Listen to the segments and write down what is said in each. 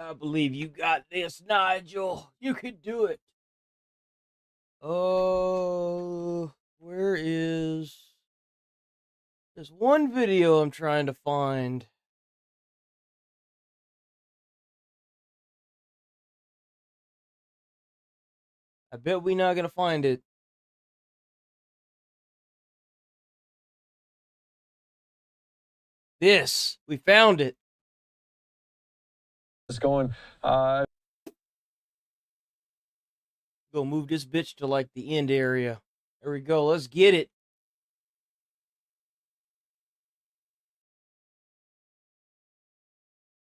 I believe you got this, Nigel. You could do it. Oh, where is... There's one video I'm trying to find. I bet we're not going to find it. This. We found it. It's going, Go move this bitch to like the end area. There we go. Let's get it.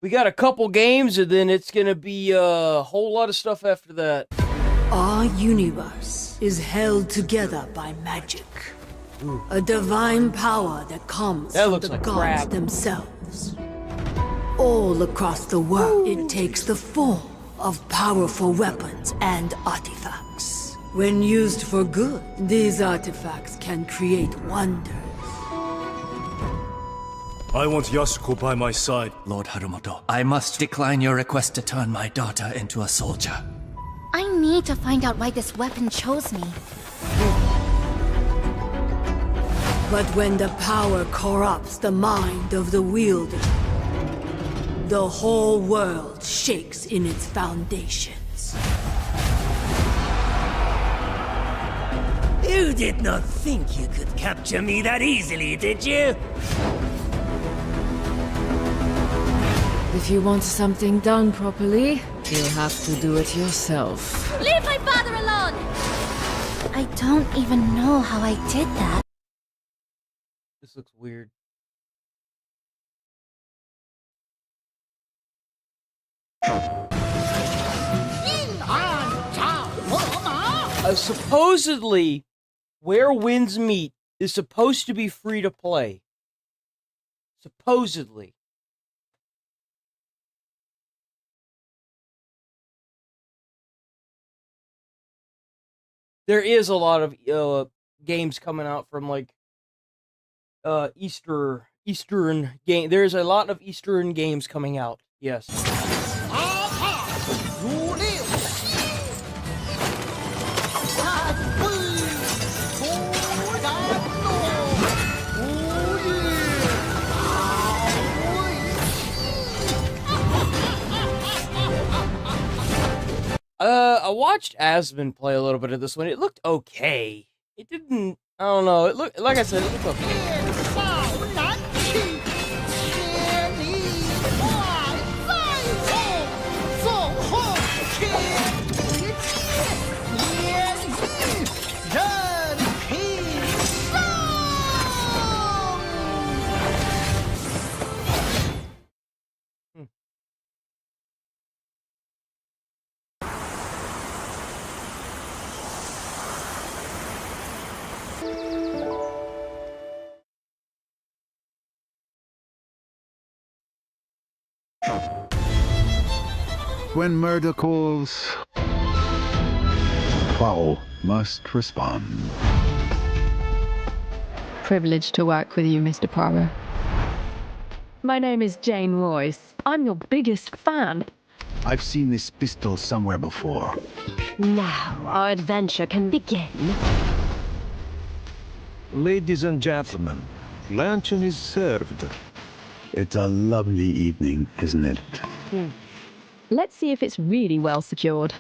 We got a couple games and then it's gonna be a whole lot of stuff after that. Our universe is held together by magic. Ooh. A divine power that comes That from looks the like gods crap. themselves. All across the world, it takes the form of powerful weapons and artifacts. When used for good, these artifacts can create wonders. I want Yasuko by my side. Lord Harumoto, I must decline your request to turn my daughter into a soldier. I need to find out why this weapon chose me. But when the power corrupts the mind of the wielder, the whole world shakes in its foundations. You did not think you could capture me that easily, did you? If you want something done properly, you'll have to do it yourself. Leave my father alone! I don't even know how I did that. This looks weird. Supposedly, Where Winds Meet is supposed to be free to play. Supposedly. There is a lot of games coming out from like Eastern game. There's a lot of Eastern games coming out. Yes. I watched Asmund play a little bit of this one. It looked okay. It didn't. I don't know. It looked, like I said, it looked okay. When murder calls, foul must respond. Privileged to work with you, Mr. Poirot. My name is Jane Royce. I'm your biggest fan. I've seen this pistol somewhere before. Now our adventure can begin. Ladies and gentlemen, luncheon is served. It's a lovely evening, isn't it? Let's see if it's really well secured.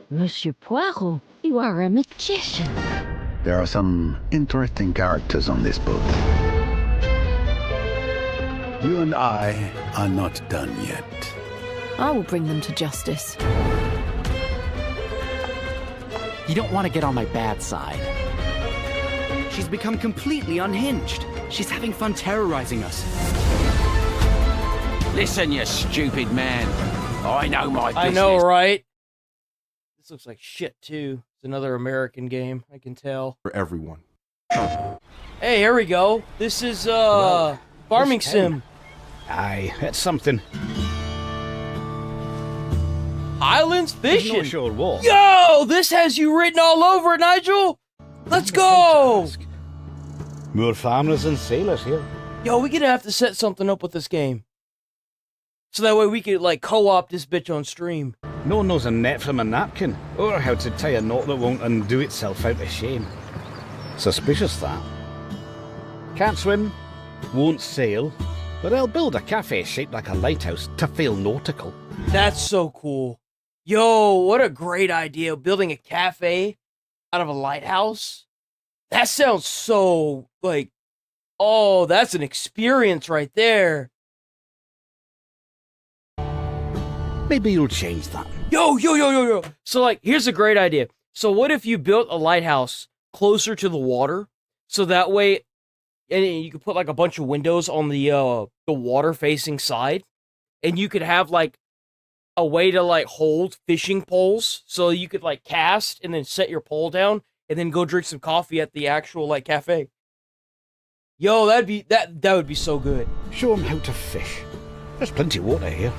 Monsieur Poirot, you are a magician. There are some interesting characters on this boat. You and I are not done yet. I will bring them to justice. You don't want to get on my bad side. She's become completely unhinged. She's having fun terrorizing us. Listen, you stupid man. I know my business. I know, right? This looks like shit, too. It's another American game, I can tell. For everyone. Hey, here we go. This is, Farming Sim. Aye, that's something. Highlands Fishing. North Shore Wolf. Yo, this has you written all over it, Nigel. Let's go. More farmers and sailors here. Yo, we're gonna have to set something up with this game. So that way we could, like, co-op this bitch on stream. No one knows a net from a napkin, or how to tie a knot that won't undo itself out of shame. Suspicious, that. Can't swim, won't sail, but I'll build a cafe shaped like a lighthouse to feel nautical. That's so cool. Yo, what a great idea, building a cafe out of a lighthouse. That sounds so, like, oh, that's an experience right there. Maybe you'll change that. Yo. So, like, here's a great idea. So what if you built a lighthouse closer to the water? So that way, and you could put, like, a bunch of windows on the water-facing side. And you could have, like, a way to, like, hold fishing poles. So you could, like, cast and then set your pole down and then go drink some coffee at the actual, like, cafe. Yo, that would be so good. Show them how to fish. There's plenty of water here.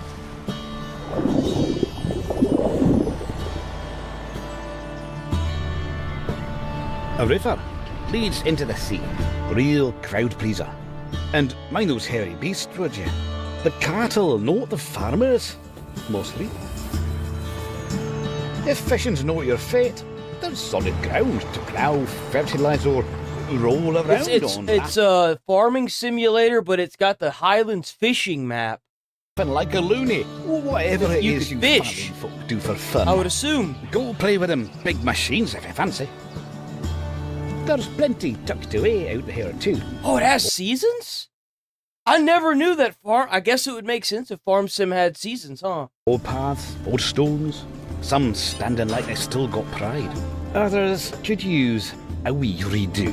A river leads into the sea. Real crowd pleaser. And mind those hairy beasts, would you? The cattle, not the farmers. Mostly. If fishing's not your fate, there's solid ground to plough, fertilise, or roll around on. It's a farming simulator, but it's got the Highlands fishing map. Like a loony, whatever it is you fish. Folk do for fun. I would assume. Go play with them big machines if you fancy. There's plenty tucked away out here too. Oh, it has seasons? I never knew that I guess it would make sense if Farm Sim had seasons, huh? Old paths, old stones, some standing like they still got pride. Others could use a wee redo.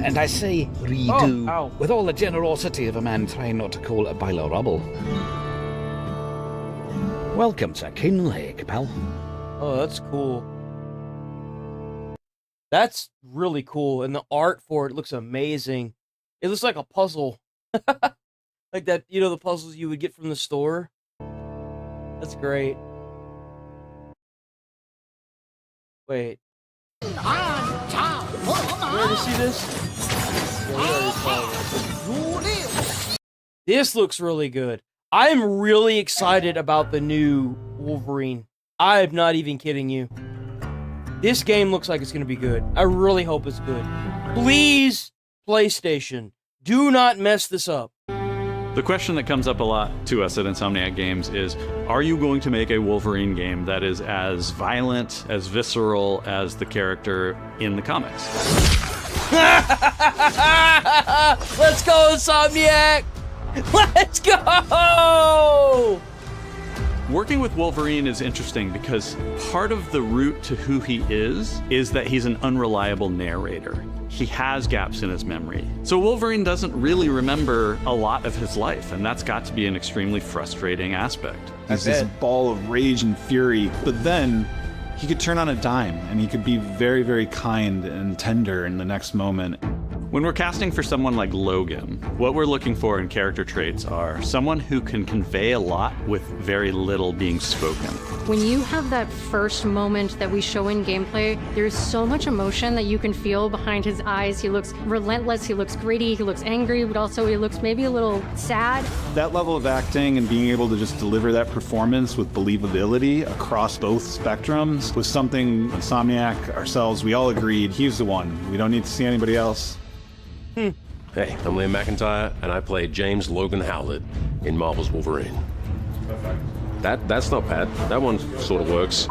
And I say redo with all the generosity of a man trying not to call it a pile of rubble. Welcome to King Lake, pal. Oh, that's cool. That's really cool, and the art for it looks amazing. It looks like a puzzle. Like that, you know, the puzzles you would get from the store. That's great. Wait. Ready to see this? This looks really good. I'm really excited about the new Wolverine. I'm not even kidding you. This game looks like it's going to be good. I really hope it's good. Please, PlayStation, do not mess this up. The question that comes up a lot to us at Insomniac Games is, are you going to make a Wolverine game that is as violent, as visceral as the character in the comics? Let's go, Insomniac! Let's go! Working with Wolverine is interesting because part of the route to who he is that he's an unreliable narrator. He has gaps in his memory. So Wolverine doesn't really remember a lot of his life, and that's got to be an extremely frustrating aspect. He's this ball of rage and fury, but then he could turn on a dime, and he could be very, very kind and tender in the next moment. When we're casting for someone like Logan, what we're looking for in character traits are someone who can convey a lot with very little being spoken. When you have that first moment that we show in gameplay, there's so much emotion that you can feel behind his eyes. He looks relentless, he looks gritty, he looks angry, but also he looks maybe a little sad. That level of acting and being able to just deliver that performance with believability across both spectrums was something Insomniac, ourselves, we all agreed he's the one. We don't need to see anybody else. Hey, I'm Liam McIntyre, and I play James Logan Howlett in Marvel's Wolverine. That's not bad. That one sort of works.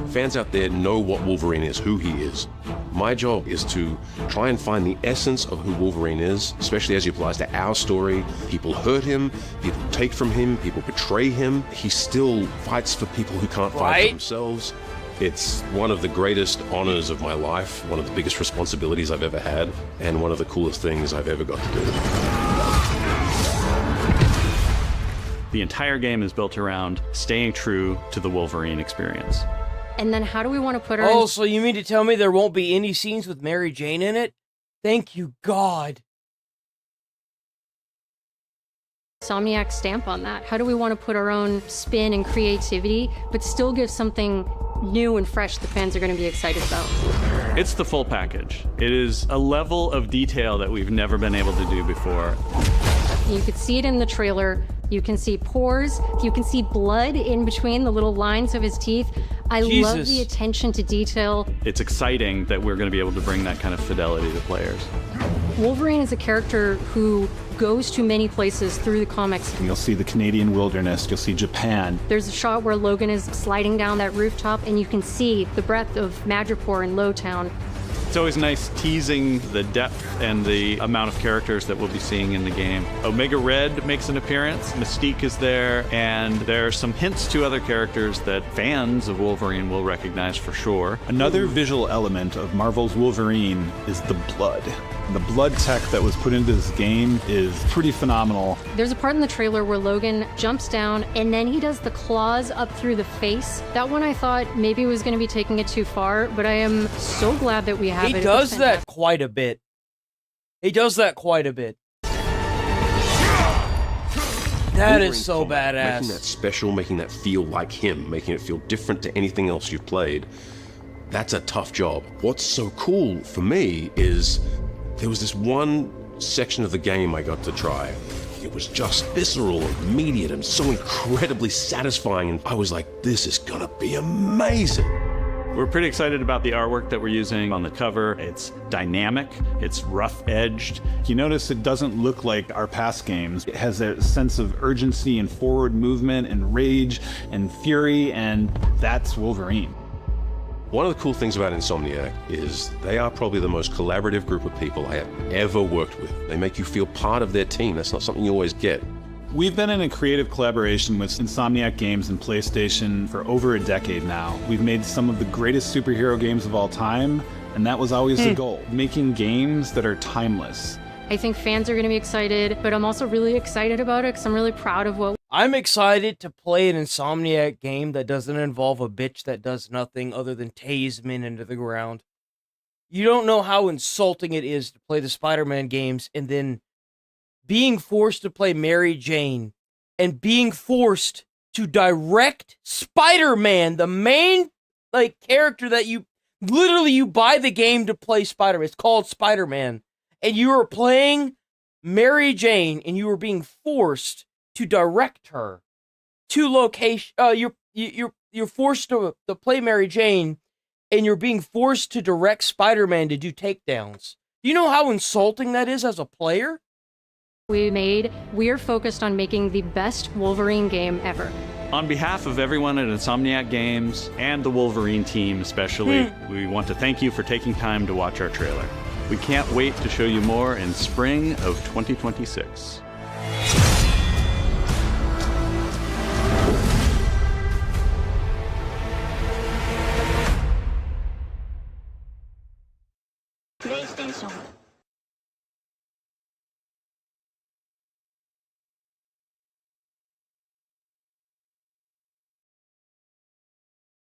Fans out there know what Wolverine is, who he is. My job is to try and find the essence of who Wolverine is, especially as it applies to our story. People hurt him, people take from him, people betray him. He still fights for people who can't fight for themselves. It's one of the greatest honors of my life, one of the biggest responsibilities I've ever had, and one of the coolest things I've ever got to do. The entire game is built around staying true to the Wolverine experience. And then how do we want to put her in... so you mean to tell me there won't be any scenes with Mary Jane in it? Thank you, God. Insomniac stamp on that. How do we want to put our own spin and creativity, but still give something new and fresh the fans are going to be excited about? It's the full package. It is a level of detail that we've never been able to do before. You could see it in the trailer. You can see pores. You can see blood in between the little lines of his teeth. I love the attention to detail. It's exciting that we're going to be able to bring that kind of fidelity to players. Wolverine is a character who goes to many places through the comics. You'll see the Canadian wilderness, you'll see Japan. There's a shot where Logan is sliding down that rooftop, and you can see the breadth of Madripoor and Lowtown. It's always nice teasing the depth and the amount of characters that we'll be seeing in the game. Omega Red makes an appearance, Mystique is there, and there are some hints to other characters that fans of Wolverine will recognize for sure. Another visual element of Marvel's Wolverine is the blood. The blood tech that was put into this game is pretty phenomenal. There's a part in the trailer where Logan jumps down and then he does the claws up through the face. That one I thought maybe was going to be taking it too far, but I am so glad that we have it. He does that quite a bit. He does that quite a bit. That is so badass. Making that special, making that feel like him, making it feel different to anything else you've played, that's a tough job. What's so cool for me is there was this one section of the game I got to try. It was just visceral and immediate and so incredibly satisfying, and I was like, this is gonna be amazing. We're pretty excited about the artwork that we're using on the cover. It's dynamic, it's rough-edged. You notice it doesn't look like our past games. It has a sense of urgency and forward movement and rage and fury, and that's Wolverine. One of the cool things about Insomniac is they are probably the most collaborative group of people I have ever worked with. They make you feel part of their team. That's not something you always get. We've been in a creative collaboration with Insomniac Games and PlayStation for over a decade now. We've made some of the greatest superhero games of all time, and that was always the goal, making games that are timeless. I think fans are going to be excited, but I'm also really excited about it because I'm really proud of what. I'm excited to play an Insomniac game that doesn't involve a bitch that does nothing other than tase men into the ground. You don't know how insulting it is to play the Spider-Man games and then being forced to play Mary Jane and being forced to direct Spider-Man, the main character that you buy the game to play Spider-Man. It's called Spider-Man. And you are playing Mary Jane and you are being forced to direct her to location. You're forced to play Mary Jane, and you're being forced to direct Spider-Man to do takedowns. Do you know how insulting that is as a player? We're focused on making the best Wolverine game ever. On behalf of everyone at Insomniac Games and the Wolverine team especially, we want to thank you for taking time to watch our trailer. We can't wait to show you more in spring of 2026. PlayStation.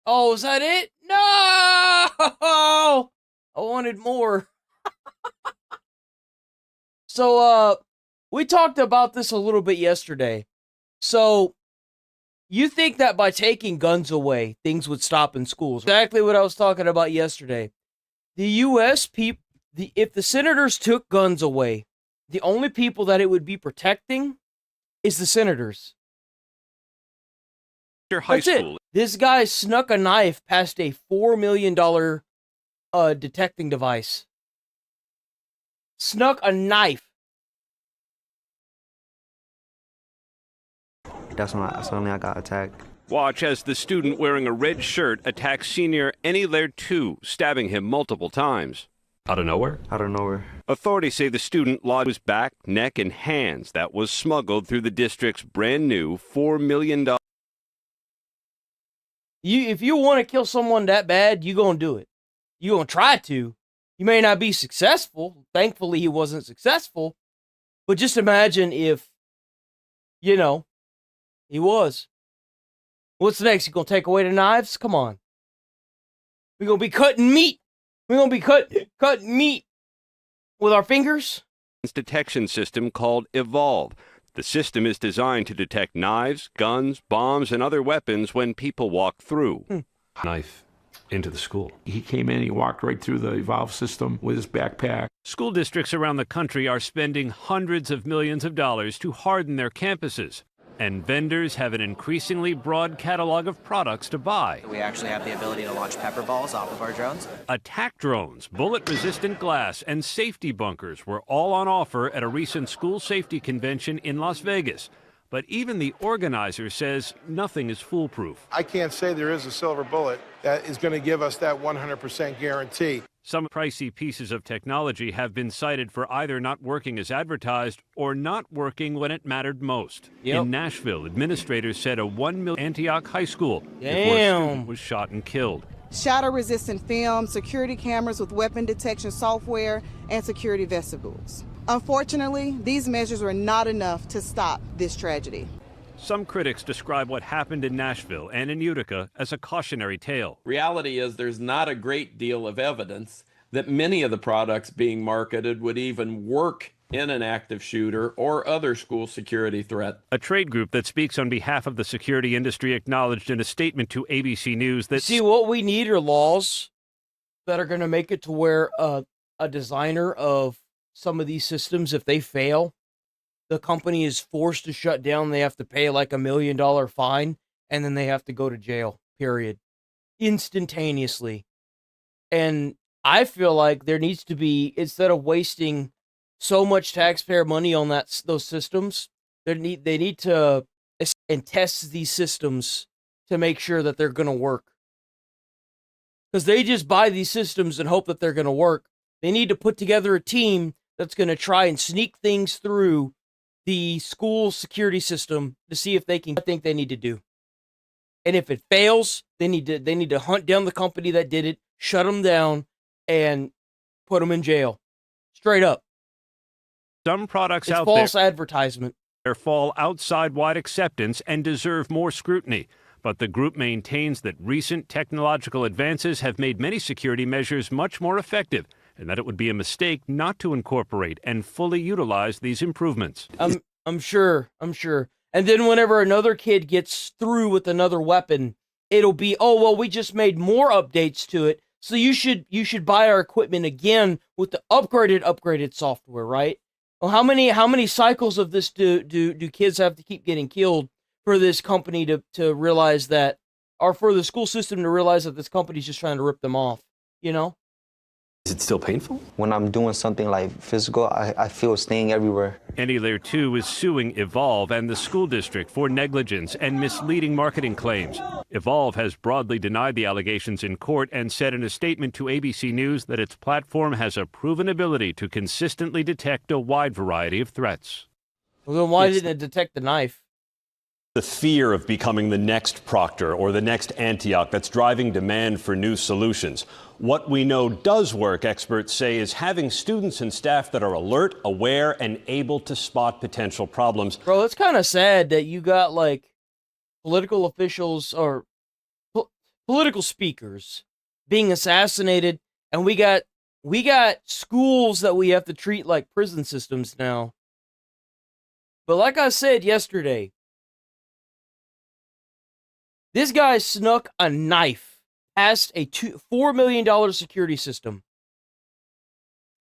Oh, is that it? No! I wanted more. So, we talked about this a little bit yesterday. So, you think that by taking guns away, things would stop in schools. Exactly what I was talking about yesterday. The U.S. people, if the senators took guns away, the only people that it would be protecting is the senators. High school. This guy snuck a knife past a $4 million detecting device. Snuck a knife. That's when I got attacked. Watch as the student wearing a red shirt attacks senior Annie Laird 2, stabbing him multiple times. Out of nowhere? Out of nowhere. Authorities say the student lodged his back, neck, and hands that was smuggled through the district's brand new $4 million. If you want to kill someone that bad, you're going to do it. You're going to try to. You may not be successful. Thankfully, he wasn't successful. But just imagine if, he was. What's next? You going to take away the knives? Come on. We're going to be cutting meat. We're going to be cutting meat with our fingers. Detection system called Evolve. The system is designed to detect knives, guns, bombs, and other weapons when people walk through. Knife. into the school. He came in, he walked right through the Evolve system with his backpack. School districts around the country are spending hundreds of millions of dollars to harden their campuses. And vendors have an increasingly broad catalog of products to buy. We actually have the ability to launch pepper balls off of our drones. Attack drones, bullet-resistant glass, and safety bunkers were all on offer at a recent school safety convention in Las Vegas. But even the organizer says nothing is foolproof. I can't say there is a silver bullet that is going to give us that 100% guarantee. Some pricey pieces of technology have been cited for either not working as advertised or not working when it mattered most. In Nashville, administrators said a $1 million Antioch High School before a student was shot and killed. Shatter-resistant film, security cameras with weapon detection software, and security vestibules. Unfortunately, these measures were not enough to stop this tragedy. Some critics describe what happened in Nashville and in Utica as a cautionary tale. Reality is there's not a great deal of evidence that many of the products being marketed would even work in an active shooter or other school security threat. A trade group that speaks on behalf of the security industry acknowledged in a statement to ABC News that... See, what we need are laws that are going to make it to where a designer of some of these systems, if they fail, the company is forced to shut down. They have to pay like $1 million fine, and then they have to go to jail, period. Instantaneously. And I feel like there needs to be, instead of wasting so much taxpayer money on those systems, they need to and test these systems to make sure that they're going to work. Because they just buy these systems and hope that they're going to work. They need to put together a team that's going to try and sneak things through the school security system to see if they can. I think they need to do. And if it fails, they need to hunt down the company that did it, shut them down, and put them in jail. Straight up. Some products it's out false there advertisement. Fall outside wide acceptance and deserve more scrutiny. But the group maintains that recent technological advances have made many security measures much more effective, and that it would be a mistake not to incorporate and fully utilize these improvements. I'm sure. And then whenever another kid gets through with another weapon, it'll be, oh, well, we just made more updates to it, so you should buy our equipment again with the upgraded software, right? Well, how many cycles of this do kids have to keep getting killed for this company to realize that, or for the school system to realize that this company's just trying to rip them off, you know? Is it still painful? When I'm doing something like physical, I feel a sting everywhere. Anylayer 2 is suing Evolve and the school district for negligence and misleading marketing claims. Evolve has broadly denied the allegations in court and said in a statement to ABC News that its platform has a proven ability to consistently detect a wide variety of threats. Well, then why didn't it detect the knife? The fear of becoming the next Proctor or the next Antioch that's driving demand for new solutions. What we know does work, experts say, is having students and staff that are alert, aware, and able to spot potential problems. Bro, it's kind of sad that you got, like, political officials or political speakers being assassinated, and we got schools that we have to treat like prison systems now. But like I said yesterday, this guy snuck a knife past a $4 million security system.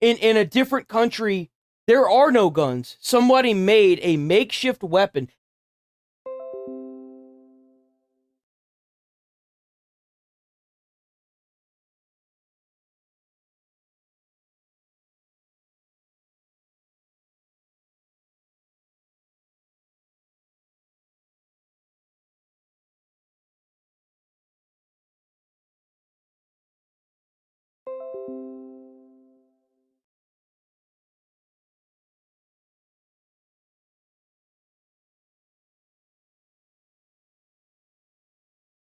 In a different country, there are no guns. Somebody made a makeshift weapon.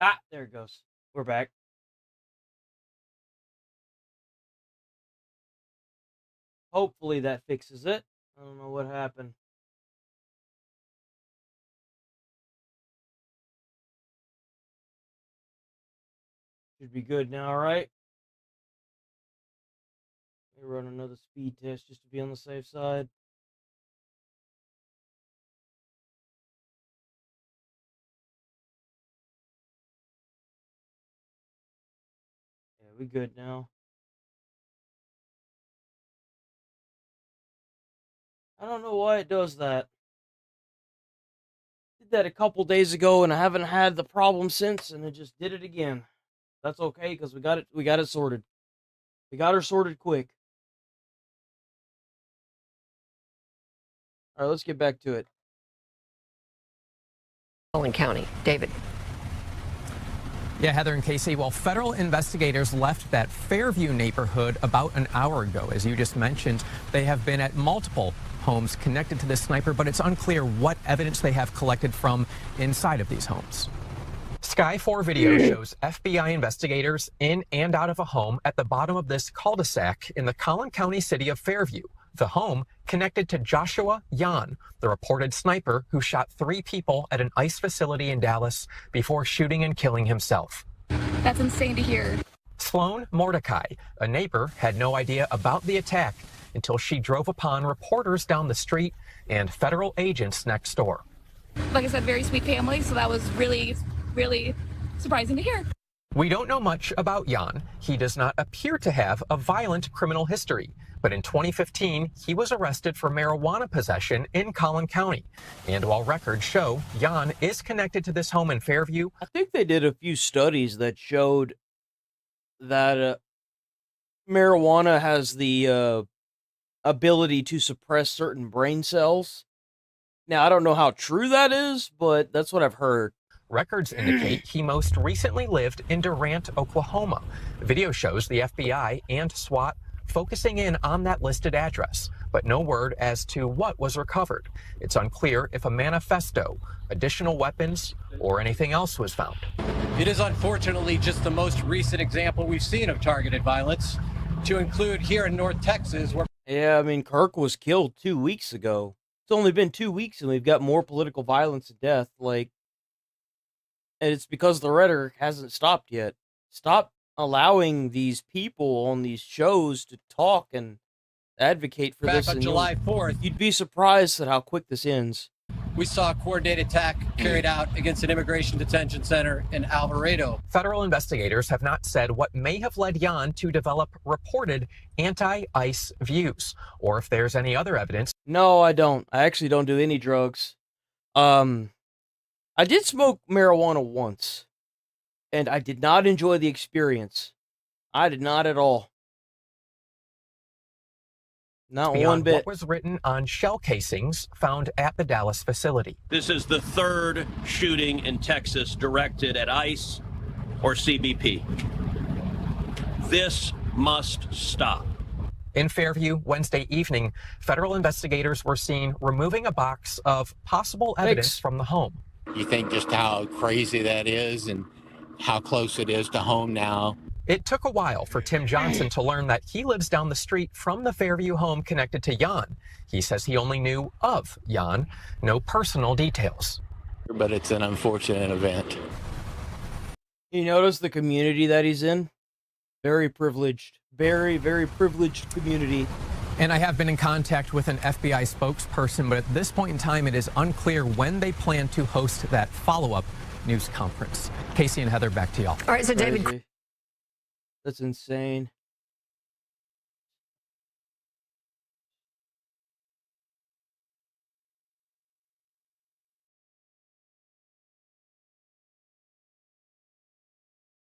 Ah, there it goes. We're back. Hopefully that fixes it. I don't know what happened. Should be good now, right? Let me run another speed test just to be on the safe side. We good now. I don't know why it does that. Did that a couple days ago, and I haven't had the problem since, and it just did it again. That's okay, because we got it sorted. We got her sorted quick. All right, let's get back to it. Collin County. David. Yeah, Heather and Casey, well, federal investigators left that Fairview neighborhood about an hour ago. As you just mentioned, they have been at multiple homes connected to this sniper, but it's unclear what evidence they have collected from inside of these homes. Sky 4 video shows FBI investigators in and out of a home at the bottom of this cul-de-sac in the Collin County city of Fairview. The home connected to Joshua Yan, the reported sniper who shot 3 people at an ICE facility in Dallas before shooting and killing himself. That's insane to hear. Sloan Mordecai, a neighbor, had no idea about the attack until she drove upon reporters down the street and federal agents next door. Like I said, very sweet family, so that was really, really surprising to hear. We don't know much about Yan. He does not appear to have a violent criminal history. But in 2015, he was arrested for marijuana possession in Collin County. And while records show Yan is connected to this home in Fairview, I think they did a few studies that showed that marijuana has the ability to suppress certain brain cells. Now, I don't know how true that is, but that's what I've heard. Records indicate he most recently lived in Durant, Oklahoma. Video shows the FBI and SWAT focusing in on that listed address, but no word as to what was recovered. It's unclear if a manifesto, additional weapons, or anything else was found. It is unfortunately just the most recent example we've seen of targeted violence, to include here in North Texas, where... Yeah, I mean, Kirk was killed 2 weeks ago. It's only been 2 weeks, and we've got more political violence and death, and it's because the rhetoric hasn't stopped yet. Stop allowing these people on these shows to talk and advocate for this. Back on July 4th, you'd be surprised at how quick this ends. we saw a coordinated attack carried out against an immigration detention center in Alvarado. Federal investigators have not said what may have led Yan to develop reported anti-ICE views, or if there's any other evidence. No, I don't. I actually don't do any drugs. I did smoke marijuana once, and I did not enjoy the experience. I did not at all. Not Beyond one bit. What was written on shell casings found at the Dallas facility. This is the third shooting in Texas directed at ICE or CBP. This must stop. In Fairview, Wednesday evening, federal investigators were seen removing a box of possible evidence from the home. You think just how crazy that is and how close it is to home now. It took a while for Tim Johnson to learn that he lives down the street from the Fairview home connected to Yan. He says he only knew of Yan, no personal details. But it's an unfortunate event. You notice the community that he's in? Very privileged. Very, very privileged community. And I have been in contact with an FBI spokesperson, but at this point in time, it is unclear when they plan to host that follow-up news conference. Casey and Heather, back to y'all. All right, so David. Crazy. That's insane.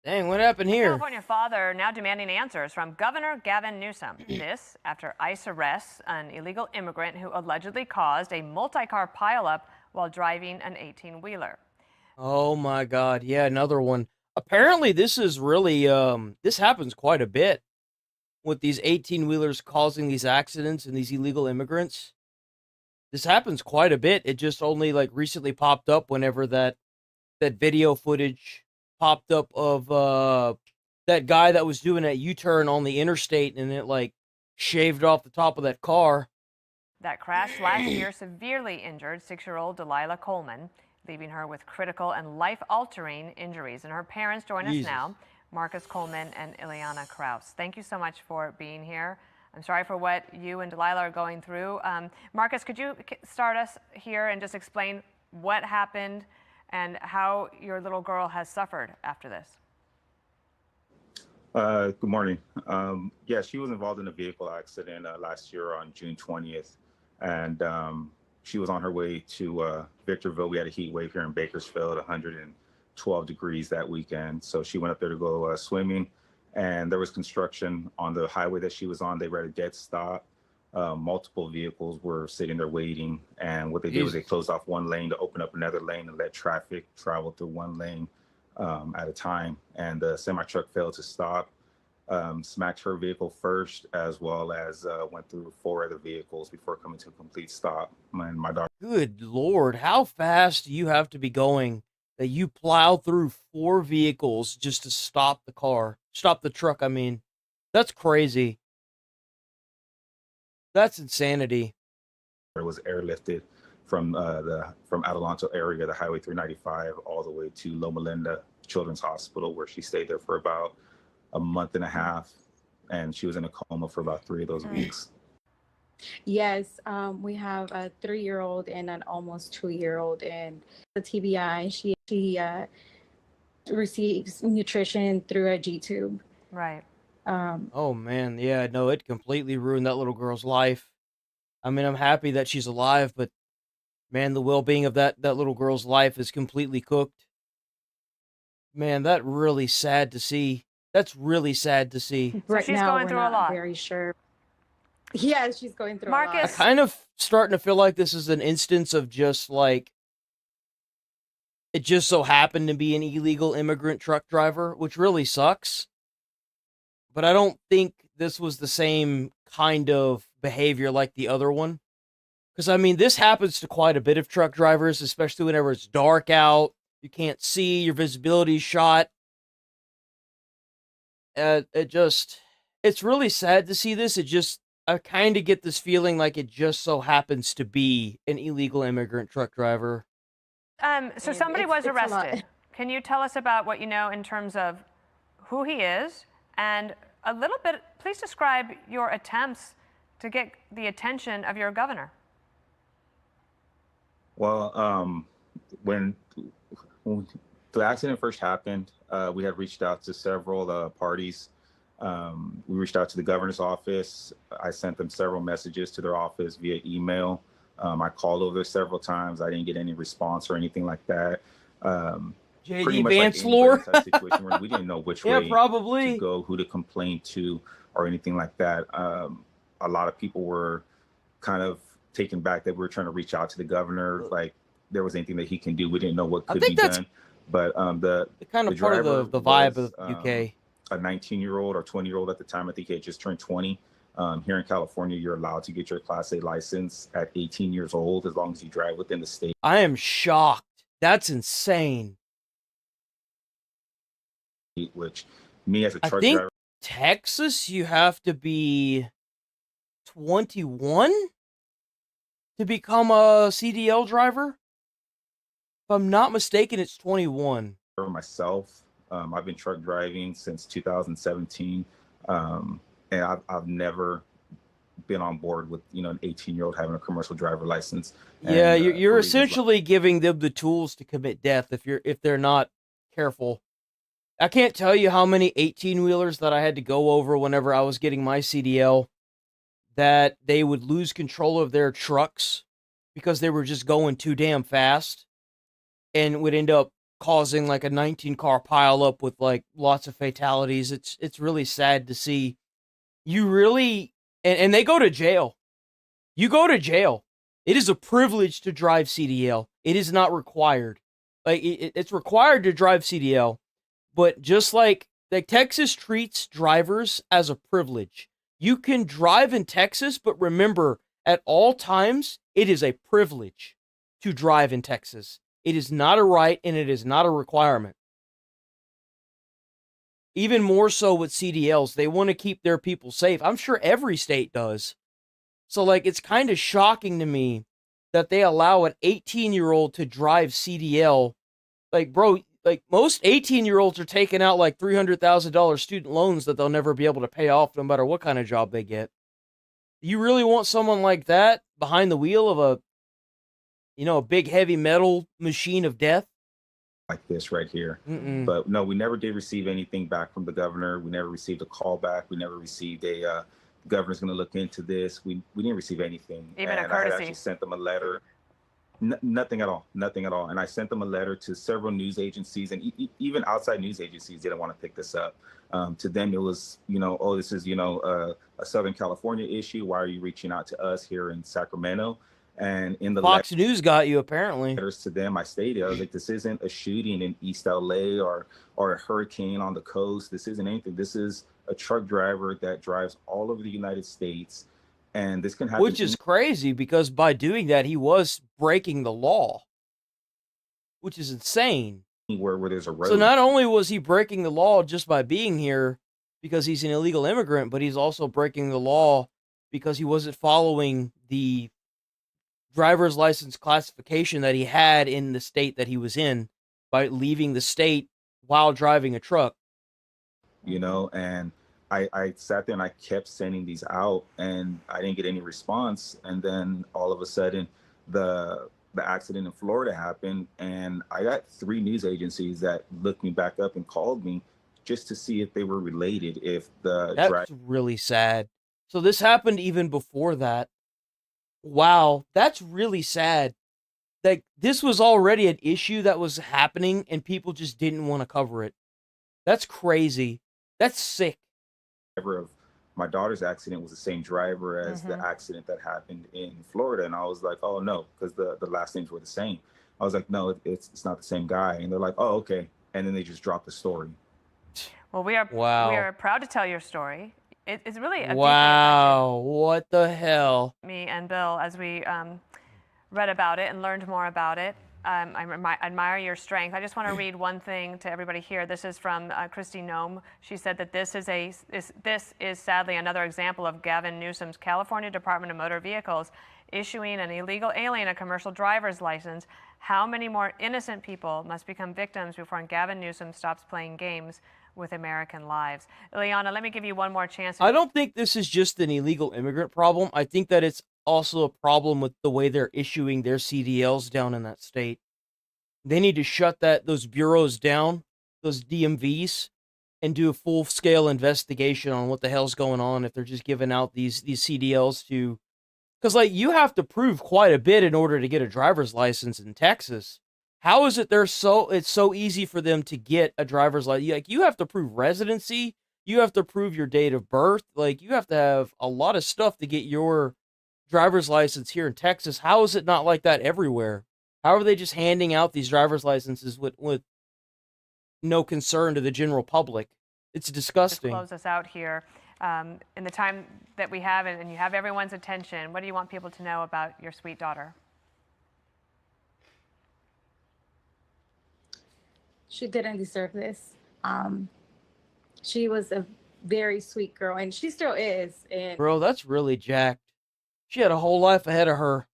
Dang, what happened here? California father now demanding answers from Governor Gavin Newsom. This after ICE arrests an illegal immigrant who allegedly caused a multi-car pileup while driving an 18-wheeler. Oh my God. Yeah, another one. Apparently this is really, this happens quite a bit with these 18-wheelers causing these accidents and these illegal immigrants. This happens quite a bit. It just only like recently popped up whenever that video footage popped up of that guy that was doing that U-turn on the interstate and it like shaved off the top of that car. That crash last year severely injured 6-year-old Delilah Coleman, leaving her with critical and life-altering injuries. And her parents join us now, Marcus Coleman and Ileana Kraus. Thank you so much for being here. I'm sorry for what you and Delilah are going through. Marcus, could you start us here and just explain what happened and how your little girl has suffered after this? Good morning. Yeah, she was involved in a vehicle accident last year on June 20th, and she was on her way to Victorville. We had a heat wave here in Bakersfield, 112 degrees that weekend. So she went up there to go swimming, and there was construction on the highway that she was on. They were at a dead stop. Multiple vehicles were sitting there waiting, and what they did was they closed off one lane to open up another lane and let traffic travel through one lane at a time. And the semi truck failed to stop, smacked her vehicle first, as well as went through 4 other vehicles before coming to a complete stop. And my daughter. Good Lord, how fast do you have to be going that you plow through 4 vehicles just to stop the car? Stop the truck, I mean. That's crazy. That's insanity. It was airlifted from Adelanto area, the Highway 395, all the way to Loma Linda Children's Hospital, where she stayed there for about a month and a half, and she was in a coma for about 3 of those weeks. Yes, we have a 3-year-old and an almost 2-year-old, and the TBI, she receives nutrition through a G-tube. Right. Oh man, yeah, no, it completely ruined that little girl's life. I mean, I'm happy that she's alive, but man, the well-being of that little girl's life is completely cooked. Man, that's really sad to see. That's really sad to see. Right she's now, going we're through a not lot. very sure. Yeah, she's going through Marcus. a I lot. kind of starting to feel like this is an instance of just like it just so happened to be an illegal immigrant truck driver, which really sucks. But I don't think this was the same kind of behavior like the other one. Because, I mean, this happens to quite a bit of truck drivers, especially whenever it's dark out, you can't see, your visibility's shot. It's really sad to see this. I kind of get this feeling like it just so happens to be an illegal immigrant truck driver. So somebody was it's a lot. arrested. Can you tell us about what you know in terms of who he is and a little bit, please describe your attempts to get the attention of your governor? Well, when the accident first happened, we had reached out to several parties. We reached out to the governor's office. I sent them several messages to their office via email. I called over several times. I didn't get any response or anything like that. J.D. Vance lore? Situation where we didn't know which Yeah, way probably. to go, who to complain to, or anything like that. A lot of people were kind of taken back that we were trying to reach out to the governor, like there was anything that he can do. We didn't know what could be done. But the kind of part of the vibe of the UK. A 19-year-old or 20-year-old at the time, I think he had just turned 20. Here in California, you're allowed to get your Class A license at 18 years old as long as you drive within the state. I am shocked. That's insane. Which me as a truck I think driver, Texas, you have to be 21 to become a CDL driver. If I'm not mistaken, it's 21. for myself, I've been truck driving since 2017, and I've never been on board with an 18-year-old having a commercial driver license. Yeah, And, you're for reasons like- essentially giving them the tools to commit death if they're not careful. I can't tell you how many 18-wheelers that I had to go over whenever I was getting my CDL that they would lose control of their trucks because they were just going too damn fast and would end up causing like a 19-car pileup with like lots of fatalities. It's really sad to see. You really and they go to jail. You go to jail. It is a privilege to drive CDL. It is not required. Like it's required to drive CDL, but just like Texas treats drivers as a privilege. You can drive in Texas, but remember, at all times, it is a privilege to drive in Texas. It is not a right, and it is not a requirement. Even more so with CDLs, they want to keep their people safe. I'm sure every state does. So, like, it's kind of shocking to me that they allow an 18-year-old to drive CDL. Like, bro, like, most 18-year-olds are taking out, like, $300,000 student loans that they'll never be able to pay off no matter what kind of job they get. You really want someone like that behind the wheel of a big heavy metal machine of death? like this right here. Mm-mm. But no, we never did receive anything back from the governor. We never received a call back. We never received a the governor's going to look into this. We didn't receive anything. Even a and I had courtesy. actually sent them a letter. Nothing at all. Nothing at all. And I sent them a letter to several news agencies, and even outside news agencies didn't want to pick this up. To them, it was, oh, this is, a Southern California issue. Why are you reaching out to us here in Sacramento? And in the Fox News got you, apparently. letters to them, I stated, I was like, this isn't a shooting in East LA or a hurricane on the coast. This isn't anything. This is a truck driver that drives all over the United States. And this can happen. Which is crazy, because by doing that, he was breaking the law, which is insane. Where there's a road. So not only was he breaking the law just by being here because he's an illegal immigrant, but he's also breaking the law because he wasn't following the driver's license classification that he had in the state that he was in by leaving the state while driving a truck. And I sat there and I kept sending these out, and I didn't get any response. And then all of a sudden the accident in Florida happened, and I got 3 news agencies that looked me back up and called me just to see if they were related. That's really sad. So this happened even before that. Wow, that's really sad. Like, this was already an issue that was happening and people just didn't want to cover it. That's crazy. That's sick. Of my daughter's accident was the same driver as the accident that happened in Florida. And I was like, oh no, because the last names were the same. I was like, no, it's not the same guy. And they're like, oh, okay. And then they just dropped the story. Well, we are proud to tell your story. It's really a wow, what the hell? Me and Bill, as we read about it and learned more about it. I admire your strength. I just want to read one thing to everybody here. This is from Christy Nome. She said that this is sadly another example of Gavin Newsom's California Department of Motor Vehicles issuing an illegal alien a commercial driver's license. How many more innocent people must become victims before Gavin Newsom stops playing games with American lives? Ileana, let me give you one more chance. I don't think this is just an illegal immigrant problem. I think that it's also a problem with the way they're issuing their CDLs down in that state. They need to shut those bureaus down, those DMVs, and do a full-scale investigation on what the hell's going on if they're just giving out these CDLs to... Because, like, you have to prove quite a bit in order to get a driver's license in Texas. How is it it's so easy for them to get a driver's license? Like, you have to prove residency, you have to prove your date of birth, like, you have to have a lot of stuff to get your driver's license here in Texas. How is it not like that everywhere? How are they just handing out these driver's licenses with no concern to the general public? It's disgusting. Just close us out here. In the time that we have, and you have everyone's attention, what do you want people to know about your sweet daughter? She didn't deserve this. She was a very sweet girl, and she still is. And bro, that's really jacked. She had a whole life ahead of her.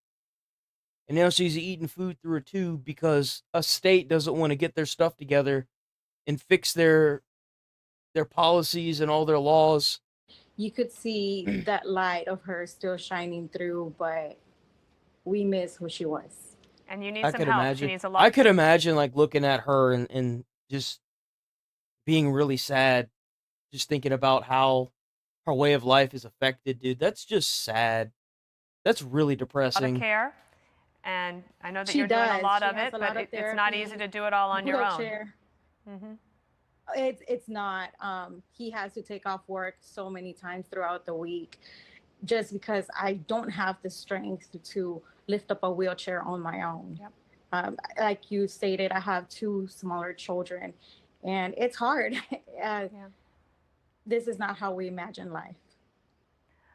And now she's eating food through a tube because a state doesn't want to get their stuff together and fix their policies and all their laws. You could see that light of her still shining through, but we miss who she was. And you need some help. She needs a lot. I could imagine, like, looking at her and just being really sad, just thinking about how her way of life is affected, dude. That's just sad. That's really depressing. A lot of care, and I know that you're doing a lot of it, but it's not easy to do it all on your own. Mm-hmm. It's not. He has to take off work so many times throughout the week, just because I don't have the strength to lift up a wheelchair on my own. Yep. Like you stated, I have 2 smaller children, and it's hard. This is not how we imagine life.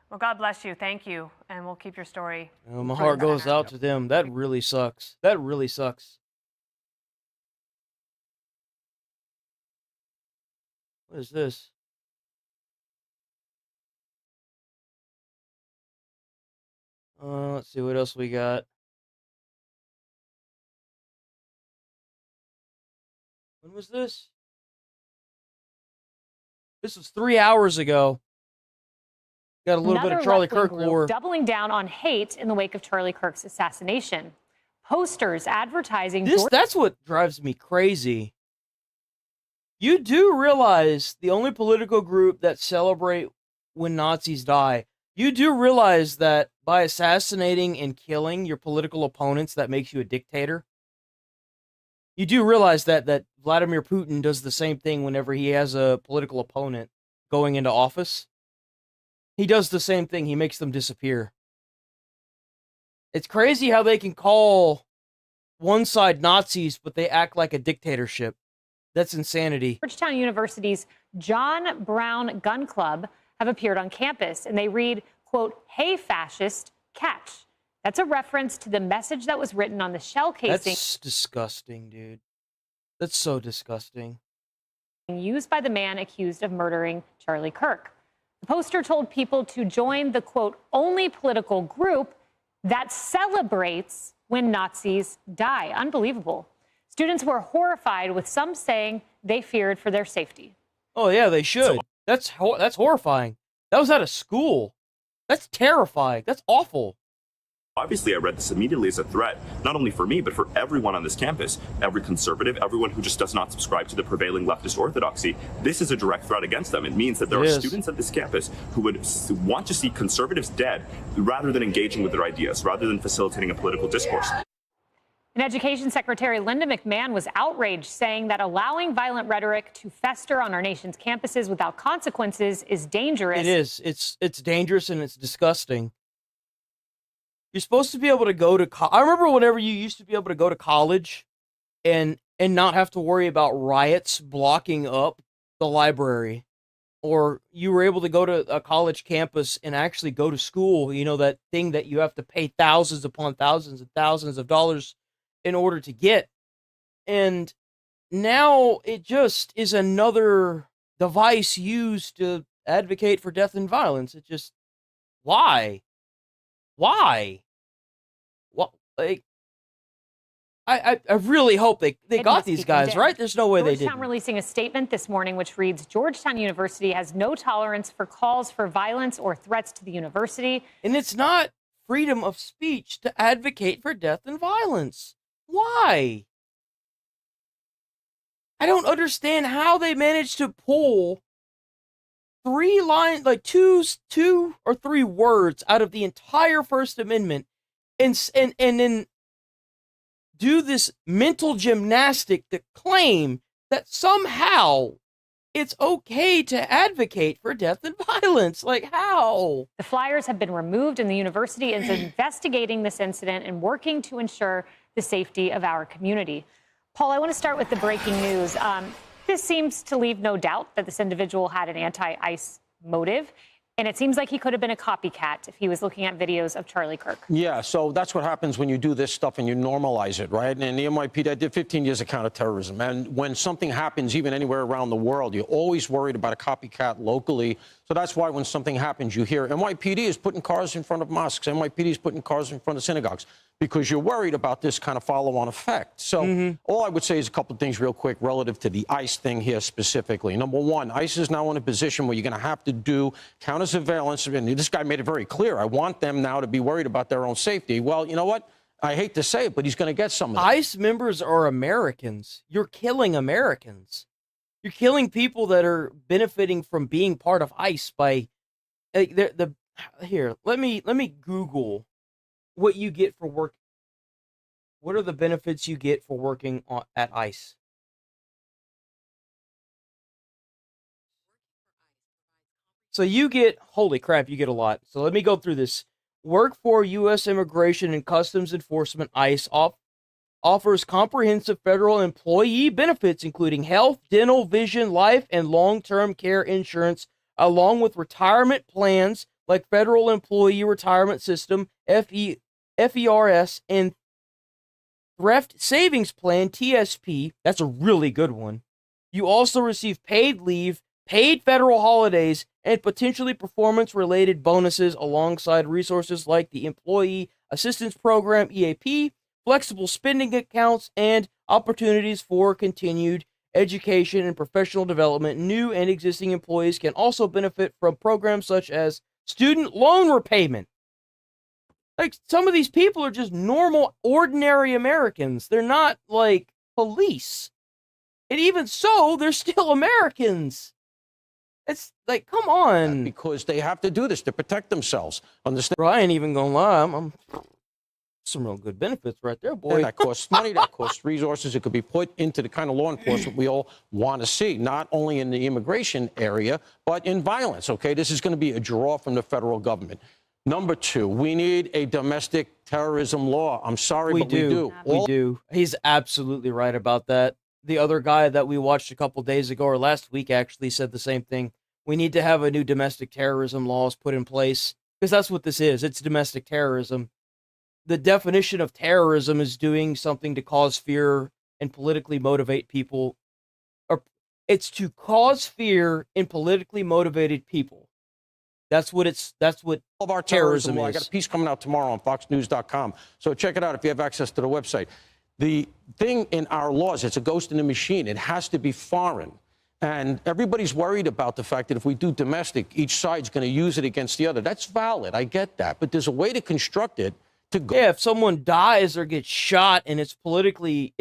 Well, God bless you. Thank you. And we'll keep your story. My heart goes out to them. That really sucks. That really sucks. What is this? Let's see what else we got. When was this? This was 3 hours ago. Got a little bit of Charlie Kirk lore. Doubling down on hate in the wake of Charlie Kirk's assassination. posters advertising. That's what drives me crazy. You do realize the only political group that celebrate when Nazis die, you do realize that by assassinating and killing your political opponents, that makes you a dictator? You do realize that Vladimir Putin does the same thing whenever he has a political opponent going into office? He does the same thing. He makes them disappear. It's crazy how they can call one side Nazis, but they act like a dictatorship. That's insanity. Georgetown University's John Brown Gun Club have appeared on campus, and they read, quote, "Hey, fascist, catch." That's a reference to the message that was written on the shell casing. That's disgusting, dude. That's so disgusting. Used by the man accused of murdering Charlie Kirk. The poster told people to join the, quote, "only political group that celebrates when Nazis die." Unbelievable. Students were horrified, with some saying they feared for their safety. Oh yeah, they should. That's horrifying. That was out of school. That's terrifying. That's awful. Obviously, I read this immediately as a threat, not only for me, but for everyone on this campus, every conservative, everyone who just does not subscribe to the prevailing leftist orthodoxy. This is a direct threat against them. It means that there are students at this campus who would want to see conservatives dead rather than engaging with their ideas, rather than facilitating a political discourse. And Education Secretary Linda McMahon was outraged, saying that allowing violent rhetoric to fester on our nation's campuses without consequences is dangerous. It is. It's dangerous and it's disgusting. You're supposed to be able to go to I remember whenever you used to be able to go to college and not have to worry about riots blocking up the library, or you were able to go to a college campus and actually go to school, you know, that thing that you have to pay thousands upon thousands and thousands of dollars in order to get. And now it just is another device used to advocate for death and violence. It just, why? What, like, I really hope they got these guys, right? There's no way they didn't. Georgetown releasing a statement this morning which reads, Georgetown University has no tolerance for calls for violence or threats to the university. And it's not freedom of speech to advocate for death and violence. Why? I don't understand how they managed to pull 3 lines, like two or three words out of the entire First Amendment and then do this mental gymnastic to claim that somehow it's okay to advocate for death and violence. Like, how? The flyers have been removed, and the university is investigating this incident and working to ensure the safety of our community. Paul, I want to start with the breaking news. This seems to leave no doubt that this individual had an anti-ICE motive. And it seems like he could have been a copycat if he was looking at videos of Charlie Kirk. Yeah, so that's what happens when you do this stuff and you normalize it, right? And the NYPD, I did 15 years of counterterrorism. And when something happens, even anywhere around the world, you're always worried about a copycat locally. So that's why when something happens, you hear NYPD is putting cars in front of mosques. NYPD is putting cars in front of synagogues, because you're worried about this kind of follow-on effect. So all I would say is a couple of things real quick relative to the ICE thing here specifically. Number one, ICE is now in a position where you're going to have to do counter-surveillance. And this guy made it very clear. I want them now to be worried about their own safety. Well, you know what? I hate to say it, but he's going to get some of that. ICE members are Americans. You're killing Americans. You're killing people that are benefiting from being part of ICE by here. Let me Google what you get for work. What are the benefits you get for working at ICE? So you get, holy crap, you get a lot. So let me go through this. Work for U.S. Immigration and Customs Enforcement, ICE, offers comprehensive federal employee benefits, including health, dental, vision, life, and long-term care insurance, along with retirement plans like Federal Employee Retirement System, FERS, and Thrift Savings Plan, TSP. That's a really good one. You also receive paid leave, paid federal holidays, and potentially performance-related bonuses alongside resources like the Employee Assistance Program, EAP, flexible spending accounts, and opportunities for continued education and professional development. New and existing employees can also benefit from programs such as student loan repayment. Like, some of these people are just normal, ordinary Americans. They're not, like, police. And even so, they're still Americans. It's like, come on. Because they have to do this to protect themselves. Understand? Bro, I ain't even gonna lie. I'm some real good benefits right there, boy. And that costs money, that costs resources. It could be put into the kind of law enforcement we all want to see, not only in the immigration area, but in violence, okay? This is going to be a draw from the federal government. Number two, we need a domestic terrorism law. I'm sorry, but we do. We do. He's absolutely right about that. The other guy that we watched a couple days ago, or last week actually, said the same thing. We need to have a new domestic terrorism laws put in place, because that's what this is. It's domestic terrorism. The definition of terrorism is doing something to cause fear and politically motivate people. Or it's to cause fear in politically motivated people. That's what all of our terrorism law. is. I got a piece coming out tomorrow on foxnews.com. So check it out if you have access to the website. The thing in our laws, it's a ghost in the machine. It has to be foreign. And everybody's worried about the fact that if we do domestic, each side's going to use it against the other. That's valid. I get that. But there's a way to construct it to go. Yeah, if someone dies or gets shot and it's politically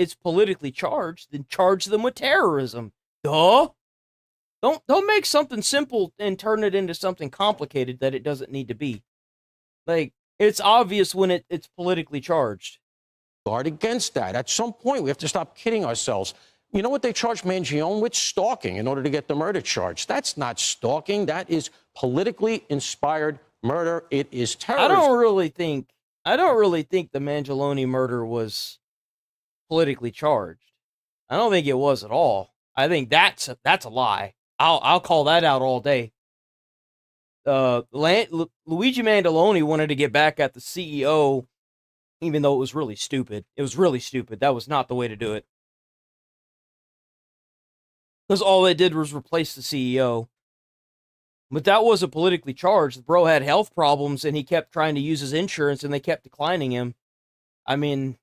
charged, then charge them with terrorism. Duh. Don't make something simple and turn it into something complicated that it doesn't need to be. Like, it's obvious when it's politically charged. Guard against that. At some point, we have to stop kidding ourselves. You know what they charge Mangione with? Stalking in order to get the murder charge. That's not stalking. That is politically inspired murder. It is terrorism. I don't really think the Mangione murder was politically charged. I don't think it was at all. I think that's a lie. I'll call that out all day. Luigi Mangione wanted to get back at the CEO, even though it was really stupid. It was really stupid. That was not the way to do it. Because all they did was replace the CEO. But that wasn't politically charged. The bro had health problems, and he kept trying to use his insurance, and they kept declining him. I mean,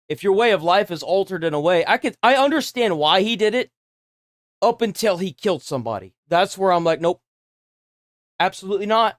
if your way of life is altered in a way, I understand why he did it, up until he killed somebody. That's where I'm like, nope, absolutely not.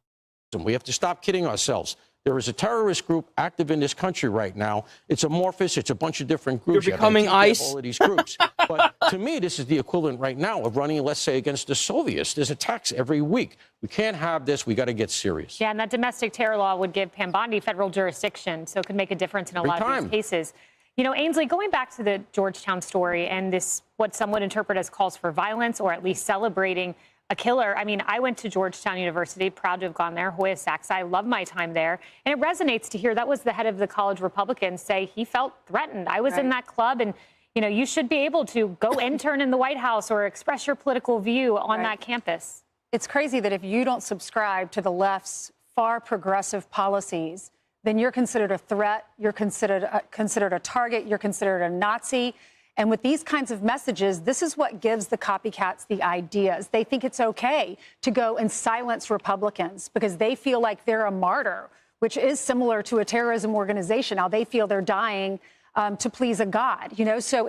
We have to stop kidding ourselves. There is a terrorist group active in this country right now. It's amorphous. It's a bunch of different groups. You're becoming ICE. All of these groups. But to me, this is the equivalent right now of running, let's say, against the Soviets. There's attacks every week. We can't have this. We got to get serious. Yeah, and that domestic terror law would give Pam Bondi federal jurisdiction, so it could make a difference in a lot of these cases. You know, Ainsley, going back to the Georgetown story and this, what some would interpret as calls for violence or at least celebrating a killer. I mean, I went to Georgetown University, proud to have gone there, Hoya Sachs. I love my time there. And it resonates to hear that was the head of the college Republicans say he felt threatened. I was in that club, and, you know, you should be able to go intern in the White House or express your political view on that campus. It's crazy that if you don't subscribe to the left's far progressive policies, then you're considered a threat, you're considered a target, you're considered a Nazi. And with these kinds of messages, this is what gives the copycats the ideas. They think it's okay to go and silence Republicans because they feel like they're a martyr, which is similar to a terrorism organization. Now they feel they're dying to please a god, you know? So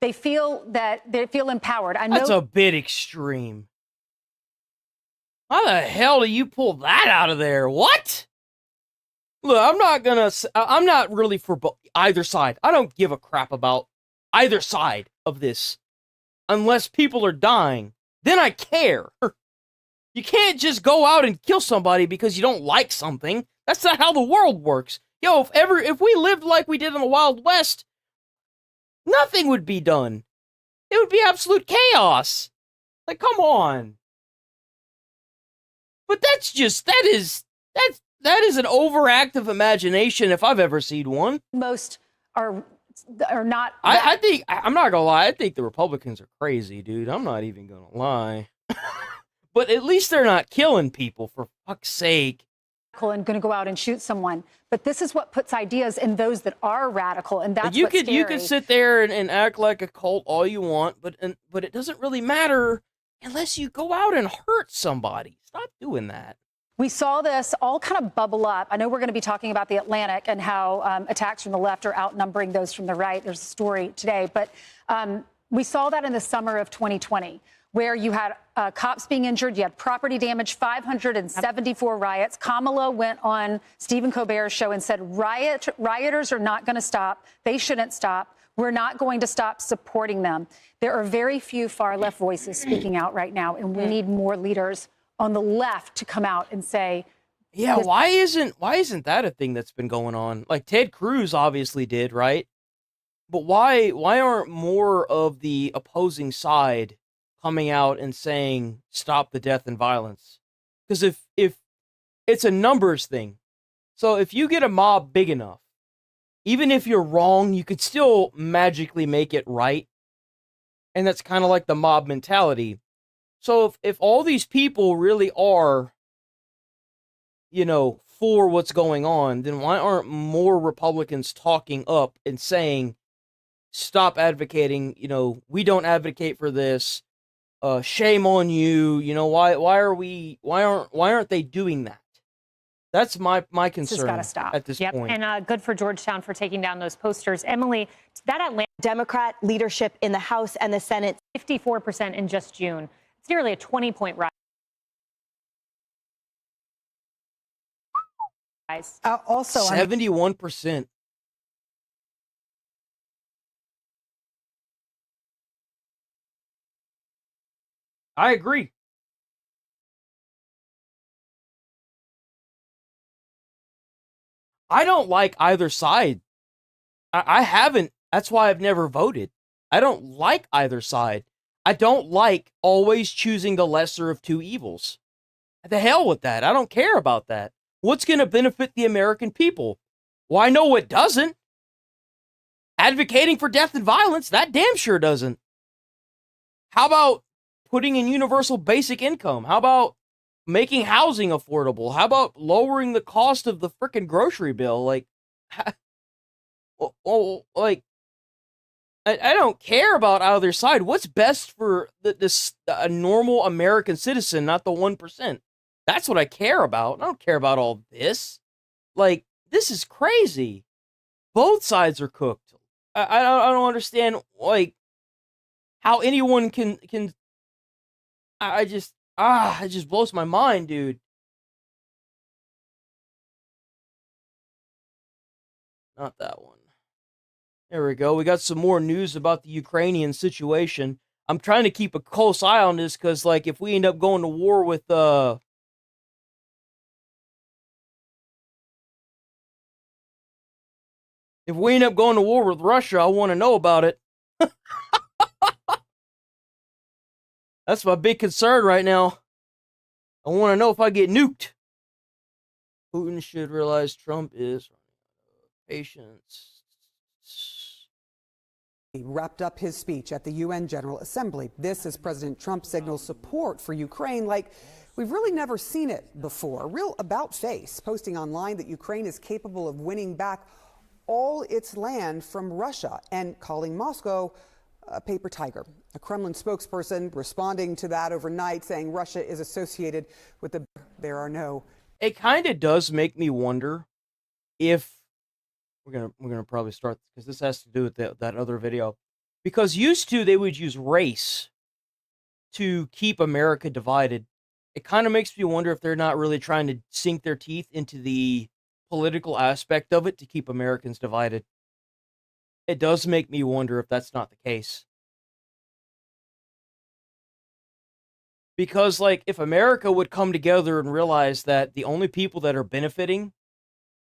they feel empowered. I know that's a bit extreme. How the hell do you pull that out of there? What? Look, I'm not really for either side. I don't give a crap about either side of this. Unless people are dying, then I care. You can't just go out and kill somebody because you don't like something. That's not how the world works. Yo, if we lived like we did in the Wild West, nothing would be done. It would be absolute chaos. Like, come on. But that is an overactive imagination if I've ever seen one. Most are not. I'm not gonna lie. I think the Republicans are crazy, dude. I'm not even gonna lie. But at least they're not killing people, for fuck's sake. And going to go out and shoot someone. But this is what puts ideas in those that are radical, and that's what's scary. You could sit there and act like a cult all you want, but it doesn't really matter unless you go out and hurt somebody. Stop doing that. We saw this all kind of bubble up. I know we're going to be talking about the Atlantic and how attacks from the left are outnumbering those from the right. There's a story today. But we saw that in the summer of 2020 where you had cops being injured, you had property damage, 574 riots. Kamala went on Stephen Colbert's show and said rioters are not going to stop. They shouldn't stop. We're not going to stop supporting them. There are very few far left voices speaking out right now, and we need more leaders on the left to come out and say, yeah, why isn't that a thing that's been going on? Like Ted Cruz obviously did, right? But why aren't more of the opposing side coming out and saying stop the death and violence? Because if it's a numbers thing, so if you get a mob big enough, even if you're wrong, you could still magically make it right. And that's kind of like the mob mentality. So if all these people really are, for what's going on, then why aren't more Republicans talking up and saying, stop advocating, we don't advocate for this. Shame on you. Why aren't they doing that? That's my concern. This has got to stop at this point. And good for Georgetown for taking down those posters. Emily, that Atlanta Democrat leadership in the House and the Senate 54% in just June. It's nearly a 20-point rise. Also, 71%. I agree. I don't like either side. I haven't. That's why I've never voted. I don't like either side. I don't like always choosing the lesser of two evils. The hell with that. I don't care about that. What's going to benefit the American people? Well, I know it doesn't. Advocating for death and violence, that damn sure doesn't. How about putting in universal basic income? How about making housing affordable? How about lowering the cost of the frickin' grocery bill? I don't care about either side. What's best for a normal American citizen, not the 1%? That's what I care about. I don't care about all this. This is crazy. Both sides are cooked. I don't understand, how anyone can. It just blows my mind, dude. Not that one. There we go. We got some more news about the Ukrainian situation. I'm trying to keep a close eye on this because, if we end up going to war with, if we end up going to war with Russia, I want to know about it. That's my big concern right now. I want to know if I get nuked. Putin should realize Trump is patience. He wrapped up his speech at the UN General Assembly. This as President Trump signals support for Ukraine like we've really never seen it before. A real about-face, posting online that Ukraine is capable of winning back all its land from Russia and calling Moscow a paper tiger. A Kremlin spokesperson responding to that overnight, saying Russia is associated with the there are no. It kind of does make me wonder if we're gonna probably start, because this has to do with that other video, because used to they would use race to keep America divided. It kind of makes me wonder if they're not really trying to sink their teeth into the political aspect of it to keep Americans divided. It does make me wonder if that's not the case. Because, if America would come together and realize that the only people that are benefiting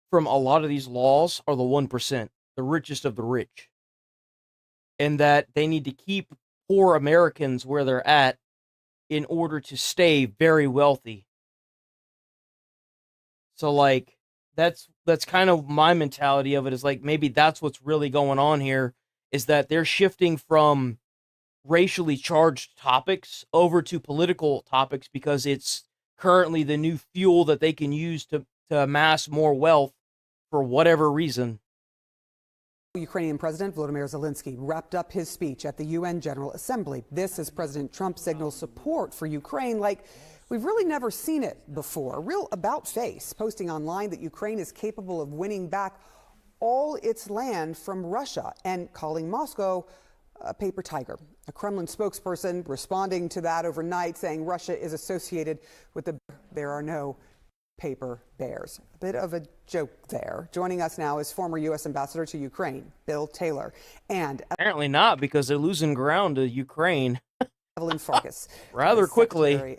from a lot of these laws are the 1%, the richest of the rich, and that they need to keep poor Americans where they're at in order to stay very wealthy. So, that's kind of my mentality of it, is maybe that's what's really going on here, is that they're shifting from racially charged topics over to political topics because it's currently the new fuel that they can use to amass more wealth for whatever reason. Ukrainian President Volodymyr Zelensky wrapped up his speech at the UN General Assembly. This as President Trump signals support for Ukraine like we've really never seen it before. A real about-face, posting online that Ukraine is capable of winning back all its land from Russia and calling Moscow a paper tiger. A Kremlin spokesperson responding to that overnight, saying Russia is associated with the. There are no paper bears. A bit of a joke there. Joining us now is former U.S. Ambassador to Ukraine, Bill Taylor, and apparently not, because they're losing ground to Ukraine. Evelyn Farkas, rather quickly.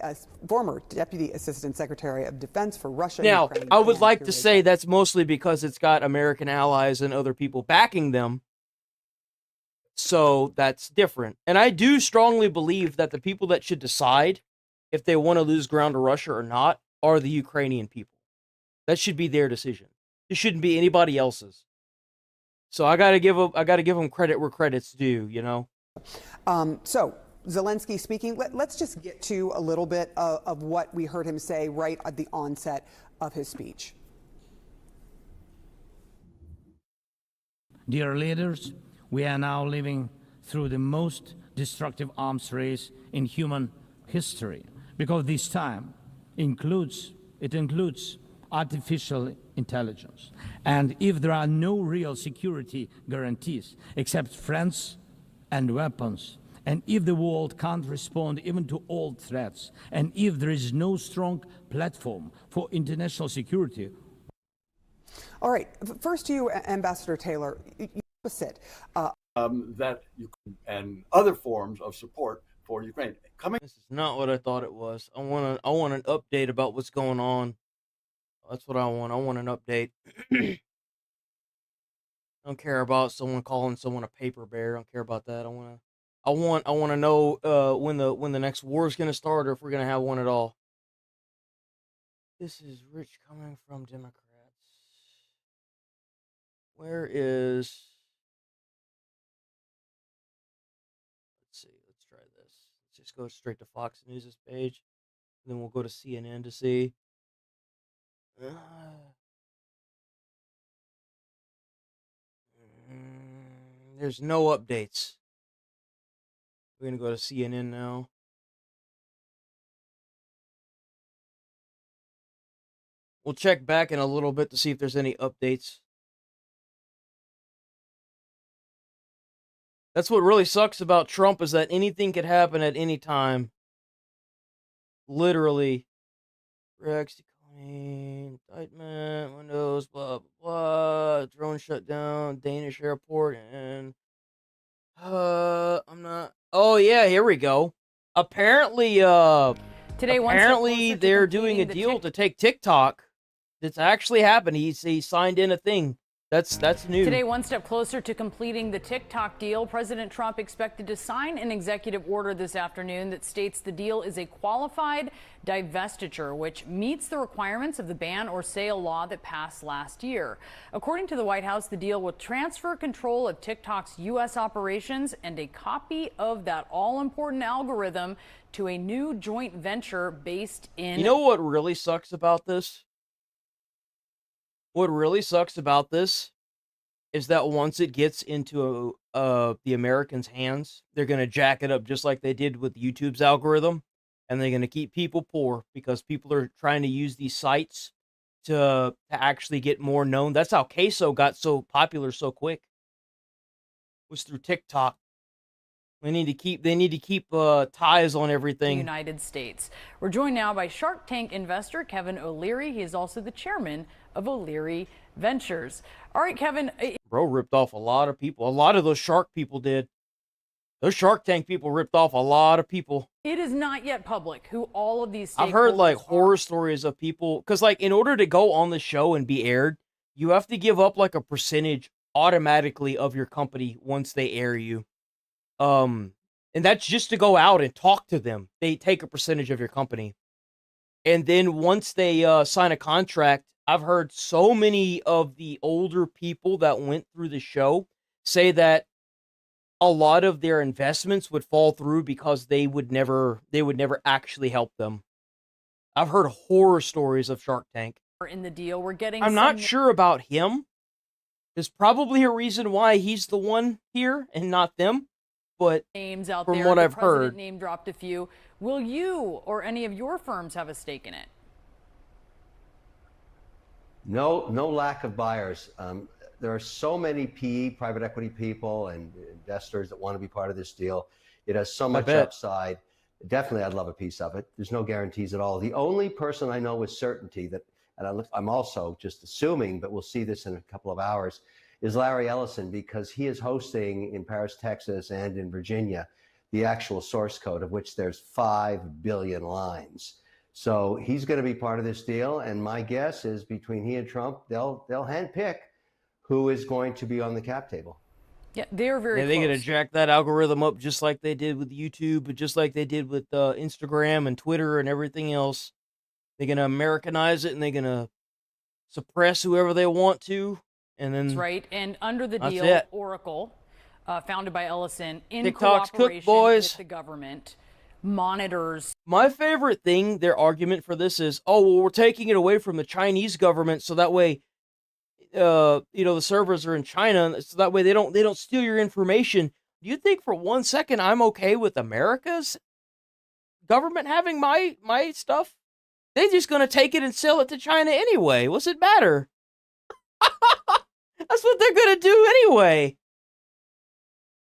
Former Deputy Assistant Secretary of Defense for Russia. Now, Ukraine, I would like to say that's mostly because it's got American allies and other people backing them. So that's different. And I do strongly believe that the people that should decide if they want to lose ground to Russia or not are the Ukrainian people. That should be their decision. It shouldn't be anybody else's. So I gotta give them credit where credit's due, you know. So Zelensky speaking. Let's just get to a little bit of what we heard him say right at the onset of his speech. Dear leaders, we are now living through the most destructive arms race in human history, because this time includes artificial intelligence. And if there are no real security guarantees except friends and weapons, and if the world can't respond even to old threats, and if there is no strong platform for international security. All right, first to you, Ambassador Taylor. Opposite. That and other forms of support for Ukraine. This is not what I thought it was. I want an update about what's going on. That's what I want. I want an update. I don't care about someone calling someone a paper bear. I don't care about that. I want to know when the next war is going to start, or if we're going to have one at all. This is rich coming from Democrats. Where is? Let's see. Let's try this. Let's just go straight to Fox News' page, and then we'll go to CNN to see. There's no updates. We're gonna go to CNN now. We'll check back in a little bit to see if there's any updates. That's what really sucks about Trump, is that anything could happen at any time. Literally. Rex, indictment, Windows, blah, blah, blah. Drone shut down, Danish airport, and... I'm not... Oh, yeah, here we go. Apparently, they're doing a deal to take TikTok. It's actually happened. He signed in a thing. That's new. Today, one step closer to completing the TikTok deal. President Trump expected to sign an executive order this afternoon that states the deal is a qualified divestiture, which meets the requirements of the ban or sale law that passed last year. According to the White House, the deal will transfer control of TikTok's U.S. operations and a copy of that all-important algorithm to a new joint venture based in... You know what really sucks about this? What really sucks about this is that once it gets into the Americans' hands, they're going to jack it up just like they did with YouTube's algorithm, and they're going to keep people poor because people are trying to use these sites to actually get more known. That's how Queso got so popular so quick. Was through TikTok. They need to keep ties on everything. United States. We're joined now by Shark Tank investor Kevin O'Leary. He is also the chairman of O'Leary Ventures. All right, Kevin. Bro ripped off a lot of people. A lot of those shark people did. Those Shark Tank people ripped off a lot of people. It is not yet public who all of these I've heard like horror stories of people, because like in order to go on the show and be aired, you have to give up like a percentage automatically of your company once they air you. And that's just to go out and talk to them. They take a percentage of your company. And then once they sign a contract, I've heard so many of the older people that went through the show say that a lot of their investments would fall through because they would never actually help them. I've heard horror stories of Shark Tank. In the deal, we're getting I'm not sure about him. There's probably a reason why he's the one here and not them. But names out from there, what I've the president heard, name dropped a few. Will you or any of your firms have a stake in it? No lack of buyers. there are so many PE, private equity people and investors that want to be part of this deal. It has so much upside. Definitely, I'd love a piece of it. There's no guarantees at all. The only person I know with certainty that, and I'm also just assuming, but we'll see this in a couple of hours, is Larry Ellison, because he is hosting in Paris, Texas, and in Virginia, the actual source code, of which there's 5 billion lines. So he's going to be part of this deal, and my guess is between he and Trump, they'll handpick who is going to be on the cap table. Yeah, they're very they're going to close. jack that algorithm up just like they did with YouTube, but just like they did with Instagram and Twitter and everything else. They're going to Americanize it, and they're going to suppress whoever they want to. And then That's right. And under the that's deal, it. Oracle, founded by Ellison, in TikTok's cook, cooperation boys. with the government, monitors. My favorite thing, their argument for this is, oh, well, we're taking it away from the Chinese government so that way, the servers are in China, so that way they don't steal your information. Do you think for 1 second I'm okay with America's government having my stuff? They're just gonna take it and sell it to China anyway. What's it matter? That's what they're gonna do anyway.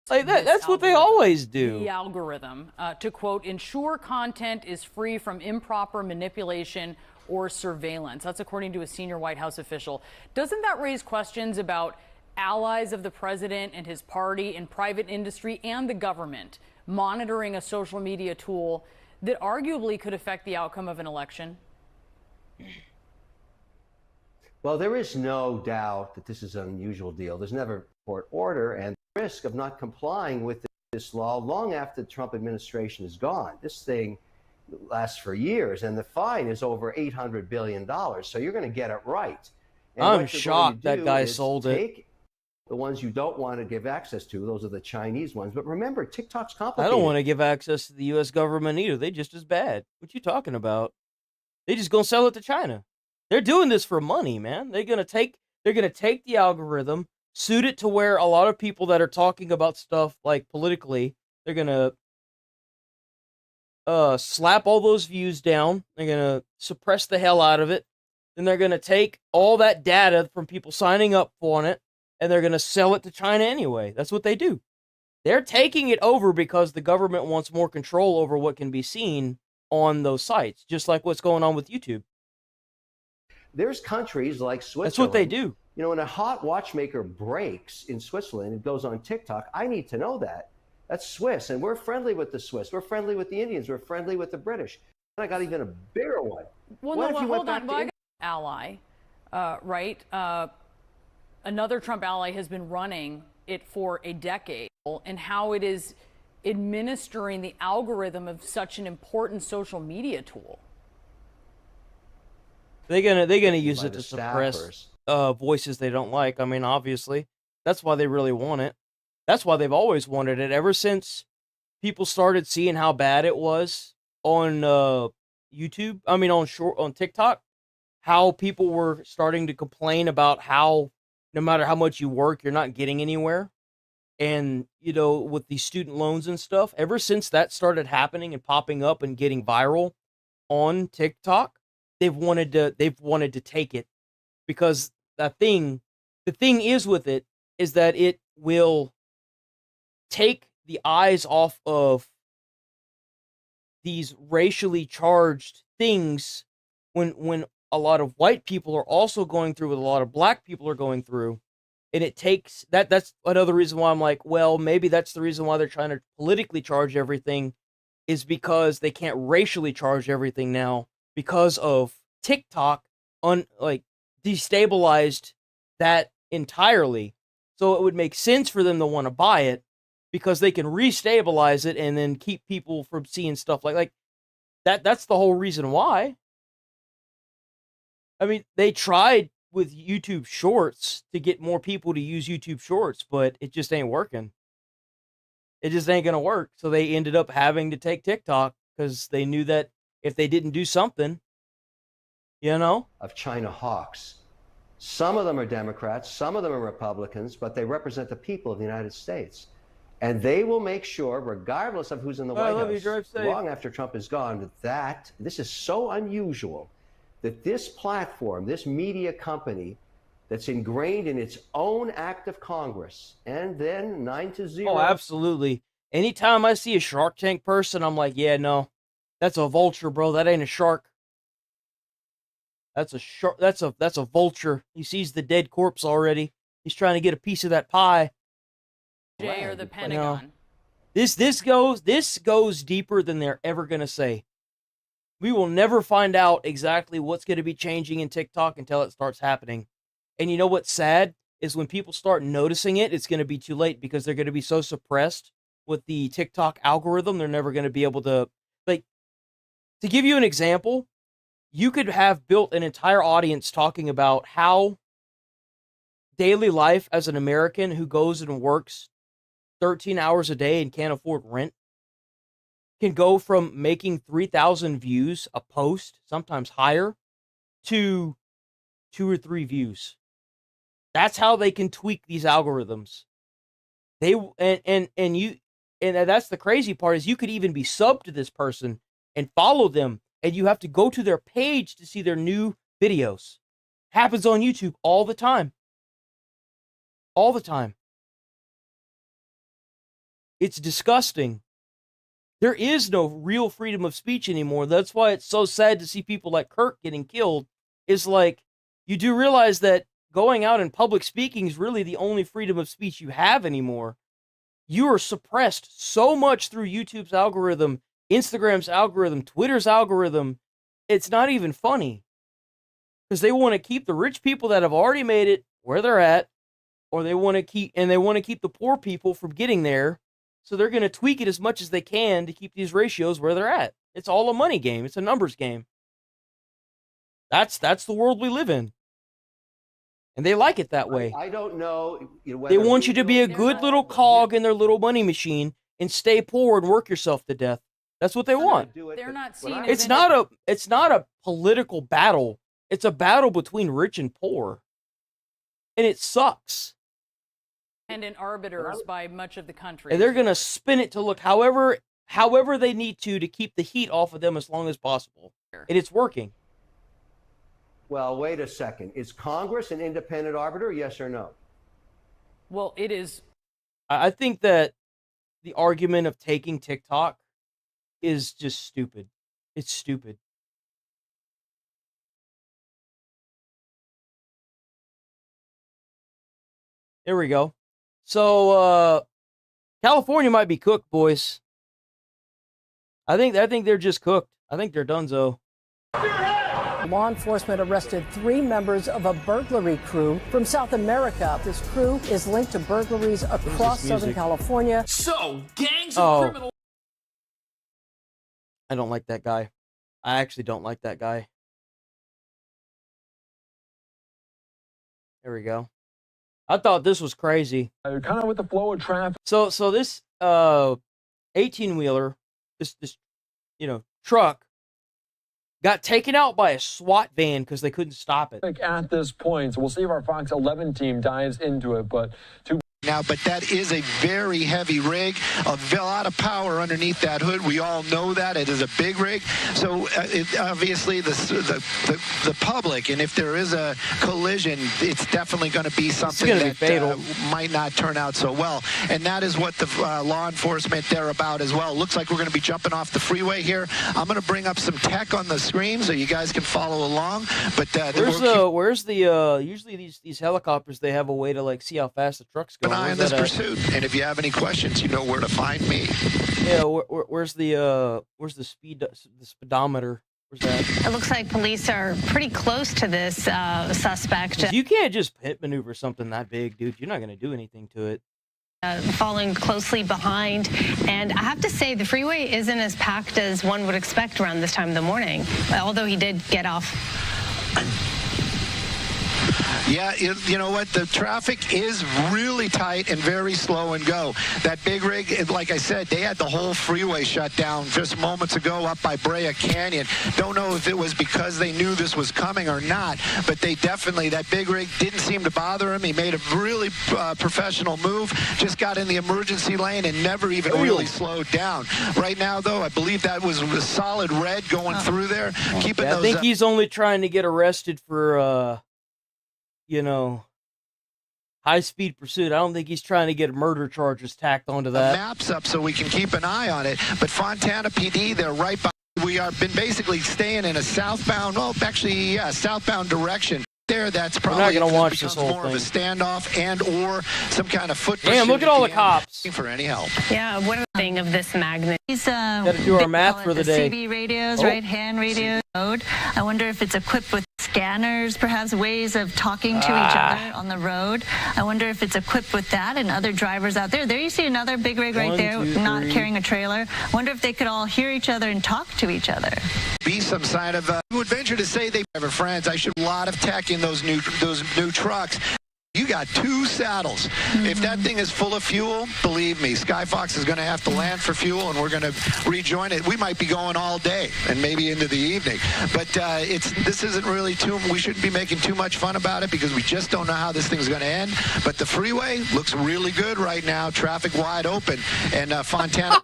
Like that's what they always do. The algorithm, to quote, ensure content is free from improper manipulation or surveillance. That's according to a senior White House official. Doesn't that raise questions about allies of the president and his party and private industry and the government monitoring a social media tool that arguably could affect the outcome of an election? Well, there is no doubt that this is an unusual deal. There's never a court order, and the risk of not complying with this law long after the Trump administration is gone. This thing lasts for years, and the fine is over $800 billion. So you're going to get it right. And I'm shocked that guy sold it. The ones you don't want to give access to, those are the Chinese ones. But remember, TikTok's complicated. I don't want to give access to the U.S. government either. They just as bad. What you talking about? They just gonna sell it to China. They're doing this for money, man. They're gonna take the algorithm, suit it to where a lot of people that are talking about stuff like politically, they're gonna slap all those views down. They're gonna suppress the hell out of it. Then they're gonna take all that data from people signing up on it, and they're gonna sell it to China anyway. That's what they do. They're taking it over because the government wants more control over what can be seen on those sites, just like what's going on with YouTube. There's countries like Switzerland. That's what they do. You know, when a hot watchmaker breaks in Switzerland, it goes on TikTok. I need to know that. That's Swiss, and we're friendly with the Swiss. We're friendly with the Indians. We're friendly with the British. And I got even a bigger one. Well, what no, if you hold went on. back to Ally, right? Another Trump ally has been running it for a decade, and how it is administering the algorithm of such an important social media tool. They're gonna use it to suppress voices they don't like. I mean, obviously, that's why they really want it. That's why they've always wanted it ever since people started seeing how bad it was on YouTube. I mean, on TikTok, how people were starting to complain about how no matter how much you work, you're not getting anywhere. And, with these student loans and stuff, ever since that started happening and popping up and getting viral on TikTok, they've wanted to take it, because the thing is with it is that it will take the eyes off of these racially charged things when a lot of white people are also going through what a lot of black people are going through. And it takes that's another reason why I'm like, well, maybe that's the reason why they're trying to politically charge everything, is because they can't racially charge everything now because of TikTok destabilized that entirely. So it would make sense for them to want to buy it because they can restabilize it and then keep people from seeing stuff like that. That's the whole reason why. I mean, they tried with YouTube Shorts to get more people to use YouTube Shorts, but it just ain't working. It just ain't gonna work. So they ended up having to take TikTok because they knew that if they didn't do something, of China hawks. Some of them are Democrats, some of them are Republicans, but they represent the people of the United States. And they will make sure, regardless of who's in the White House, long after Trump is gone, that this is so unusual that this platform, this media company, that's ingrained in its own act of Congress, and then 9-0. Oh, absolutely. Anytime I see a Shark Tank person, I'm like, yeah, no, that's a vulture, bro. That ain't a shark. That's a shark. That's a vulture. He sees the dead corpse already. He's trying to get a piece of that pie. Jay or the Pentagon. This goes deeper than they're ever gonna say. We will never find out exactly what's going to be changing in TikTok until it starts happening. And you know what's sad is when people start noticing it, it's going to be too late because they're going to be so suppressed with the TikTok algorithm. They're never going to be able to, like, to give you an example, you could have built an entire audience talking about how daily life as an American who goes and works 13 hours a day and can't afford rent can go from making 3,000 views a post, sometimes higher, to 2 or 3 views. That's how they can tweak these algorithms. And that's the crazy part is you could even be subbed to this person and follow them, and you have to go to their page to see their new videos. Happens on YouTube all the time. All the time. It's disgusting. There is no real freedom of speech anymore. That's why it's so sad to see people like Kirk getting killed. Is like, you do realize that going out and public speaking is really the only freedom of speech you have anymore. You are suppressed so much through YouTube's algorithm, Instagram's algorithm, Twitter's algorithm. It's not even funny. Because they want to keep the rich people that have already made it where they're at, or they want to keep the poor people from getting there. So they're going to tweak it as much as they can to keep these ratios where they're at. It's all a money game. It's a numbers game. That's the world we live in. And they like it that way. I don't know. They want you to be a good little cog in their little money machine and stay poor and work yourself to death. That's what they want. They're not seen as It's not a political battle. It's a battle between rich and poor. And it sucks. independent arbiters by much of the country. And they're going to spin it to look however they need to keep the heat off of them as long as possible. And it's working. Well, wait a second. Is Congress an independent arbiter, yes or no? Well, it is. I think that the argument of taking TikTok is just stupid. It's stupid. There we go. So, California might be cooked, boys. I think they're just cooked. I think they're donezo. Law enforcement arrested 3 members of a burglary crew from South America. This crew is linked to burglaries across Southern California. So, gangs of criminals. I don't like that guy. I actually don't like that guy. There we go. I thought this was crazy. Kind of with the flow of traffic. So this 18-wheeler, this truck, got taken out by a SWAT van because they couldn't stop it. At this point, so we'll see if our Fox 11 team dives into it, but now, but that is a very heavy rig, a lot of power underneath that hood. We all know that it is a big rig. So obviously the public, and if there is a collision, it's definitely going to be something that might not turn out so well. And that is what the law enforcement they're about as well. Looks like we're going to be jumping off the freeway here. I'm going to bring up some tech on the screen so you guys can follow along. But where's the usually these helicopters, they have a way to like see how fast the truck's going. In this pursuit, and if you have any questions, you know where to find me. Yeah, where's the speedometer? Where's that? It looks like police are pretty close to this suspect. You can't just pit maneuver something that big, dude. You're not going to do anything to it. Following closely behind, and I have to say the freeway isn't as packed as one would expect around this time of the morning, although he did get off. Yeah, you know what? The traffic is really tight and very slow and go. That big rig, like I said, they had the whole freeway shut down just moments ago up by Brea Canyon. Don't know if it was because they knew this was coming or not, but they definitely, that big rig didn't seem to bother him. He made a really professional move, just got in the emergency lane and never even really slowed down. Right now, though, I believe that was a solid red going through there. Keeping those I think he's only trying to get arrested for you know, high-speed pursuit. I don't think he's trying to get murder charges tacked onto that. Maps up so we can keep an eye on it. But Fontana PD, they're right by. We are been basically staying in a southbound, southbound direction. There, that's probably not going to watch this whole more thing. of a standoff and or some kind of foot. Damn, look at all the cops. For any help. Yeah, what a thing of this magnet. These Gotta do our math for the day. CB radios, Oh. right? Hand radios. I wonder if it's equipped with scanners, perhaps ways of talking to each other on the road. I wonder if it's equipped with that and other drivers out there. There you see another big rig right 1, there, 2, not 3. carrying a trailer. I wonder if they could all hear each other and talk to each other. Be some sign of. I would venture to say they have friends. I should a lot of tech in those new trucks. You got 2 saddles. If that thing is full of fuel, believe me, Skyfox is going to have to land for fuel, and we're going to rejoin it. We might be going all day and maybe into the evening. But this isn't really we shouldn't be making too much fun about it because we just don't know how this thing's going to end. But the freeway looks really good right now. Traffic wide open. And Fontana...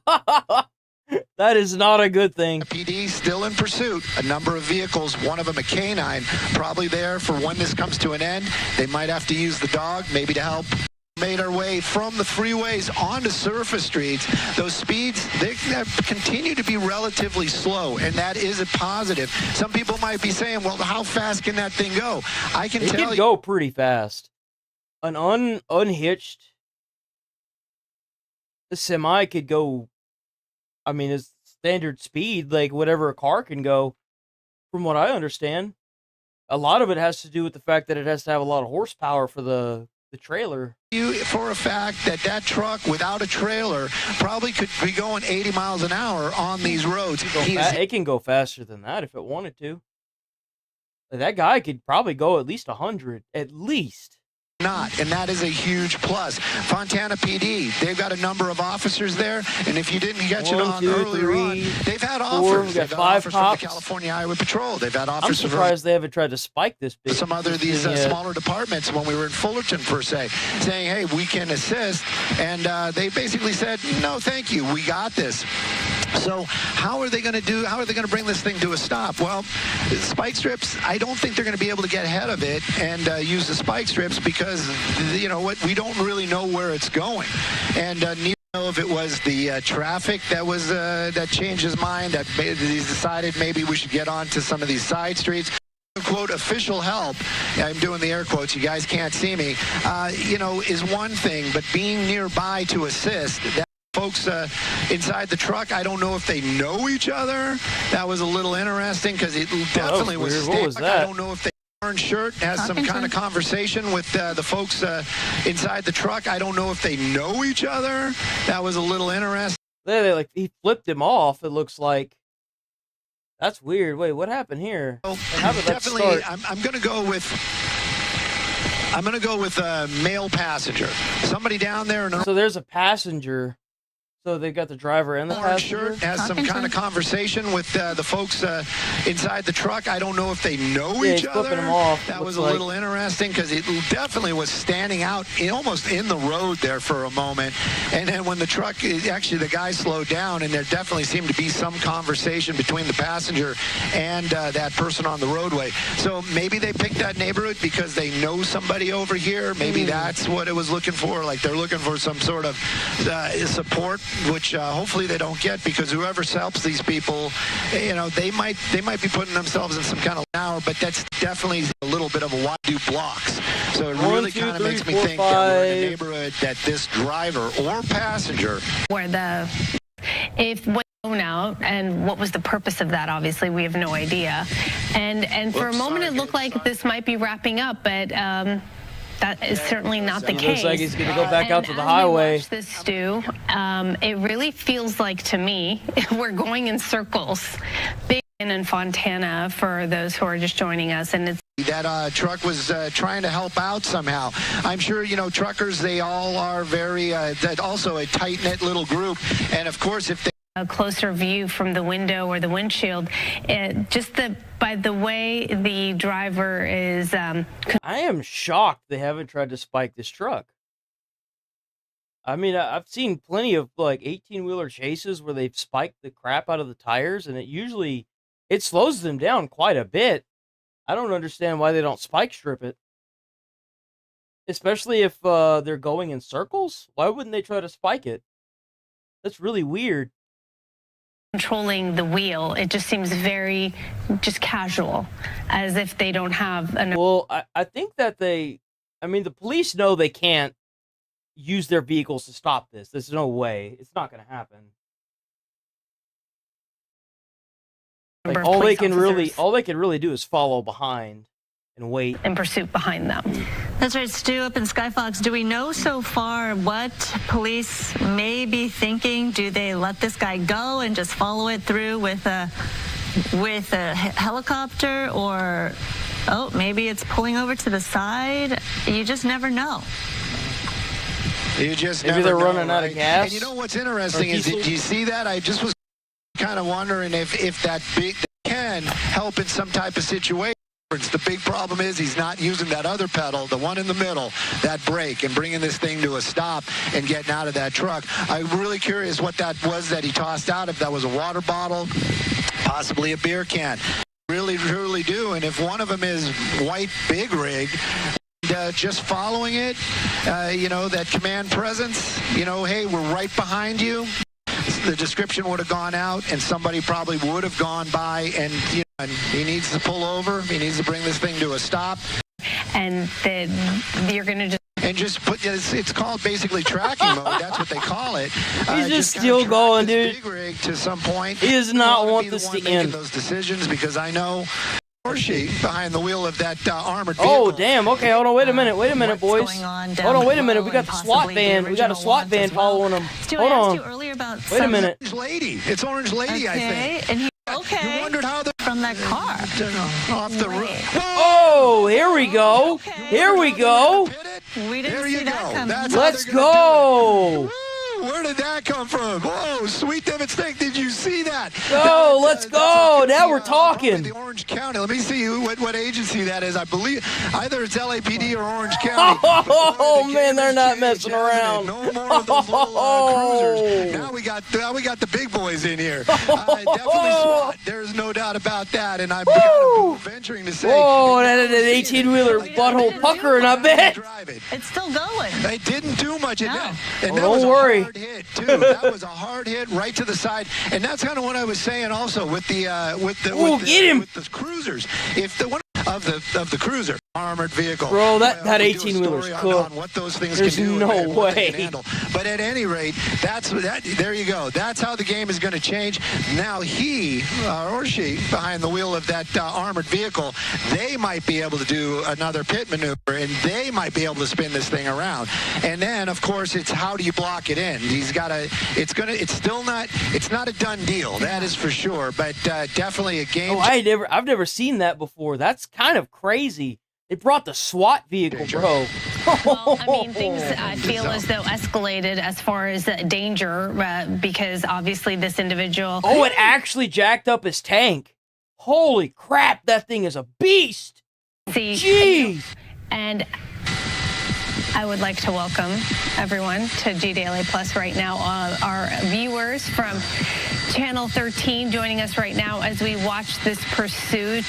That is not a good thing. PD still in pursuit. A number of vehicles, one of them a canine, probably there for when this comes to an end. They might have to use the dog, maybe to help. Made our way from the freeways onto surface streets. Those speeds, they continue to be relatively slow, and that is a positive. Some people might be saying, well, how fast can that thing go? I can tell you. It can go pretty fast. An unhitched semi could go, I mean, it's standard speed, like whatever a car can go, from what I understand. A lot of it has to do with the fact that it has to have a lot of horsepower for the trailer. You, for a fact, that truck without a trailer probably could be going 80 miles an hour on these roads. It can go faster than that if it wanted to. That guy could probably go at least 100, at least. Not, and that is a huge plus. Fontana PD, they've got a number of officers there, and if you didn't get it on earlier on, they've had offers. We got They've had 5 offers cops. from the California Highway Patrol. They've had I'm offers surprised they haven't tried to spike this big. some other these smaller departments when we were in Fullerton per se, saying, hey, we can assist, and they basically said, no, thank you, we got this. So how are they going to bring this thing to a stop? Well, spike strips, I don't think they're going to be able to get ahead of it and use the spike strips because, you know what, we don't really know where it's going. And neither know if it was the traffic that changed his mind, that he decided maybe we should get onto some of these side streets. Quote, official help, I'm doing the air quotes, you guys can't see me, is one thing, but being nearby to assist, folks inside the truck, I don't know if they know each other. That was a little interesting because it definitely was. What was that? I don't know if they orange shirt has some kind of conversation with the folks inside the truck. I don't know if they know each other. That was a little interesting. He flipped him off. It looks like. That's weird. Wait, what happened here? How did that start? I'm going to go with. I'm going to go with a male passenger. Somebody down there. So there's a passenger. So they've got the driver and the orange passenger? shirt has some kind of conversation with the folks inside the truck. I don't know if they know each other. Flipping him off, that was a little interesting because it definitely was standing out almost in the road there for a moment. And then when the truck, actually the guy slowed down, and there definitely seemed to be some conversation between the passenger and that person on the roadway. So maybe they picked that neighborhood because they know somebody over here. Maybe that's what it was looking for. Like they're looking for some sort of support, which hopefully they don't get, because whoever helps these people, they might be putting themselves in some kind of hour, but that's definitely a little bit of a wide do blocks. So it really kind of makes me think that we're in a neighborhood that this driver or passenger, If what now, and what was the purpose of that? Obviously, we have no idea. And for a moment, it looked like this might be wrapping up, but that is certainly not the case. Looks like he's going to go back out to the highway. Watch this, Stu. It really feels like, to me, we're going in circles. Big in Fontana for those who are just joining us, and it's that truck was trying to help out somehow. I'm sure, truckers, they all are very, also a tight-knit little group. And, of course, if they a closer view from the window or the windshield, by the way the driver is. I am shocked they haven't tried to spike this truck. I mean, I've seen plenty of 18-wheeler chases where they've spiked the crap out of the tires, and it slows them down quite a bit. I don't understand why they don't spike strip it. Especially if they're going in circles. Why wouldn't they try to spike it? That's really weird. Controlling the wheel, it just seems very just casual, as if they don't have enough. Well, I think that the police know they can't use their vehicles to stop this. There's no way. It's not going to happen. Like, all they can really do is follow behind and wait. In pursuit behind them. That's right, Stu, up in Skyfox. Do we know so far what police may be thinking? Do they let this guy go and just follow it through with a helicopter, or maybe it's pulling over to the side? You just never know. You just maybe never they're know, running out of gas. And you know what's interesting is, did you see that? I just was kind of wondering if that can help in some type of situation. The big problem is he's not using that other pedal, the one in the middle, that brake, and bringing this thing to a stop and getting out of that truck. I'm really curious what that was that he tossed out, if that was a water bottle, possibly a beer can. Really, truly do. And if one of them is white big rig, just following it, that command presence, hey, we're right behind you. The description would have gone out, and somebody probably would have gone by, and he needs to pull over. He needs to bring this thing to a stop. And then you're going to just put it's called basically tracking mode. That's what they call it. He's just still going, dude. Big rig to some point. He does not want this to end. Those decisions, because I know. Or she behind the wheel of that armored vehicle. Oh, damn. Okay, hold on. Wait a minute, boys. Hold on, wait a minute. We got the SWAT van. We got a SWAT van following them. Hold on. Wait a minute. Orange Lady. It's Orange Lady, I think. And you wondered how they're from that car. Off the roof. Oh, here we go. Here we go. We didn't see that coming. Let's go. Where did that come from? Whoa, sweet David Steak, did you see that? Go, let's go. Now we're talking. The Orange County. Let me see what agency that is. I believe either it's LAPD or Orange County. Oh, man, they're not messing around. No more of those little cruisers. Now we got the big boys in here. Definitely SWAT. There's no doubt about that. And I'm kind of venturing to say. Whoa, that 18-wheeler butthole puckering, I bet. It's still going. It didn't do much. No. Don't worry. Hit too. That was a hard hit right to the side, and that's kind of what I was saying also with the cruisers. If the one of the cruiser armored vehicle, bro, that 18-wheeler's cool. What those things There's can do, no way. But at any rate, there you go. That's how the game is going to change. Now he or she behind the wheel of that armored vehicle, they might be able to do another pit maneuver, and they might be able to spin this thing around. And then, of course, it's how do you block it in? It's not a done deal. That is for sure. But definitely a game. Oh, I've never seen that before. That's kind of crazy. They brought the SWAT vehicle, bro. Well, I mean, things I feel as though escalated as far as danger because obviously this individual. Oh, it actually jacked up his tank. Holy crap, that thing is a beast. See, jeez. And I would like to welcome everyone to G Daily Plus right now. Our viewers from Channel 13 joining us right now as we watch this pursuit,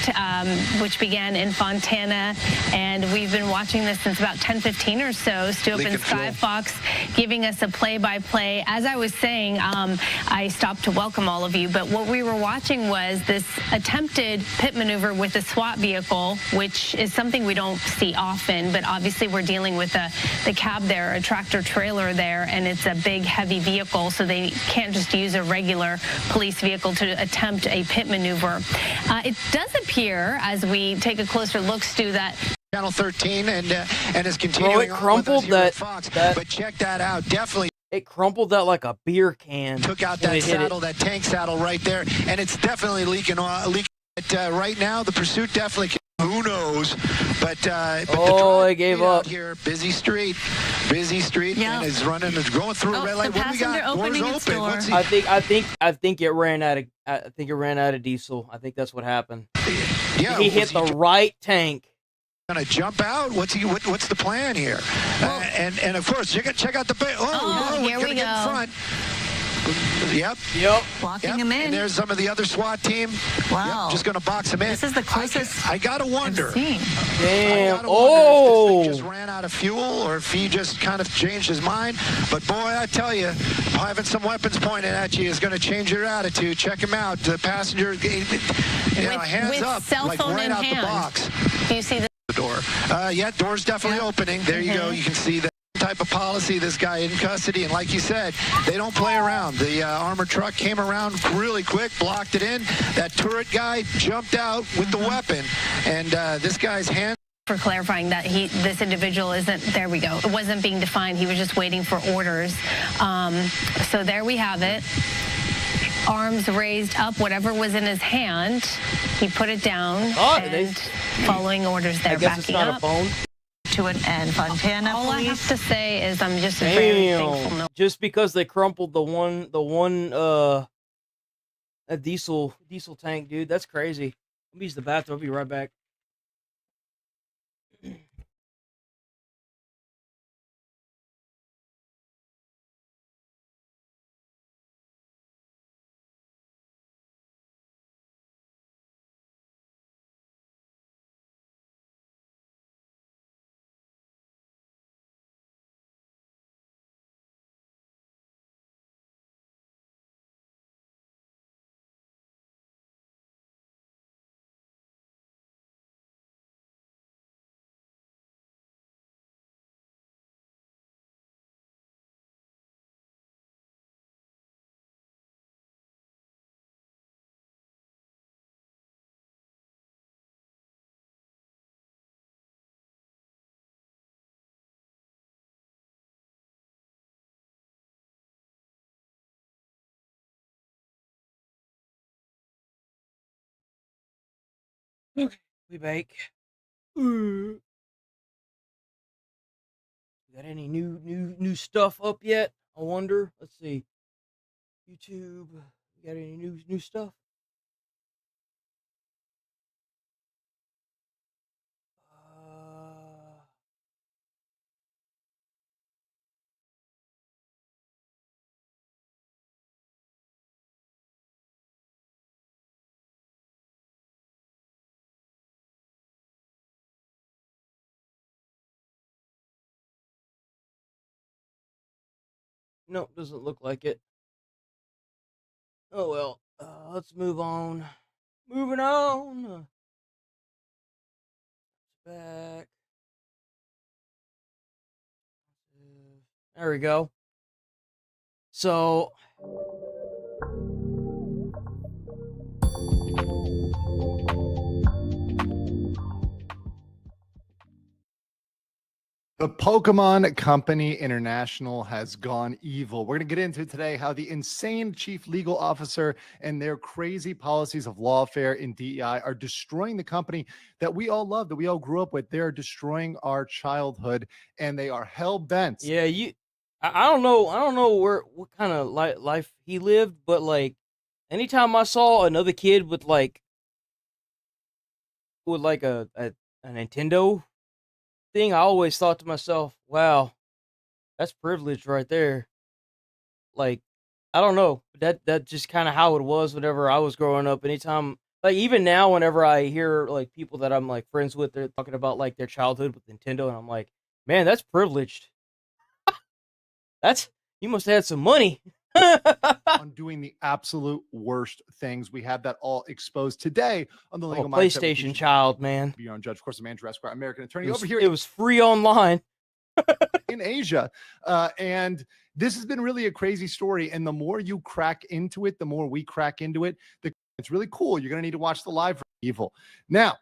which began in Fontana. And we've been watching this since about 10:15 or so. Stu up in Skyfox giving us a play-by-play. As I was saying, I stopped to welcome all of you. But what we were watching was this attempted pit maneuver with a SWAT vehicle, which is something we don't see often. But obviously we're dealing with the cab there, a tractor trailer there, and it's a big, heavy vehicle. So they can't just use a regular police vehicle to attempt a pit maneuver. It does appear, as we take a closer look, Stu, that Channel 13 and is continuing it crumpled on Fox. But check that out. Definitely. It crumpled that like a beer can. Took out that saddle, that tank saddle right there, and it's definitely leaking. Right now, the pursuit definitely. Who knows? But they gave up here. Busy street, and is running. It's going through a red light. What do we got? Doors open. I think it ran out of. I think it ran out of diesel. I think that's what happened. Yeah, he hit the right tank. Gonna jump out? What's the plan here? And of course, check out the. Here we go. In front. Yep. Walking him in. And there's some of the other SWAT team. Wow. Yep, just going to box him in. This is the closest I got to wonder. Damn. Oh. If this thing just ran out of fuel or if he just kind of changed his mind. But boy, I tell you, having some weapons pointed at you is going to change your attitude. Check him out. The passenger, hands with up, cell like phone right in out hand. the box. Do you see the Door. Yeah, door's definitely opening. There you go. You can see that type of policy, this guy in custody. And like you said, they don't play around. The armored truck came around really quick, blocked it in. That turret guy jumped out with the weapon. And this guy's hand. for clarifying that this individual isn't, there we go, it wasn't being defined. He was just waiting for orders. So there we have it. Arms raised up, whatever was in his hand, he put it down and following orders there, I guess backing it's not up. a phone. To it and Fontana All I have to say is I'm just very thankful. Damn. Just because they crumpled the one a diesel tank, dude, that's crazy. Let me use the bathroom. I'll be right back. Okay, we back. Got any new stuff up yet? I wonder. Let's see. YouTube. Got any new stuff? Nope, doesn't look like it. Oh well. Let's move on. Moving on. Back. There we go. So. The Pokemon Company International has gone evil. We're going to get into today how the insane chief legal officer and their crazy policies of lawfare and DEI are destroying the company that we all love, that we all grew up with. They're destroying our childhood, and they are hell bent. Yeah, I don't know what kind of life he lived, but like anytime I saw another kid with a Nintendo thing, I always thought to myself, wow, that's privilege right there. Like, I don't know, that just kind of how it was whenever I was growing up. Anytime, like even now, whenever I hear like people that I'm like friends with, they're talking about like their childhood with Nintendo, and I'm like, man, that's privileged. You must have had some money. On doing the absolute worst things. We have that all exposed today on the Legal Mindset. PlayStation child, man. Be on Judge. Of course, I'm Andrew Esquire, American attorney It over here. It was free online in Asia. And this has been really a crazy story. And the more you crack into it, the more we crack into it. It's really cool. You're going to need to watch the live for evil. Now,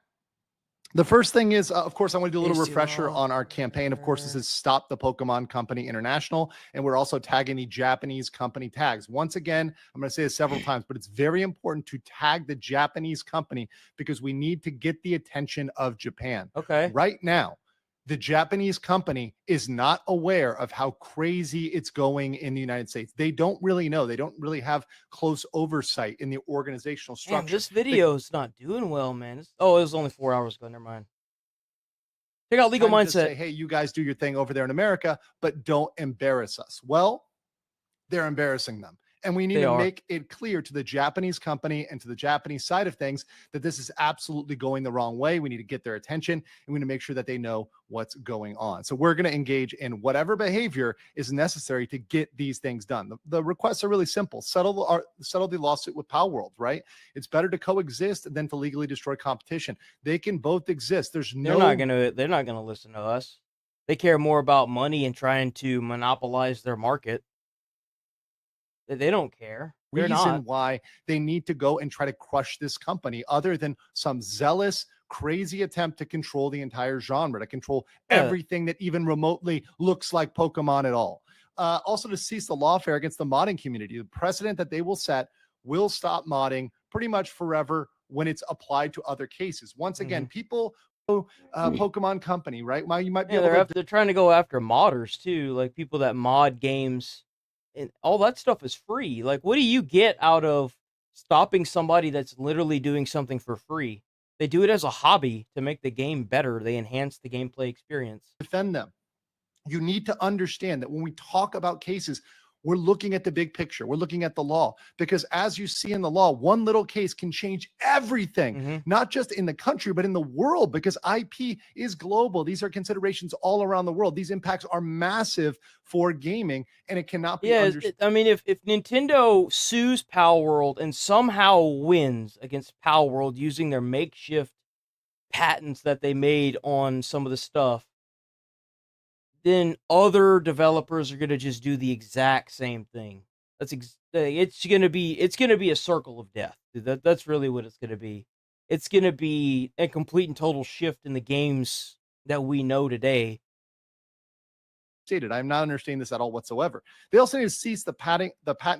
the first thing is, of course, I want to do a little refresher on our campaign. Of course, this is Stop the Pokemon Company International, and we're also tagging the Japanese company tags. Once again, I'm going to say this several times, but it's very important to tag the Japanese company because we need to get the attention of Japan. Okay. Right now, the Japanese company is not aware of how crazy it's going in the United States. They don't really know. They don't really have close oversight in the organizational structure. Damn, this video's not doing well, man. It was only 4 hours ago. Never mind. Check out Legal Mindset. Mindset. Say, hey, you guys do your thing over there in America, but don't embarrass us. Well, they're embarrassing them. And we need They to are. make it clear to the Japanese company and to the Japanese side of things that this is absolutely going the wrong way. We need to get their attention, and we need to make sure that they know what's going on. So we're going to engage in whatever behavior is necessary to get these things done. The requests are really simple. Settle the lawsuit with Power World, right? It's better to coexist than to legally destroy competition. They can both exist. They're not gonna listen to us. They care more about money and trying to monopolize their market. They don't care. They're reason not. why they need to go and try to crush this company other than some zealous, crazy attempt to control the entire genre, to control everything that even remotely looks like Pokemon at all. Also to cease the lawfare against the modding community. The precedent that they will set will stop modding pretty much forever when it's applied to other cases. Once again, people, Pokemon company, right? Well, you might be able to. They're trying to go after modders too, like people that mod games, and all that stuff is free. Like, what do you get out of stopping somebody that's literally doing something for free? They do it as a hobby to make the game better. They enhance the gameplay experience. Defend them. You need to understand that when we talk about cases, we're looking at the big picture. We're looking at the law, because as you see in the law, one little case can change everything, not just in the country, but in the world, because IP is global. These are considerations all around the world. These impacts are massive for gaming, and it cannot be understood. I mean, if Nintendo sues Power World and somehow wins against Power World using their makeshift patents that they made on some of the stuff, then other developers are going to just do the exact same thing. It's going to be a circle of death. That's really what it's going to be. It's going to be a complete and total shift in the games that we know today. Stated, I'm not understanding this at all whatsoever. They also need to cease the patent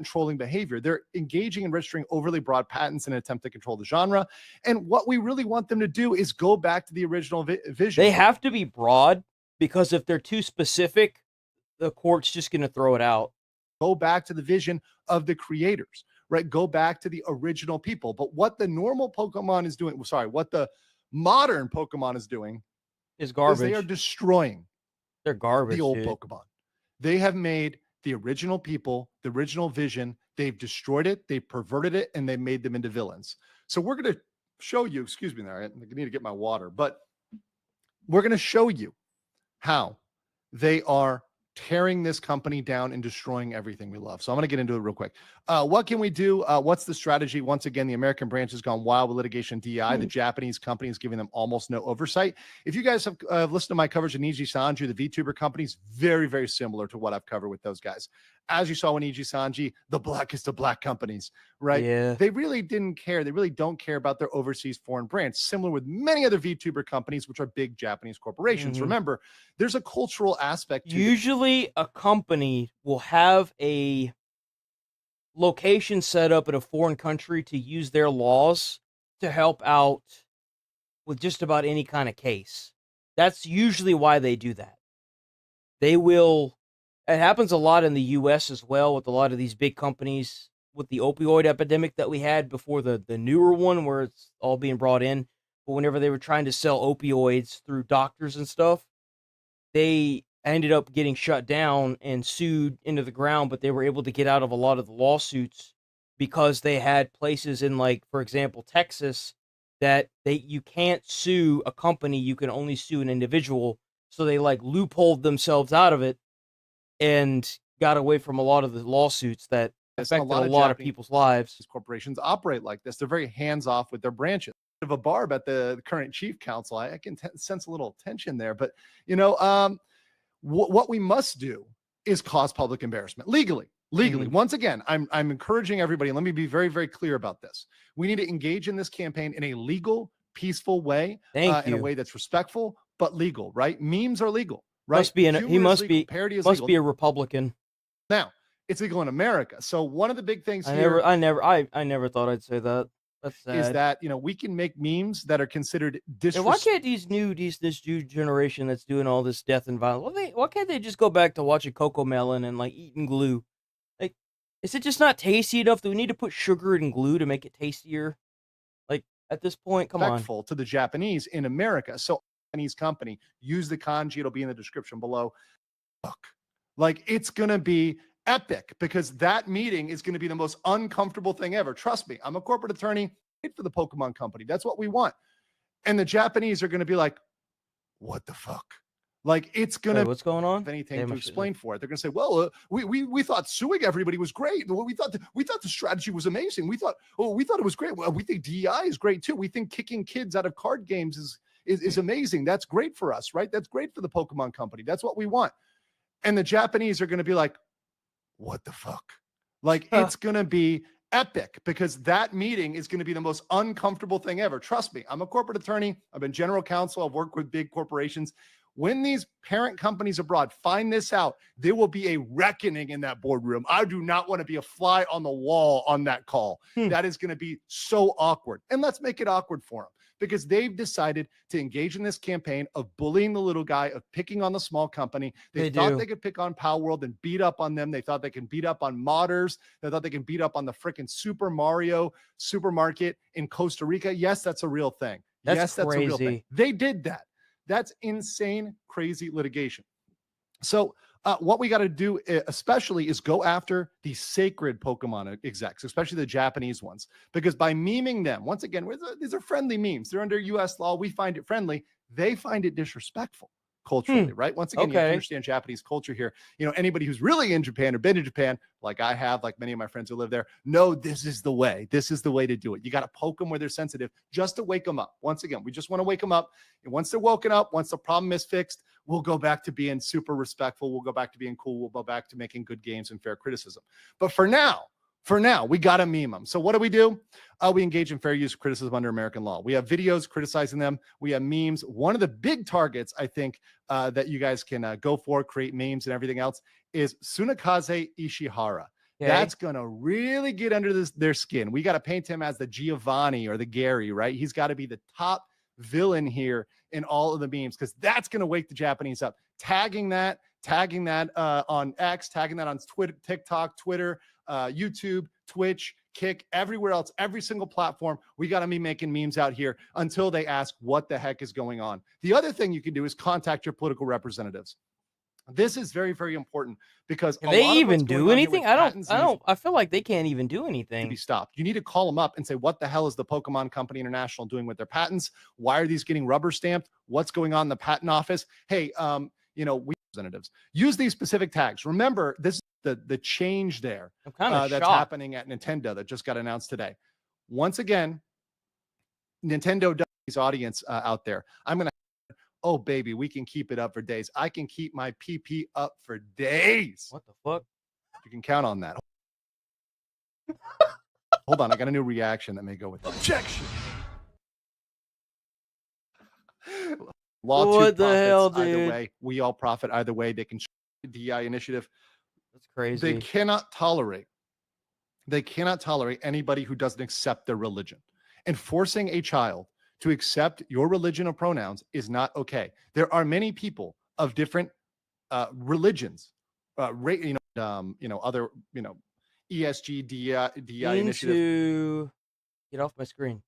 trolling behavior. They're engaging in registering overly broad patents in an attempt to control the genre. And what we really want them to do is go back to the original vision. They have to be broad, because if they're too specific, the court's just going to throw it out. Go back to the vision of the creators, right? Go back to the original people. But what the normal Pokemon is doing, what the modern Pokemon is doing is garbage. They are destroying They're garbage, the old dude. Pokemon. They have made the original people, the original vision, they've destroyed it, they've perverted it, and they made them into villains. So we're going to show you, excuse me there, I need to get my water, but we're going to show you how they are tearing this company down and destroying everything we love. So I'm going to get into it real quick. What can we do? What's the strategy? Once again, the American branch has gone wild with litigation DI. The Japanese company is giving them almost no oversight. If you guys have listened to my coverage of Niji Sanji, the VTuber company is very, very similar to what I've covered with those guys. As you saw with Niji Sanji, the blackest of black companies, right? Yeah. They really didn't care. They really don't care about their overseas foreign brands, similar with many other VTuber companies, which are big Japanese corporations. Remember, there's a cultural aspect to Usually a company will have a location set up in a foreign country to use their laws to help out with just about any kind of case. That's usually why they do that. They will, it happens a lot in the US as well with a lot of these big companies with the opioid epidemic that we had before the newer one where it's all being brought in. But whenever they were trying to sell opioids through doctors and stuff, they ended up getting shut down and sued into the ground, but they were able to get out of a lot of the lawsuits because they had places in, like, for example, Texas, that you can't sue a company, you can only sue an individual. So they like loopholed themselves out of it and got away from a lot of the lawsuits that affected a lot of people's lives. These corporations operate like this. They're very hands-off with their branches. Of a barb at the current chief counsel, I can sense a little tension there, but what we must do is cause public embarrassment legally. Once again, I'm encouraging everybody, and let me be very, very clear about this. We need to engage in this campaign in a legal, peaceful way, in a way that's respectful but legal, right? Memes are legal, right? He must be a Republican. Now, it's legal in America. So one of the big things I here never thought I'd say that. That's sad. Is that, we can make memes that are considered disrespectful. Why can't this new generation that's doing all this death and violence, why can't they just go back to watching Coco Melon and like eating glue? Like, is it just not tasty enough? Do we need to put sugar in glue to make it tastier? Like, at this point, come on. Respectful to the Japanese in America. So Japanese company, use the kanji, it'll be in the description below. Look, like, it's gonna be epic, because that meeting is going to be the most uncomfortable thing ever. Trust me, I'm a corporate attorney for the Pokemon company. That's what we want. And the Japanese are going to be like, what the fuck? Like, it's going to what's going on? have anything to explain for it. They're going to say, well, we thought suing everybody was great. We thought the strategy was amazing. We thought it was great. Well, we think DEI is great too. We think kicking kids out of card games is amazing. That's great for us, right? That's great for the Pokemon company. That's what we want. And the Japanese are going to be like, what the fuck? Like, it's going to be epic, because that meeting is going to be the most uncomfortable thing ever. Trust me, I'm a corporate attorney. I've been general counsel. I've worked with big corporations. When these parent companies abroad find this out, there will be a reckoning in that boardroom. I do not want to be a fly on the wall on that call. That is going to be so awkward. And let's make it awkward for them, because they've decided to engage in this campaign of bullying the little guy, of picking on the small company. They thought they could pick on Pal World and beat up on them. They thought they can beat up on modders. They thought they can beat up on the freaking Super Mario supermarket in Costa Rica. Yes, that's a real thing. That's a real thing. crazy. They did that. That's insane, crazy litigation. So what we got to do especially is go after the sacred Pokemon execs, especially the Japanese ones, because by memeing them, once again, these are friendly memes. They're under US law. We find it friendly. They find it disrespectful culturally, right? Once again, you have to understand Japanese culture here. You know, anybody who's really in Japan or been to Japan, like I have, like many of my friends who live there, know this is the way. This is the way to do it. You got to poke them where they're sensitive, just to wake them up. Once again, we just want to wake them up. And once they're woken up, once the problem is fixed, we'll go back to being super respectful. We'll go back to being cool. We'll go back to making good games and fair criticism. But for now, we got to meme them. So what do? We engage in fair use of criticism under American law. We have videos criticizing them. We have memes. One of the big targets, I think, that you guys can go for, create memes and everything else, is Tsunekaze Ishihara. Okay. That's going to really get under their skin. We got to paint him as the Giovanni or the Gary, right? He's got to be the top villain here in all of the memes, because that's going to wake the Japanese up. Tagging that on X, tagging that on Twitter, TikTok, Twitter, YouTube, Twitch, Kick, everywhere else, every single platform. We got to be making memes out here until they ask what the heck is going on. The other thing you can do is contact your political representatives. This is very, very important, because can they even do anything? I feel like they can't even do anything. To be stopped. You need to call them up and say, what the hell is the Pokemon Company International doing with their patents? Why are these getting rubber stamped? What's going on in the patent office? Hey, we representatives use these specific tags. Remember, this is the change there that's happening at Nintendo that just got announced today. Once again, Nintendo does his audience out there. I'm going to, oh baby, we can keep it up for days. I can keep my PP up for days. What the fuck? You can count on that. Hold on, I got a new reaction that may go with that. Objection. What the hell, dude? Either way, we all profit either way. They can the DEI initiative. That's crazy. They cannot tolerate anybody who doesn't accept their religion. And forcing a child to accept your religion or pronouns is not okay. There are many people of different religions, other, ESG, DEI initiative. Get off my screen.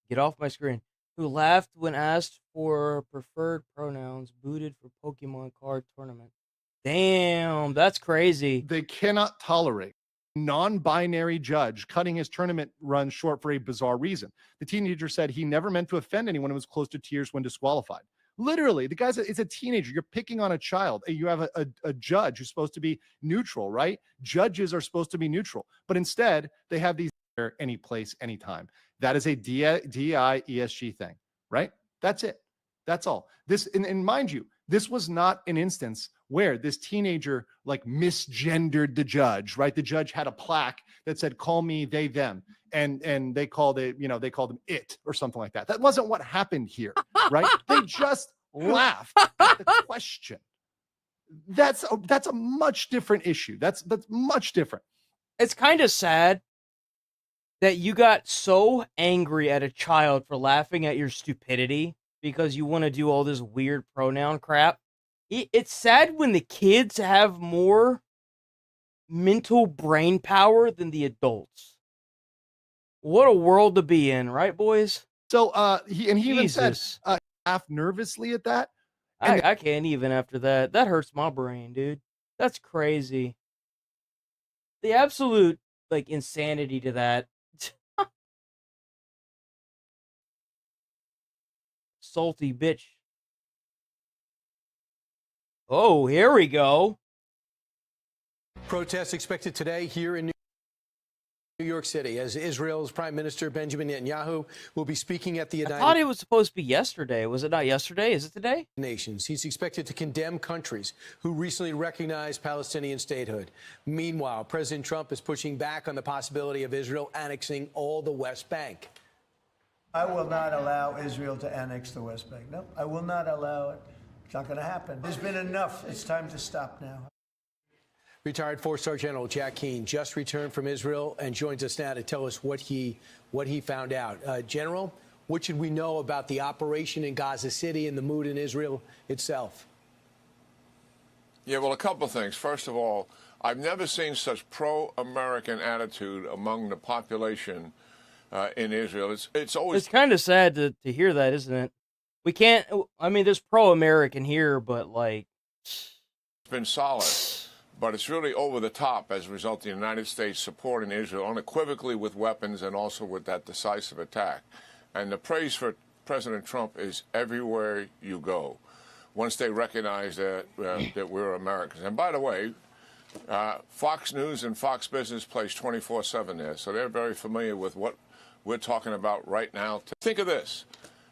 Get off my screen. Who laughed when asked for preferred pronouns, booted for Pokemon card tournament. Damn, that's crazy. They cannot tolerate non-binary judge cutting his tournament run short for a bizarre reason. The teenager said he never meant to offend anyone and was close to tears when disqualified. Literally, the guy's it's a teenager. You're picking on a child. You have a judge who's supposed to be neutral, right? Judges are supposed to be neutral, but instead they have these any place, anytime. That is a DEI ESG thing, right? That's it. That's all. This, and mind you, this was not an instance where this teenager like misgendered the judge, right? The judge had a plaque that said, call me they, them. And they called it, they called them it or something like that. That wasn't what happened here, right? They just laughed at the question. That's a much different issue. That's much different. It's kind of sad that you got so angry at a child for laughing at your stupidity because you want to do all this weird pronoun crap. It's sad when the kids have more mental brain power than the adults. What a world to be in, right, boys? So he even said laughed nervously at that. I can't even after that. That hurts my brain, dude. That's crazy. The absolute like insanity to that. Salty bitch. Oh, here we go. Protests expected today here in New York City as Israel's Prime Minister Benjamin Netanyahu will be speaking at the I thought it was supposed to be yesterday. Was it not yesterday? Is it today? Nations. He's expected to condemn countries who recently recognized Palestinian statehood. Meanwhile, President Trump is pushing back on the possibility of Israel annexing all the West Bank. I will not allow Israel to annex the West Bank. No, I will not allow it. It's not going to happen. There's been enough. It's time to stop now. Retired four-star General Jack Keane just returned from Israel and joins us now to tell us what he found out. General, what should we know about the operation in Gaza City and the mood in Israel itself? Yeah, well, a couple of things. First of all, I've never seen such pro-American attitude among the population in Israel. It's always kind of sad to hear that, isn't it? We can't. I mean, there's pro-American here, but like, it's been solid. But it's really over the top as a result of the United States supporting Israel unequivocally with weapons and also with that decisive attack. And the praise for President Trump is everywhere you go, once they recognize that we're Americans. And by the way, Fox News and Fox Business plays 24/7 there, so they're very familiar with what we're talking about right now. Think of this.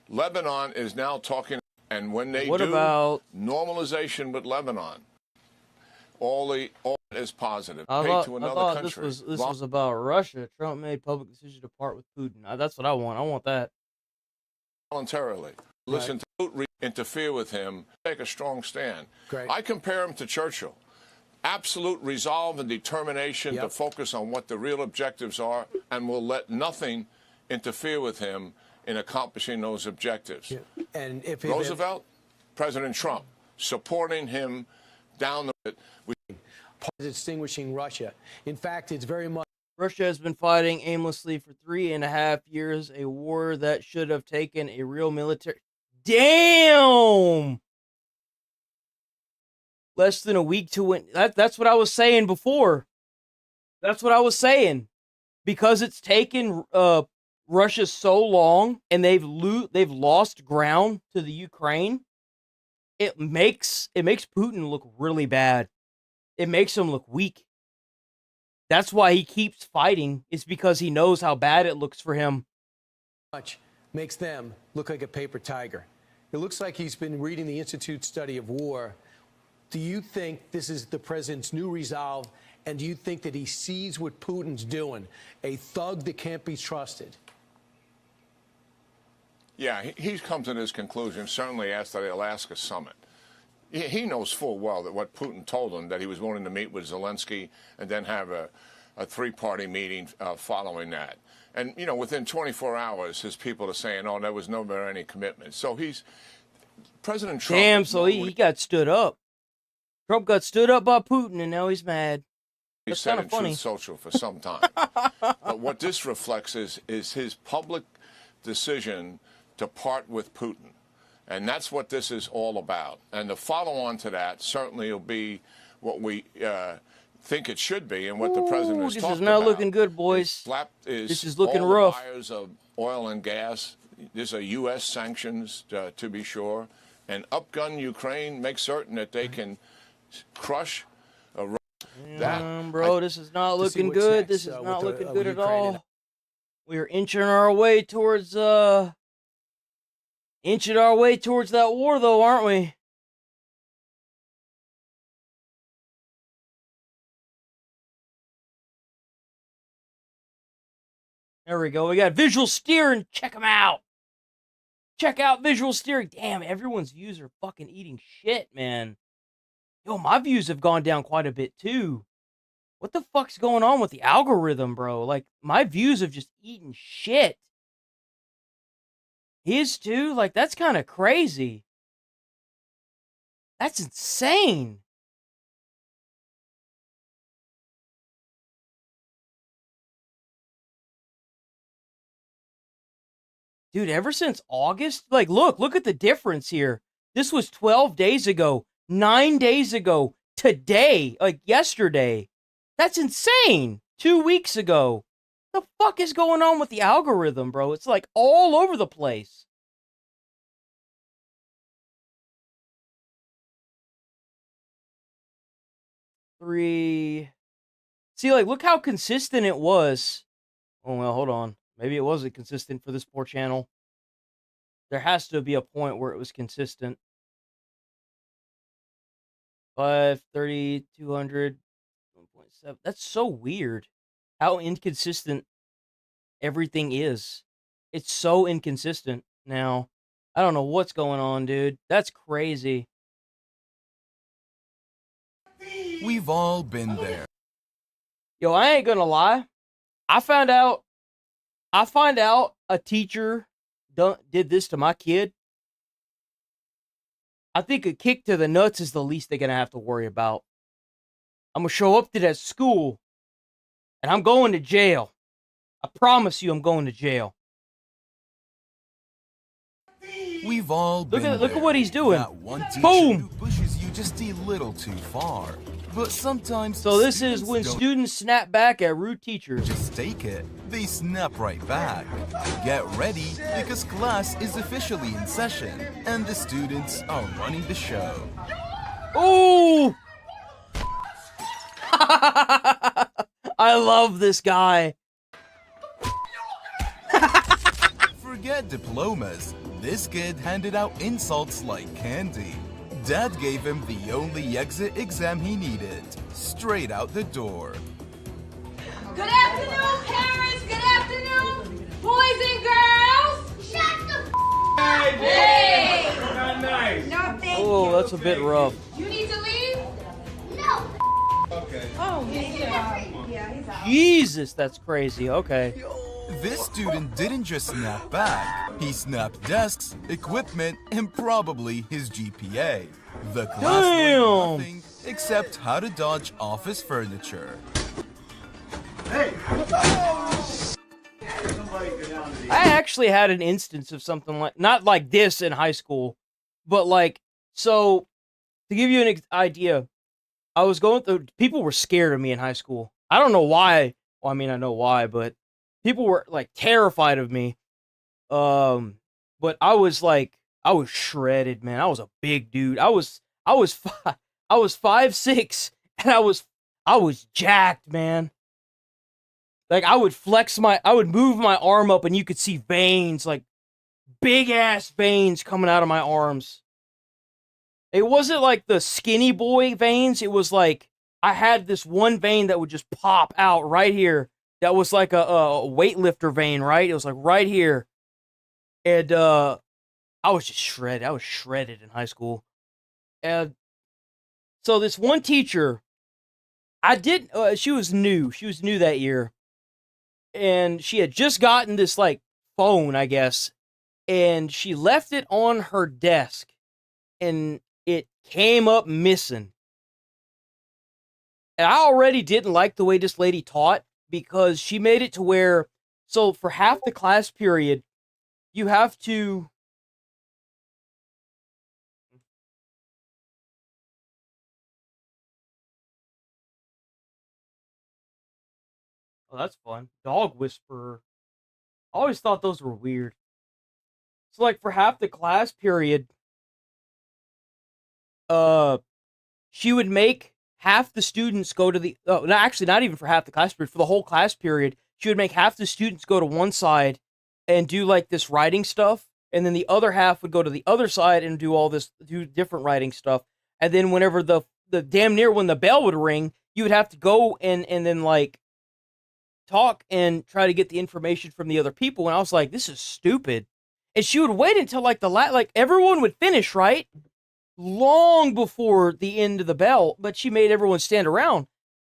Lebanon is now talking, and when they what do about normalization with Lebanon, all is positive. I Paid thought, to I another thought country. this was about Russia. Trump made public decision to part with Putin. That's what I want. I want that. Voluntarily. Listen to Putin interfere with him, take a strong stand. Great. I compare him to Churchill. Absolute resolve and determination to focus on what the real objectives are, and will let nothing interfere with him in accomplishing those objectives. Yeah. And if Roosevelt, President Trump, supporting him down the extinguishing Russia. In fact, it's very much. Russia has been fighting aimlessly for 3.5 years, a war that should have taken a real military. Damn! Less than a week to win. That's what I was saying before. That's what I was saying. Because it's taken Russia so long, and they've lost ground to the Ukraine. It makes Putin look really bad. It makes him look weak. That's why he keeps fighting. It's because he knows how bad it looks for him. Much makes them look like a paper tiger. It looks like he's been reading the Institute's study of war. Do you think this is the president's new resolve? And do you think that he sees what Putin's doing? A thug that can't be trusted. Yeah, he's come to this conclusion, certainly after the Alaska summit. He knows full well that what Putin told him, that he was willing to meet with Zelensky and then have a three-party meeting following that. And, you know, within 24 hours, his people are saying, oh, there was never any commitment. So President Trump. Damn, so he got stood up. Trump got stood up by Putin, and now he's mad. That's kind of funny. Truth Social for some time. But what this reflects is his public decision to part with Putin. And that's what this is all about. And the follow-on to that certainly will be what we think it should be and what the president has talked about. This is not looking good, boys. This is looking all rough. The buyers of oil and gas. These are U.S. sanctions, to be sure. And upgun Ukraine, make certain that they can crush that. Bro, this is not looking good. This is not looking good at all. We are inching our way towards that war, though, aren't we? There we go. We got visual steering. Check them out. Check out visual steering. Damn, everyone's views are fucking eating shit, man. Yo, my views have gone down quite a bit, too. What the fuck's going on with the algorithm, bro? Like, my views have just eaten shit. His, too? Like, that's kind of crazy. That's insane. Dude, ever since August, like, look at the difference here. This was 12 days ago, 9 days ago, today, like yesterday. That's insane. 2 weeks ago. The fuck is going on with the algorithm, bro? It's like all over the place. See, like, look how consistent it was. Oh, well, hold on. Maybe it wasn't consistent for this poor channel. There has to be a point where it was consistent. 530, 200, 1.7. That's so weird. How inconsistent everything is. It's so inconsistent now. I don't know what's going on, dude. That's crazy. We've all been there. Yo, I ain't gonna lie. I find out a teacher did this to my kid. I think a kick to the nuts is the least they're gonna have to worry about. I'm gonna show up to that school, and I'm going to jail. I promise you, I'm going to jail. We've all been there. Look at what he's doing. That one teacher Boom! who pushes you just a little too far. But sometimes So this is when students snap back at rude teachers. Just take it. They snap right back. Get ready, because class is officially in session, and the students are running the show. Ooh! I love this guy. Forget diplomas. This kid handed out insults like candy. Dad gave him the only exit exam he needed. Straight out the door. Good afternoon, parents. Good afternoon, boys and girls. Shut the up. Hey. Not nice. No, thank you. Oh, that's a bit rough. You need to leave? No. Okay. Oh, yeah, he's out. Jesus, that's crazy. Okay. This student didn't just snap back. He snapped desks, equipment, and probably his GPA. The class learned nothing except how to dodge office furniture. Hey! I actually had an instance of something like, not like this in high school, but like, so to give you an idea, I was going through, people were scared of me in high school. I don't know why. Well, I mean, I know why, but people were like terrified of me. But I was shredded, man. I was a big dude. I was 5'6", and I was jacked, man. Like I would move my arm up and you could see veins, like big ass veins coming out of my arms. It wasn't like the skinny boy veins. It was like I had this one vein that would just pop out right here. That was like a weightlifter vein, right? It was like right here. And I was just shredded. I was shredded in high school. And so this one teacher, she was new. She was new that year. And she had just gotten this like phone, I guess. And she left it on her desk. And it came up missing. And I already didn't like the way this lady taught, because she made it to where, so for half the class period, you have to oh, that's fun. Dog whisperer. I always thought those were weird. So like for half the class period, she would make half the students go to the, no, actually not even for half the class period, for the whole class period, she would make half the students go to one side and do like this writing stuff, and then the other half would go to the other side and do different writing stuff. And then whenever the damn near when the bell would ring, you would have to go and then like talk and try to get the information from the other people. And I was like, this is stupid. And she would wait until like like everyone would finish, right? Long before the end of the bell, but she made everyone stand around.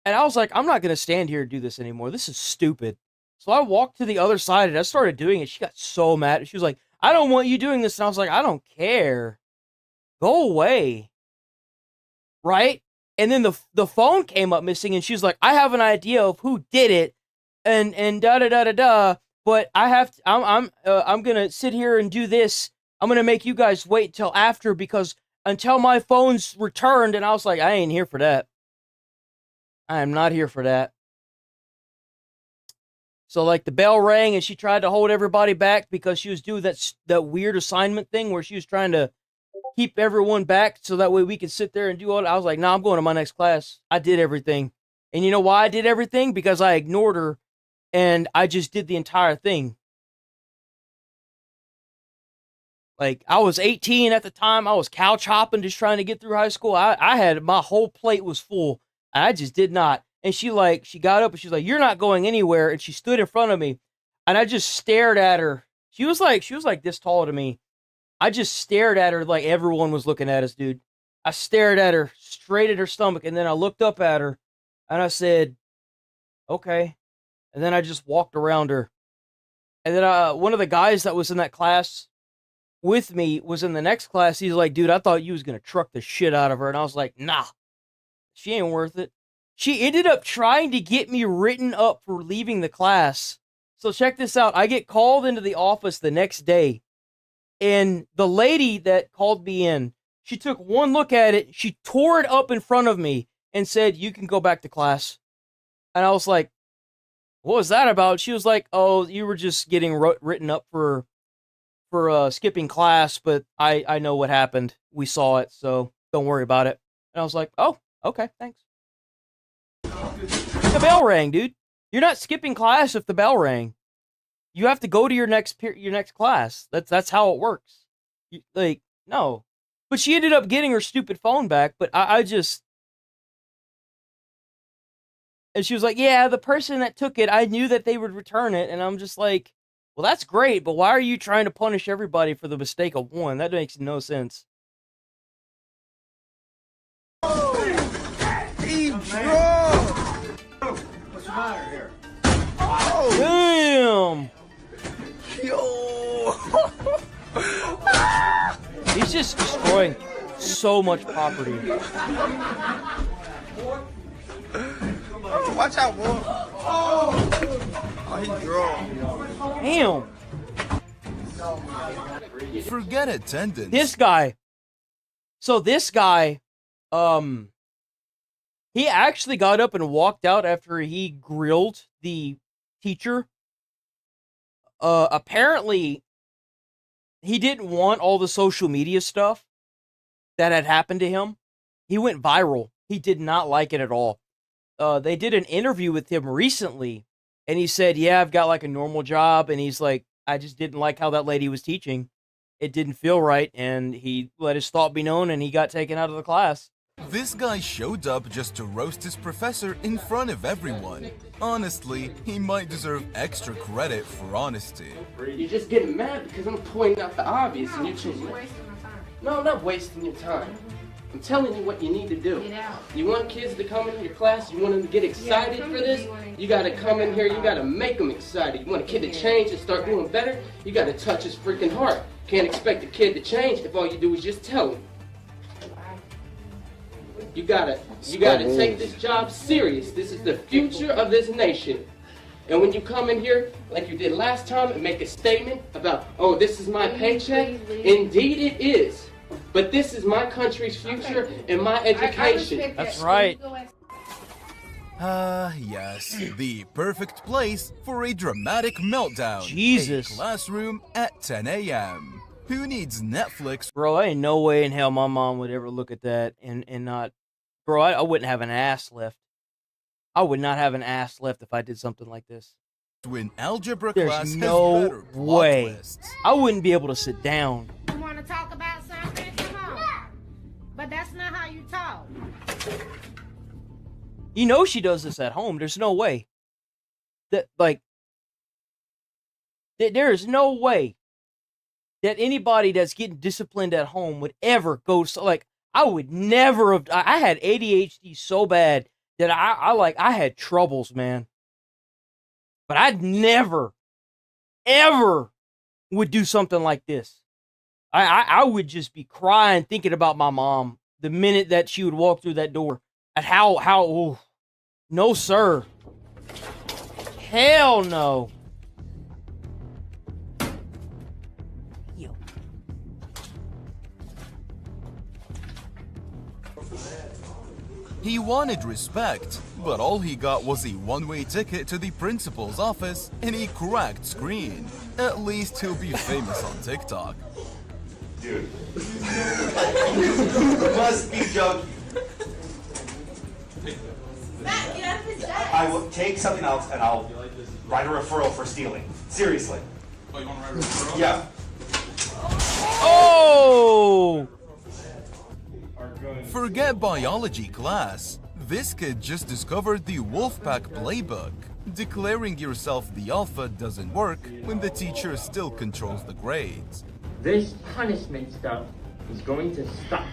And I was like, I'm not going to stand here and do this anymore. This is stupid. So I walked to the other side and I started doing it. She got so mad. She was like, I don't want you doing this. And I was like, I don't care. Go away. Right? And then the phone came up missing, and she was like, I have an idea of who did it, and da da da da da. But I'm gonna sit here and do this. I'm gonna make you guys wait till after, because until my phone's returned. And I was like, I ain't here for that. I am not here for that. So, like, the bell rang and she tried to hold everybody back because she was doing that weird assignment thing where she was trying to keep everyone back so that way we could sit there and do all that. I was like, nah, I'm going to my next class. I did everything. And you know why I did everything? Because I ignored her and I just did the entire thing. Like, I was 18 at the time. I was couch hopping, just trying to get through high school. I had, my whole plate was full. I just did not. And she got up and she's like, you're not going anywhere. And she stood in front of me and I just stared at her. She was like this tall to me. I just stared at her like everyone was looking at us, dude. I stared at her straight at her stomach. And then I looked up at her and I said, okay. And then I just walked around her. And then one of the guys that was in that class with me was in the next class. He's like, dude, I thought you was going to truck the shit out of her. And I was like, nah, she ain't worth it. She ended up trying to get me written up for leaving the class. So check this out. I get called into the office the next day. And the lady that called me in, she took one look at it. She tore it up in front of me and said, you can go back to class. And I was like, what was that about? She was like, oh, you were just getting written up for skipping class, but I know what happened. We saw it, so don't worry about it. And I was like, oh, okay, thanks. The bell rang, dude. You're not skipping class if the bell rang. You have to go to your next class. That's how it works. No. But she ended up getting her stupid phone back, but I just... And she was like, yeah, the person that took it, I knew that they would return it. And I'm just like, well, that's great, but why are you trying to punish everybody for the mistake of one? That makes no sense. What's the matter here? Damn! Yo! He's just destroying so much property. Oh, watch out, boy! Oh, he drove. Damn! Forget attendance. This guy. So this guy, he actually got up and walked out after he grilled the teacher. Apparently, he didn't want all the social media stuff that had happened to him. He went viral. He did not like it at all. They did an interview with him recently, and he said, yeah, I've got like a normal job, and he's like, I just didn't like how that lady was teaching. It didn't feel right, and he let his thought be known, and he got taken out of the class. This guy showed up just to roast his professor in front of everyone. Honestly, he might deserve extra credit for honesty. You're just getting mad because I'm pointing out the obvious and you're choosing. No, I'm not wasting your time. I'm telling you what you need to do. You want kids to come in your class, you want them to get excited for this, you gotta come in here, you gotta make them excited. You want a kid to change and start doing better, you gotta touch his freaking heart. Can't expect a kid to change if all you do is just tell him. You gotta take this job serious. This is the future of this nation. And when you come in here, like you did last time, and make a statement about, oh, this is my paycheck, indeed it is. But this is my country's future and my education. That's right. Yes, the perfect place for a dramatic meltdown. Jesus. A classroom at 10 a.m. Who needs Netflix? Bro, ain't no way in hell my mom would ever look at that and not... Bro, I wouldn't have an ass left. I would not have an ass left if I did something like this. When algebra There's class no has better plot way. twists. I wouldn't be able to sit down. You want to talk about something? Come on. But that's not how you talk. You know she does this at home. There's no way. There is no way that anybody that's getting disciplined at home would ever go I would never have. I had ADHD so bad that I had troubles, man. But I'd never, ever would do something like this. I would just be crying thinking about my mom the minute that she would walk through that door. At how, no, sir. Hell no. He wanted respect, but all he got was a one-way ticket to the principal's office and a cracked screen. At least he'll be famous on TikTok. Dude. You must be joking. I will take something else and I'll write a referral for stealing. Seriously. Oh, you want to write a referral? Yeah. Oh! Forget biology class. This kid just discovered the Wolfpack playbook. Declaring yourself the alpha doesn't work when the teacher still controls the grades. This punishment stuff is going to stop.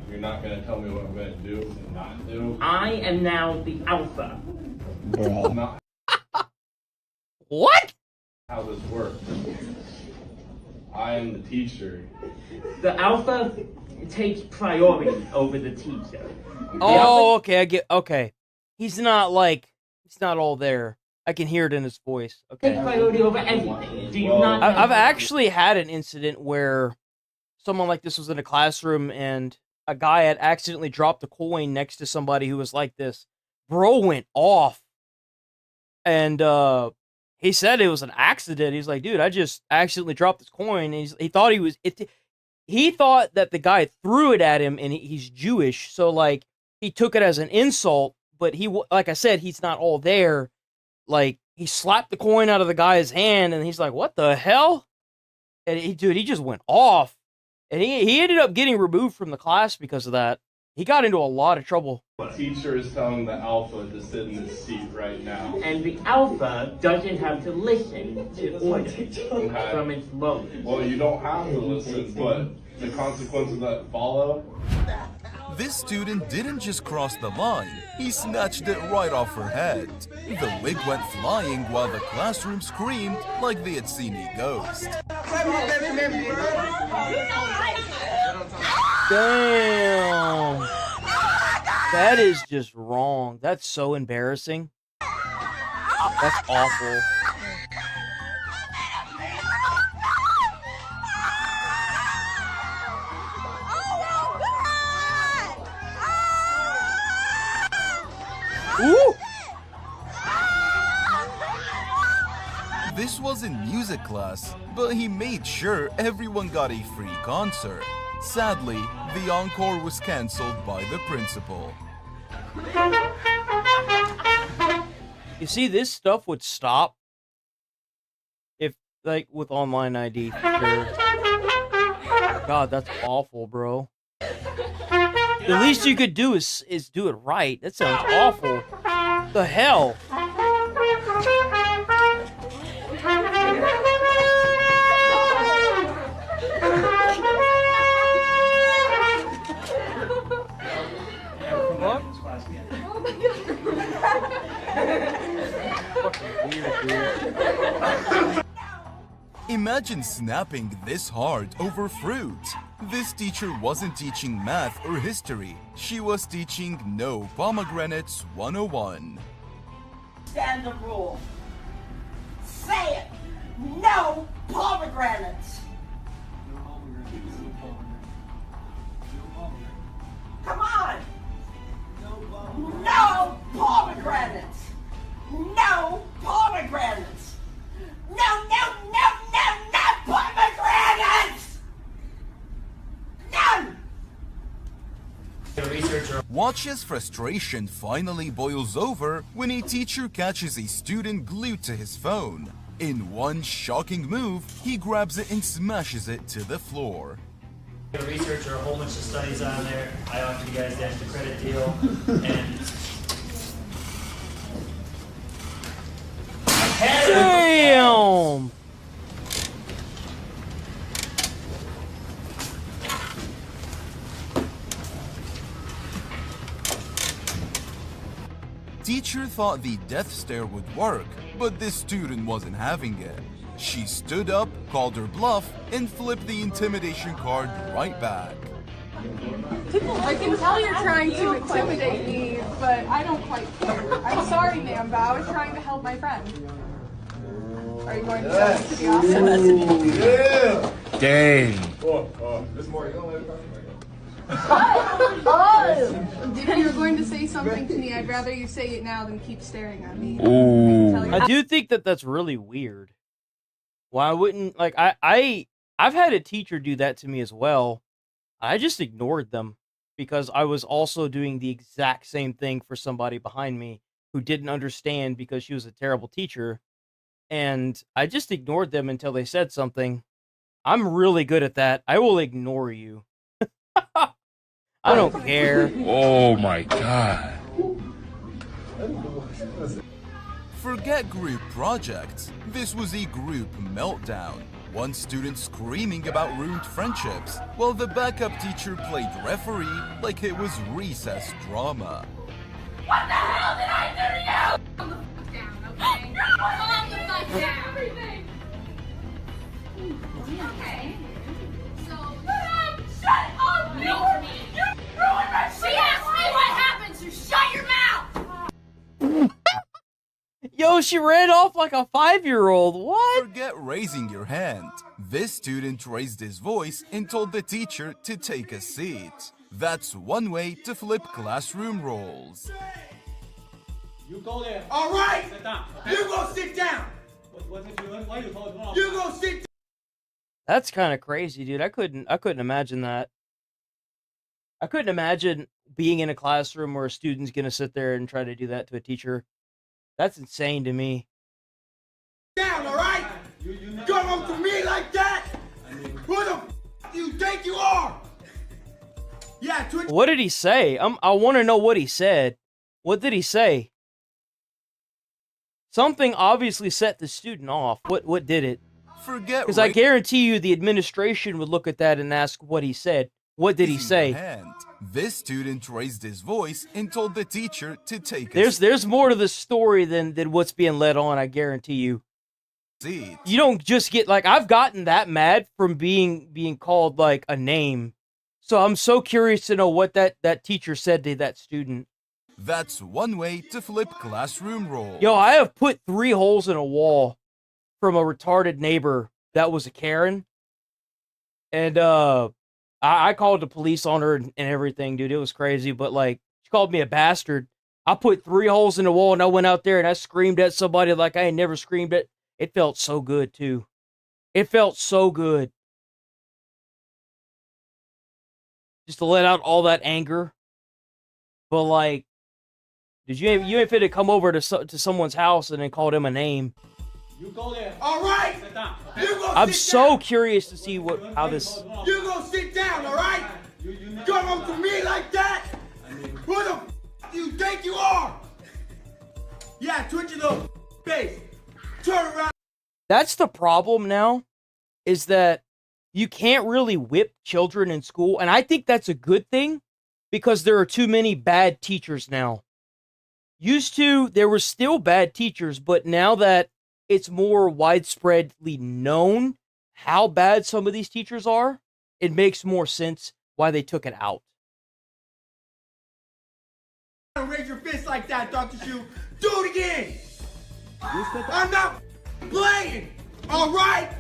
You're not going to tell me what I'm going to do and not do? I am now the alpha. Not What? how this works. I am the teacher. The alpha takes priority over the teacher. Oh, okay, I get. Okay, he's not all there. I can hear it in his voice. Okay. Take priority over everything. Do you not? I've actually had an incident where someone like this was in a classroom and a guy had accidentally dropped a coin next to somebody who was like this. Bro went off, and he said it was an accident. He's like, dude, I just accidentally dropped this coin. And he thought he thought that the guy threw it at him, and he's Jewish, so like he took it as an insult. But like I said, he's not all there. Like he slapped the coin out of the guy's hand, and he's like, "What the hell?" And he just went off, and he ended up getting removed from the class because of that. He got into a lot of trouble. The teacher is telling the alpha to sit in this seat right now. And the alpha doesn't have to listen to orders from its lower. Well, you don't have to listen, but the consequences that follow. This student didn't just cross the line, he snatched it right off her head. The wig went flying while the classroom screamed like they had seen a ghost. Damn. That is just wrong. That's so embarrassing. That's awful. Ooh! This was in music class, but he made sure everyone got a free concert. Sadly, the encore was cancelled by the principal. You see, this stuff would stop if, like, with online ID. For sure. God, that's awful, bro. The least you could do is do it right. That sounds awful. The hell? Imagine snapping this hard over fruit. This teacher wasn't teaching math or history. She was teaching No Pomegranates 101. Stand the rule. Say it. No pomegranates. Come on. No pomegranates. No pomegranates. No pomegranates. None. Watch as frustration finally boils over when a teacher catches a student glued to his phone. In one shocking move, he grabs it and smashes it to the floor. A researcher, a whole bunch of studies on there. I offered you guys the extra credit deal, and damn. Teacher thought the death stare would work, but this student wasn't having it. She stood up, called her bluff, and flipped the intimidation card right back. I can tell you're trying to intimidate me, but I don't quite care. I'm sorry, ma'am, but I was trying to help my friend. Are you going to tell me to be awesome? Yeah! Dang. There's more. If you're going to say something to me, I'd rather you say it now than keep staring at me. I do think that that's really weird. Why wouldn't like I've had a teacher do that to me as well. I just ignored them because I was also doing the exact same thing for somebody behind me who didn't understand because she was a terrible teacher, and I just ignored them until they said something. I'm really good at that. I will ignore you. I don't care. Oh my god. Forget group projects. This was a group meltdown. One student screaming about ruined friendships, while the backup teacher played referee like it was recess drama. What the hell did I do to you? Calm the fuck down, okay? Calm the fuck down. Everything. Okay. So, shut up! You ruined my shit! She asked me what happened, so shut your mouth! Yo, she ran off like a 5-year-old. What? Forget raising your hand. This student raised his voice and told the teacher to take a seat. That's one way to flip classroom roles. You go there. All right. Sit down. You go sit down. Why you told me? You go sit down. That's kind of crazy, dude. I couldn't imagine that. I couldn't imagine being in a classroom where a student's gonna sit there and try to do that to a teacher. That's insane to me. Down, all right? Come up to me like that? Who the f you think you are? Yeah, Twitch. What did he say? I want to know what he said. What did he say? Something obviously set the student off. What did it? Forget. Because I guarantee you the administration would look at that and ask what he said. What did he say? This student raised his voice and told the teacher to take There's more to the story than what's being led on, I guarantee you. seat. You don't just get like I've gotten that mad from being called like a name. So I'm so curious to know what that teacher said to that student. That's one way to flip classroom roles. Yo, I have put 3 holes in a wall from a retarded neighbor that was a Karen. And I called the police on her and everything, dude. It was crazy, but like she called me a bastard. I put 3 holes in the wall and I went out there and I screamed at somebody like I ain't never screamed at. It felt so good too. It felt so good. Just to let out all that anger. But like, did you ain't fit to come over to someone's house and then call them a name? You go there. All right. Sit down. You go I'm sit so down. curious to see how this. You go sit down, all right? Come up to me like that? Who the f you think you are? Yeah, twitch your little face. Turn around. That's the problem now, is that you can't really whip children in school, and I think that's a good thing because there are too many bad teachers now. Used to, there were still bad teachers, but now that it's more widespreadly known how bad some of these teachers are, it makes more sense why they took it out. Don't raise your fist like that, Dr. Shu. Do it again. I'm not playing. All right.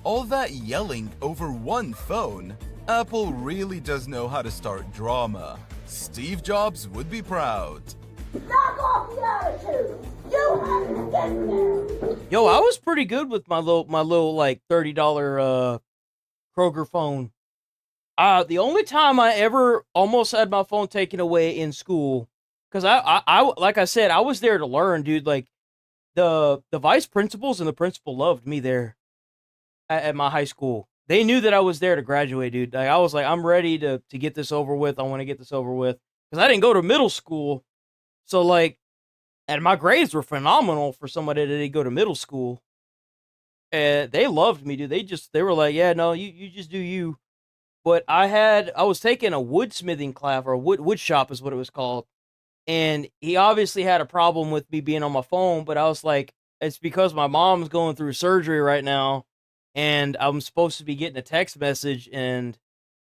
All that yelling over one phone. Apple really does know how to start drama. Steve Jobs would be proud. Knock off the attitude. You have to get there. Yo, I was pretty good with my little like $30 Kroger phone. The only time I ever almost had my phone taken away in school, because I like I said, I was there to learn, dude. Like the vice principals and the principal loved me there at my high school. They knew that I was there to graduate, dude. Like I was like, I'm ready to get this over with. I want to get this over with because I didn't go to middle school, so like, and my grades were phenomenal for somebody that didn't go to middle school. And they loved me, dude. They were like, yeah, no, you just do you. But I was taking a woodsmithing class, or wood shop is what it was called. And he obviously had a problem with me being on my phone, but I was like, it's because my mom's going through surgery right now, and I'm supposed to be getting a text message, and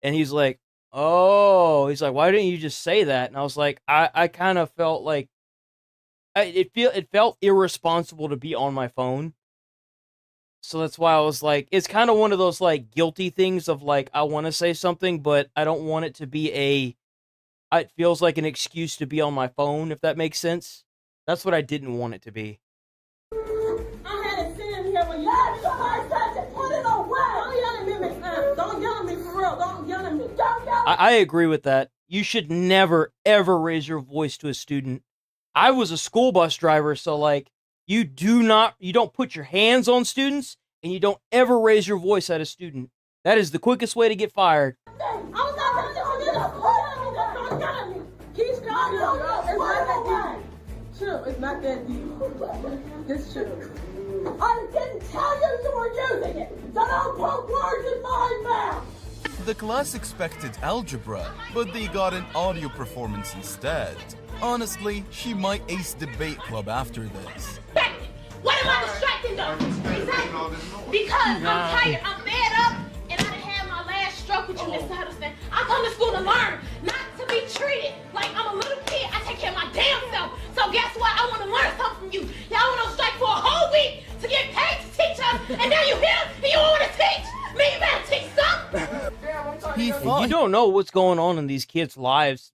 he's like, oh, he's like, why didn't you just say that? And I was like, I kind of felt like, it felt irresponsible to be on my phone. So that's why I was like, it's kind of one of those like guilty things of like, I want to say something, but I don't want it to be it feels like an excuse to be on my phone, if that makes sense. That's what I didn't want it to be. I had to sit in here with you. Somebody touch it. Put it away. Don't yell at me, Miss Ann. Don't yell at me for real. Don't yell at me. Don't yell at me. I agree with that. You should never, ever raise your voice to a student. I was a school bus driver, so like, you don't put your hands on students, and you don't ever raise your voice at a student. That is the quickest way to get fired. I was not touching you. Don't yell at me. Keep strong. It's not that deep. Chill. It's not that deep. Just chill. I didn't tell you you were using it. So don't put words in my mouth. The class expected algebra, but they got an audio performance instead. Honestly, she might ace debate club after this. What am I distracting them? Exactly. Because I'm tired. I'm fed up. And I done had my last stroke with you, Mr. Huddleston. I come to school to learn, not to be treated like I'm a little kid. I take care of my damn self. So guess what? I want to learn something from you. Y'all went on strike for a whole week to get paid to teach us. And now you here and you want to teach? Me, you better teach something. You don't know what's going on in these kids' lives.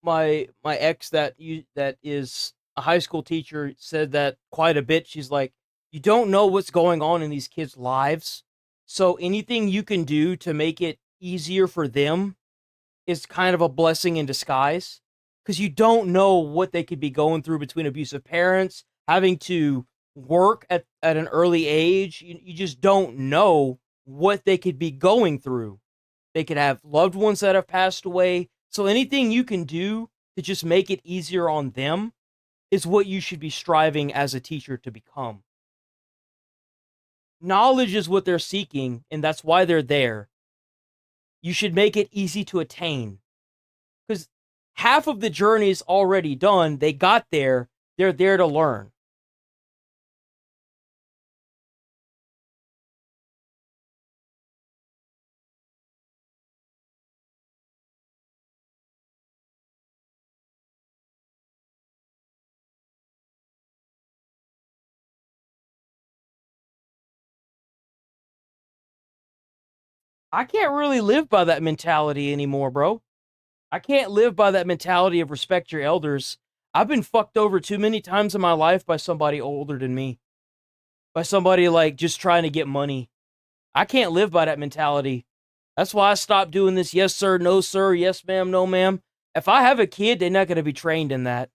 My ex that is a high school teacher said that quite a bit. She's like, you don't know what's going on in these kids' lives. So anything you can do to make it easier for them is kind of a blessing in disguise, because you don't know what they could be going through between abusive parents, having to work at an early age. You just don't know what they could be going through. They could have loved ones that have passed away. So anything you can do to just make it easier on them is what you should be striving as a teacher to become. Knowledge is what they're seeking, and that's why they're there. You should make it easy to attain, because half of the journey is already done. They got there. They're there to learn. I can't really live by that mentality anymore, bro. I can't live by that mentality of respect your elders. I've been fucked over too many times in my life by somebody older than me. By somebody like just trying to get money. I can't live by that mentality. That's why I stopped doing this yes sir, no sir, yes ma'am, no ma'am. If I have a kid, they're not going to be trained in that.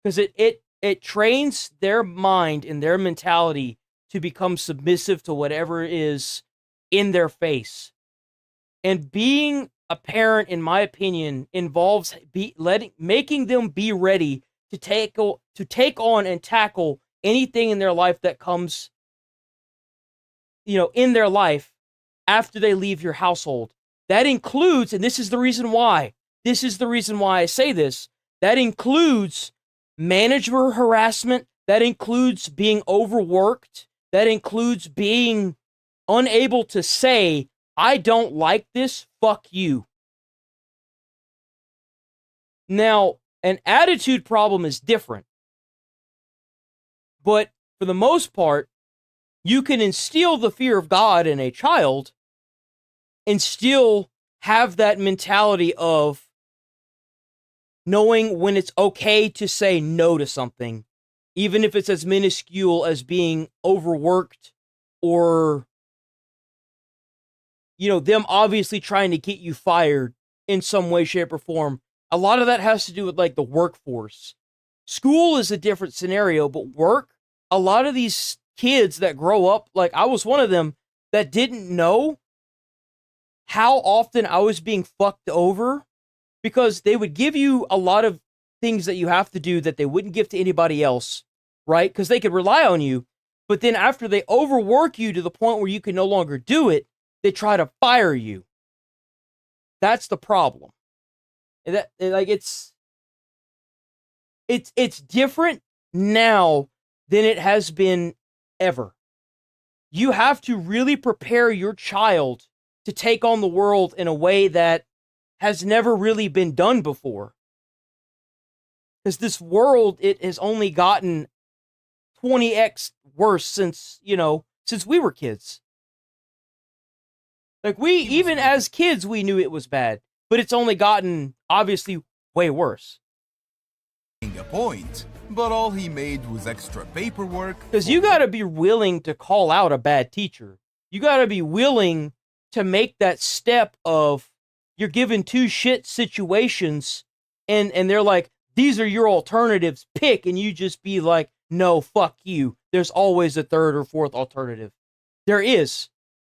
Because it trains their mind and their mentality to become submissive to whatever is in their face. And being a parent, in my opinion, involves making them be ready to take on and tackle anything in their life that comes, in their life after they leave your household. That includes, and this is the reason why I say this, that includes manager harassment, that includes being overworked, that includes being unable to say, I don't like this, fuck you. Now, an attitude problem is different. But for the most part, you can instill the fear of God in a child and still have that mentality of knowing when it's okay to say no to something, even if it's as minuscule as being overworked or them obviously trying to get you fired in some way, shape, or form. A lot of that has to do with like the workforce. School is a different scenario, but work, a lot of these kids that grow up, like I was one of them that didn't know how often I was being fucked over, because they would give you a lot of things that you have to do that they wouldn't give to anybody else, right? Because they could rely on you. But then after they overwork you to the point where you can no longer do it, they try to fire you. That's the problem. And it's different now than it has been ever. You have to really prepare your child to take on the world in a way that has never really been done before. Because this world, it has only gotten 20x worse since, you know, since we were kids. Like, we, even as kids, we knew it was bad. But it's only gotten, obviously, way worse. A point, but all he made was extra paperwork. Because you gotta be willing to call out a bad teacher. You gotta be willing to make that step of, you're given two shit situations, and they're like, these are your alternatives, pick, and you just be like, no, fuck you. There's always a third or fourth alternative. There is.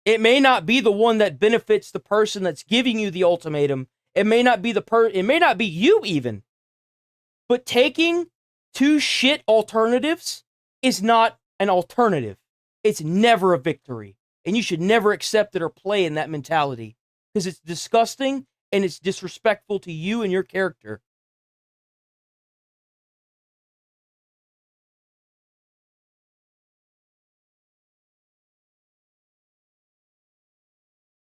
It may not be the one that benefits the person that's giving you the ultimatum. It may not be it may not be you even. But taking two shit alternatives is not an alternative. It's never a victory. And you should never accept it or play in that mentality. Because it's disgusting and it's disrespectful to you and your character.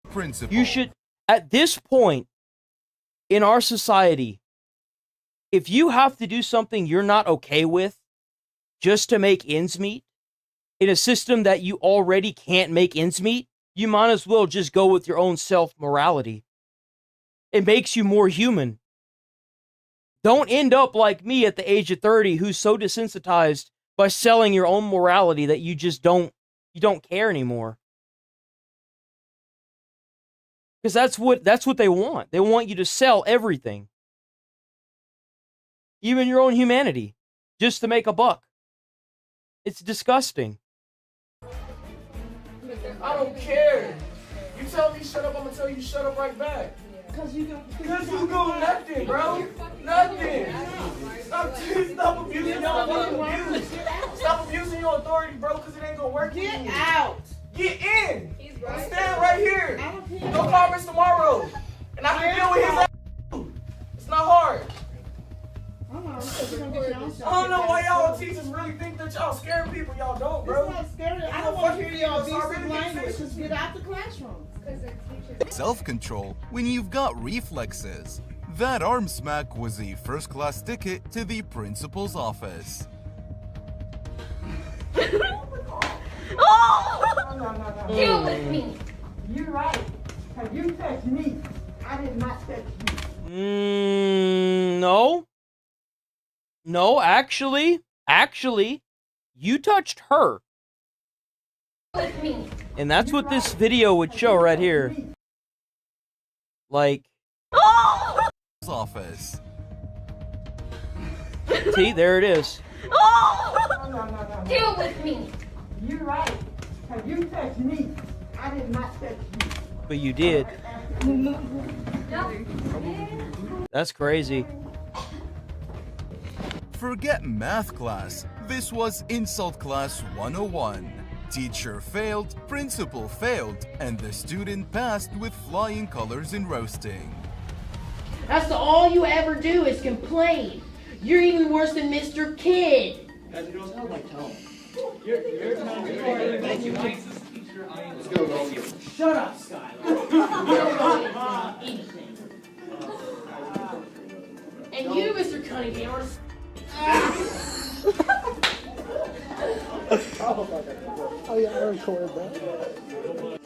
Principle. You should, at this point in our society, if you have to do something you're not okay with just to make ends meet, in a system that you already can't make ends meet, you might as well just go with your own self-morality. It makes you more human. Don't end up like me at the age of 30 who's so desensitized by selling your own morality that you just don't care anymore. Because that's what they want. They want you to sell everything. Even your own humanity. Just to make a buck. It's disgusting. I don't care. You tell me shut up, I'm gonna tell you shut up right back. Cause you do nothing, bro. Nothing. Stop abusing your fucking abuse. Stop abusing your authority, bro, cause it ain't gonna work. Get out. Get in. I'm standing right here. No comments tomorrow. And I can deal with his ass. It's not hard. I don't know why y'all teachers really think that y'all scare people. Y'all don't, bro. It's not scary. I don't want to hear your abusive language. Just get out the classroom. Self-control when you've got reflexes. That arm smack was a first-class ticket to the principal's office. Oh! Deal with me. You're right. Have you touched me? I did not touch you. No. No, actually, you touched her. With me. And that's what this video would show right here. Like, office. See, there it is. Deal with me. You're right. Have you touched me? I did not touch you. But you did. That's crazy. Forget math class. This was insult class 101. Teacher failed, principal failed, and the student passed with flying colors in roasting. That's all you ever do is complain. You're even worse than Mr. Kid. Guys, you don't sound like Tom. Thank you, Mike. Let's go, go. Shut up, Skylar. You don't know anything. And you, Mr. Cunningham, are... Oh yeah, I recorded that.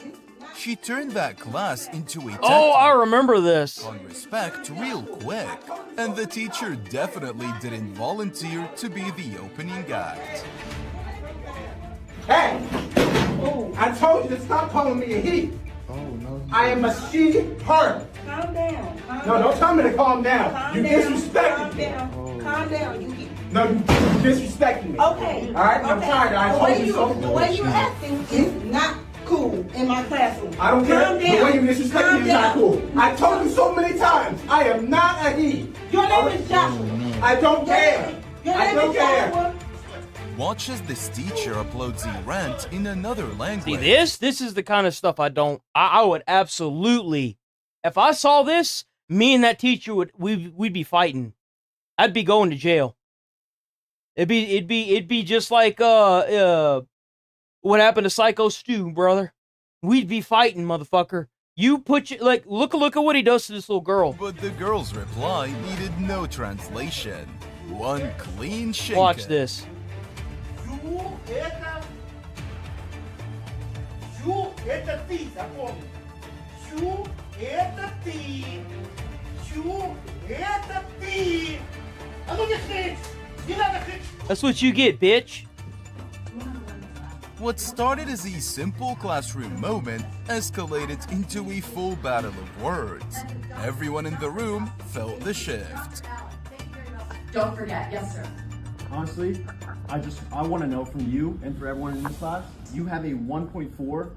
She turned that class into a Oh, I remember this. On respect real quick. And the teacher definitely didn't volunteer to be the opening act. Hey! I told you to stop calling me a he. Oh, no. I am a she, her. Calm down. No, don't tell me to calm down. Calm You down. disrespecting me. Calm down. No, you disrespecting me. Okay. All right, I'm tired. I told you so. The way you're acting is not cool in my classroom. I don't care. Calm The down. way you disrespect me is not cool. I told you so many times. I am not a he. Your name is Joshua. I don't care. I don't care. Watch as this teacher uploads a rant in another language. See, this is the kind of stuff I would absolutely, if I saw this, me and that teacher we'd be fighting. I'd be going to jail. It'd be just like what happened to Psycho Stu, brother. We'd be fighting, motherfucker. You put your, like, look at what he does to this little girl. But the girl's reply needed no translation. One clean shake. Watch this. You это ты, запомни. Щу, это ты. Щу, это ты. А ну не хнычь! Не надо хнычь! That's what you get, bitch. What started as a simple classroom moment escalated into a full battle of words. Everyone in the room felt the shift. Don't forget, yes, sir. Honestly, I want to know from you and for everyone in this class, you have a 1.4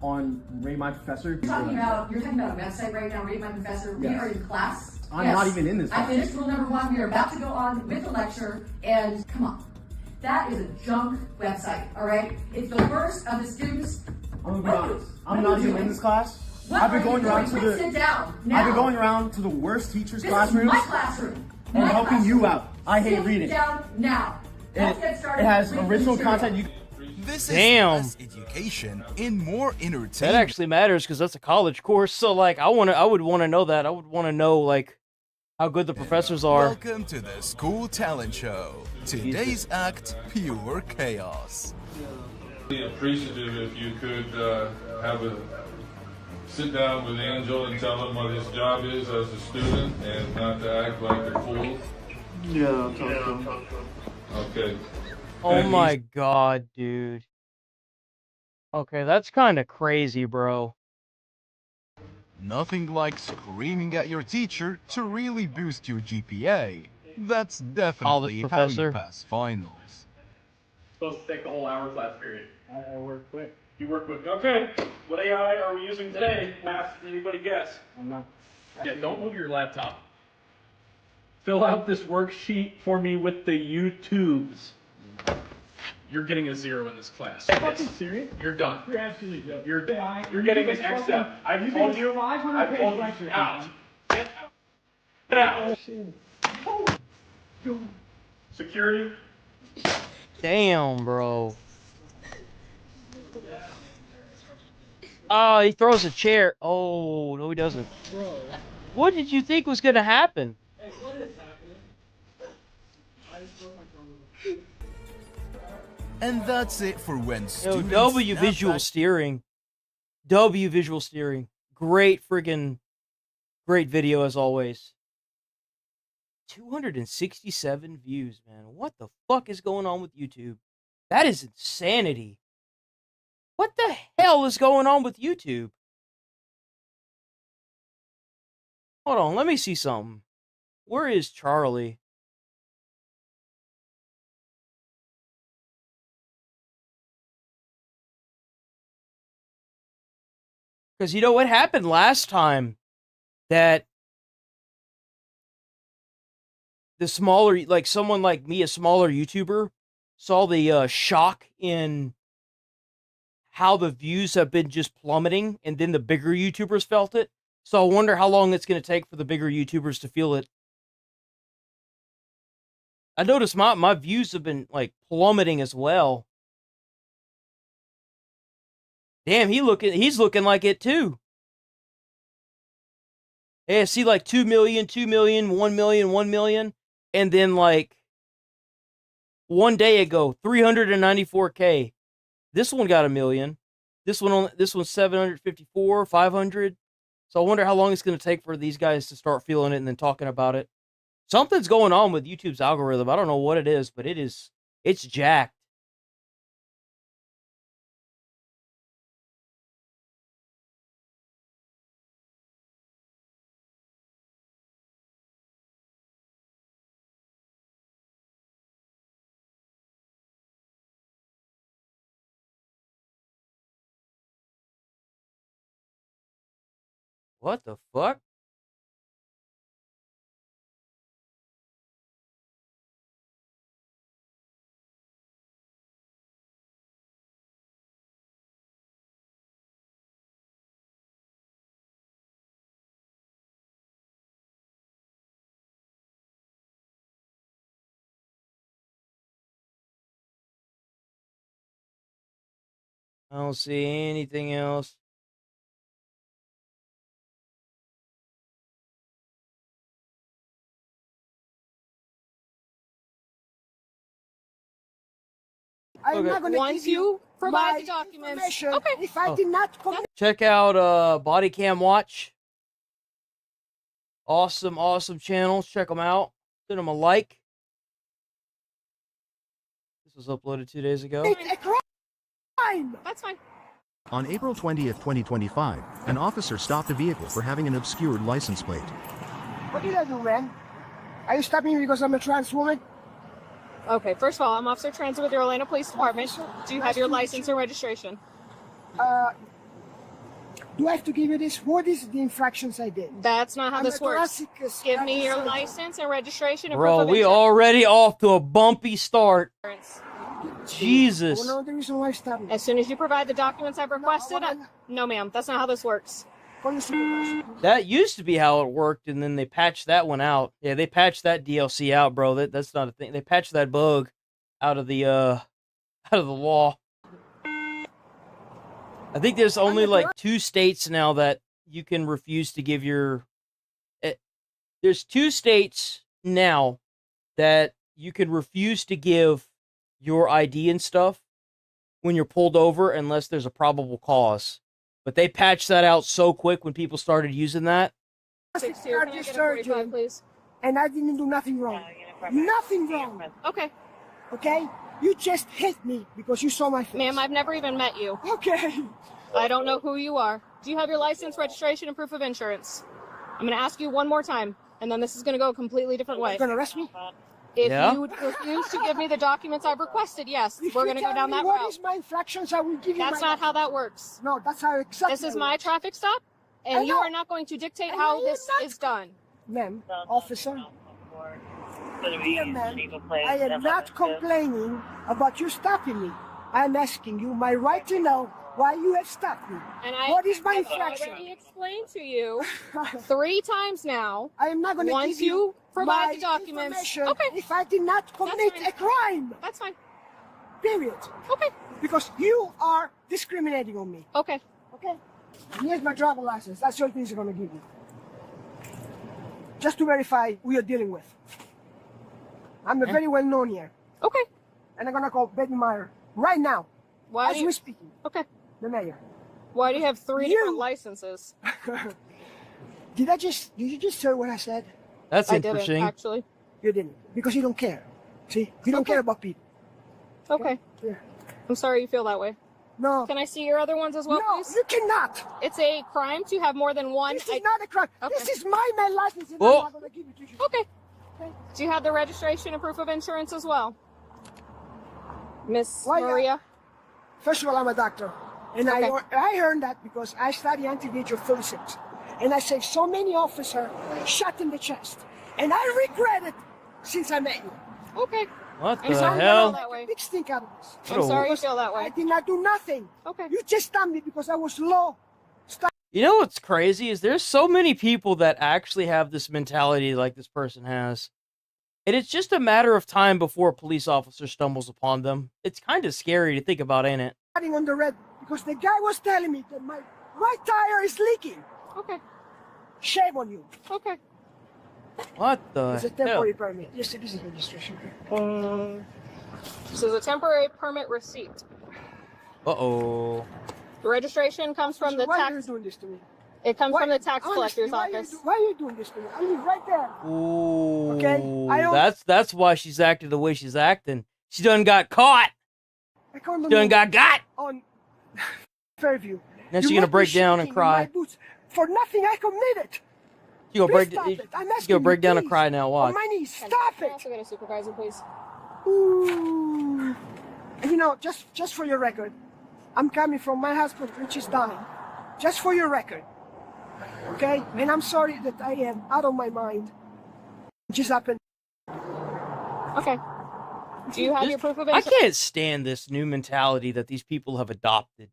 on Rate My Professor. You're talking about a website right now, Rate My Professor. We Yes. are in class. I'm not even in this class. I finished rule number 1. We are about to go on with the lecture, and come on. That is a junk website, all right? It's the worst of the students. I'm gonna be honest. I'm not even in this class. What I've been are you going around doing? to the. Sit down now. I've been going around to the worst teachers' This classrooms is my classroom. and My helping classroom. you out. I hate Sit reading. down now. Let's get started. It has with the original material. content. This Damn. is less education and more entertainment. That actually matters because that's a college course. So like, I would want to know that. I would want to know like how good the professors are. Welcome to the School Talent Show. Today's act, pure chaos. Be appreciative if you could have a sit down with Angel and tell him what his job is as a student and not to act like a fool. Yeah, I'll talk to him. Okay. Oh And my god, dude. Okay, that's kind of crazy, bro. Nothing like screaming at your teacher to really boost your GPA. That's definitely how you professor. pass finals. Supposed to take the whole hour class period. I work quick. You work quick. Okay. What AI are we using today? Math. Anybody guess? I'm not. Yeah, don't move your laptop. Fill out this worksheet for me with the YouTubes. You're getting a 0 in this class. Are you fucking serious? You're done. You're absolutely done. You're getting an X up. I've told you. I've told you. Out. Get out. Security. Damn, bro. Oh, he throws a chair. Oh, no, he doesn't. Bro. What did you think was gonna happen? Hey, what is happening? I just broke my phone. And that's it for when Yo, students W snap visual back- steering. W visual steering. Great friggin' great video as always. 267 views, man. What the fuck is going on with YouTube? That is insanity. What the hell is going on with YouTube? Hold on, let me see something. Where is Charlie? Because you know what happened last time? That the smaller, like someone like me, a smaller YouTuber, saw the shock in how the views have been just plummeting, and then the bigger YouTubers felt it. So I wonder how long it's going to take for the bigger YouTubers to feel it. I noticed my views have been like plummeting as well. Damn, he's looking like it too. Yeah, see like 2 million, 2 million, 1 million, 1 million, and then like one day ago, 394K. This one got 1 million. This one's 754, 500. So I wonder how long it's going to take for these guys to start feeling it and then talking about it. Something's going on with YouTube's algorithm. I don't know what it is, but it's jacked. What the fuck? I don't see anything else. I'm Okay. not going to Once give you you provide my the documents. information Okay. if I did not commit. Check out bodycam watch. Awesome channels. Check them out. Send them a like. This was uploaded 2 days ago. A crime. That's fine. On April 20th, 2025, an officer stopped a vehicle for having an obscured license plate. What did I do, man? Are you stopping me because I'm a trans woman? Okay, first of all, I'm Officer Transit with the Orlando Police Department. Do you have your license and registration? Do I have to give you this? What is the infractions I did? That's not how I'm this a works. thoracic Give me your surgeon. license and registration and Bro, proof of we insurance. already off to a bumpy start. Jesus. I don't know the reason why you stopped me. As soon as you provide the documents I've requested, no, ma'am, that's not how this works. That used to be how it worked, and then they patched that one out. Yeah, they patched that DLC out, bro. That's not a thing. They patched that bug out of the law. I think there's only like 2 states now that you can refuse to give your. There's 2 states now that you can refuse to give your ID and stuff when you're pulled over unless there's a probable cause. But they patched that out so quick when people started using that. Can I get a 45, please? And I didn't do nothing wrong. Nothing wrong. Okay. Okay? You just hit me because you saw my face. Ma'am, I've never even met you. Okay. I don't know who you are. Do you have your license, registration, and proof of insurance? I'm going to ask you one more time, and then this is going to go a completely different way. You're going to arrest me? If you refuse to give me the documents I've requested, yes, we're going to go down that What route. is my infractions? I will give you That's my not how that works. No, that's how exactly. This is my traffic stop, and you are not going to dictate how this is done. Ma'am, officer. Dear ma'am, I am not complaining about you stopping me. I am asking you my right to know why you have stopped me. And What is my I've infraction? already explained to you 3 times now. I am not going to Once give you provide my the documents. information Okay. if I did not commit fine. a crime. That's fine. Period. Okay. Because you are discriminating on me. Okay. Okay. Here's my driver license. That's the only thing you're going to give me. Just to verify who you're dealing with. I'm very well known here. Okay. And I'm going to call Betty Meyer right now. Why as do you- we're speaking. Okay. The mayor. Why do you have 3 different licenses? Did you just hear what I said? That's I interesting. didn't, actually. You didn't. Because you don't care. See? You don't care about people. Okay. Yeah. I'm sorry you feel that way. No. Can I see your other ones as well, No, please? you cannot. It's a crime to have more than one. This is not a crime. Okay. This is my license and Oh. I'm not going to give it to you. Okay. Do you have the registration and proof of insurance as well? Miss Maria? First of all, I'm a doctor. And Okay. I earned that because I study anti-age of 36. And I saved so many officers shot in the chest. And I regret it since I met you. Okay. What I'm the sorry you hell? feel that way. Big stink out of this. I'm sorry you feel that way. I did not do nothing. Okay. You just stopped me because I was low. You know what's crazy is there's so many people that actually have this mentality like this person has. And it's just a matter of time before a police officer stumbles upon them. It's kind of scary to think about, ain't it? Starting on the red because the guy was telling me that my tire is leaking. Okay. Shame on you. Okay. What the It's a hell? temporary permit. Yes, it is a registration. This is a temporary permit receipt. Uh-oh. The registration comes from the Why are you tax. doing this to me? It comes from the tax Honestly, collector's why office. why are you doing this to me? I live right there. Ooh. Okay, I don't- That's why she's acting the way she's acting. She done got caught. I can't Done got. on Fairview. Now You she's gonna might be break down and shaking in cry. my boots for nothing I committed. She gonna Please break. stop it. I'm She's asking gonna break you, down and please. cry now. On Watch. my knees. Stop Can I it. also get a supervisor, please? Ooh. You know, just for your record, I'm coming from my husband, which is dying. Just for your record. Okay? And I'm sorry that I am out of my mind. It just happened. Okay. Do you have your proof of I insurance? can't stand this new mentality that these people have adopted.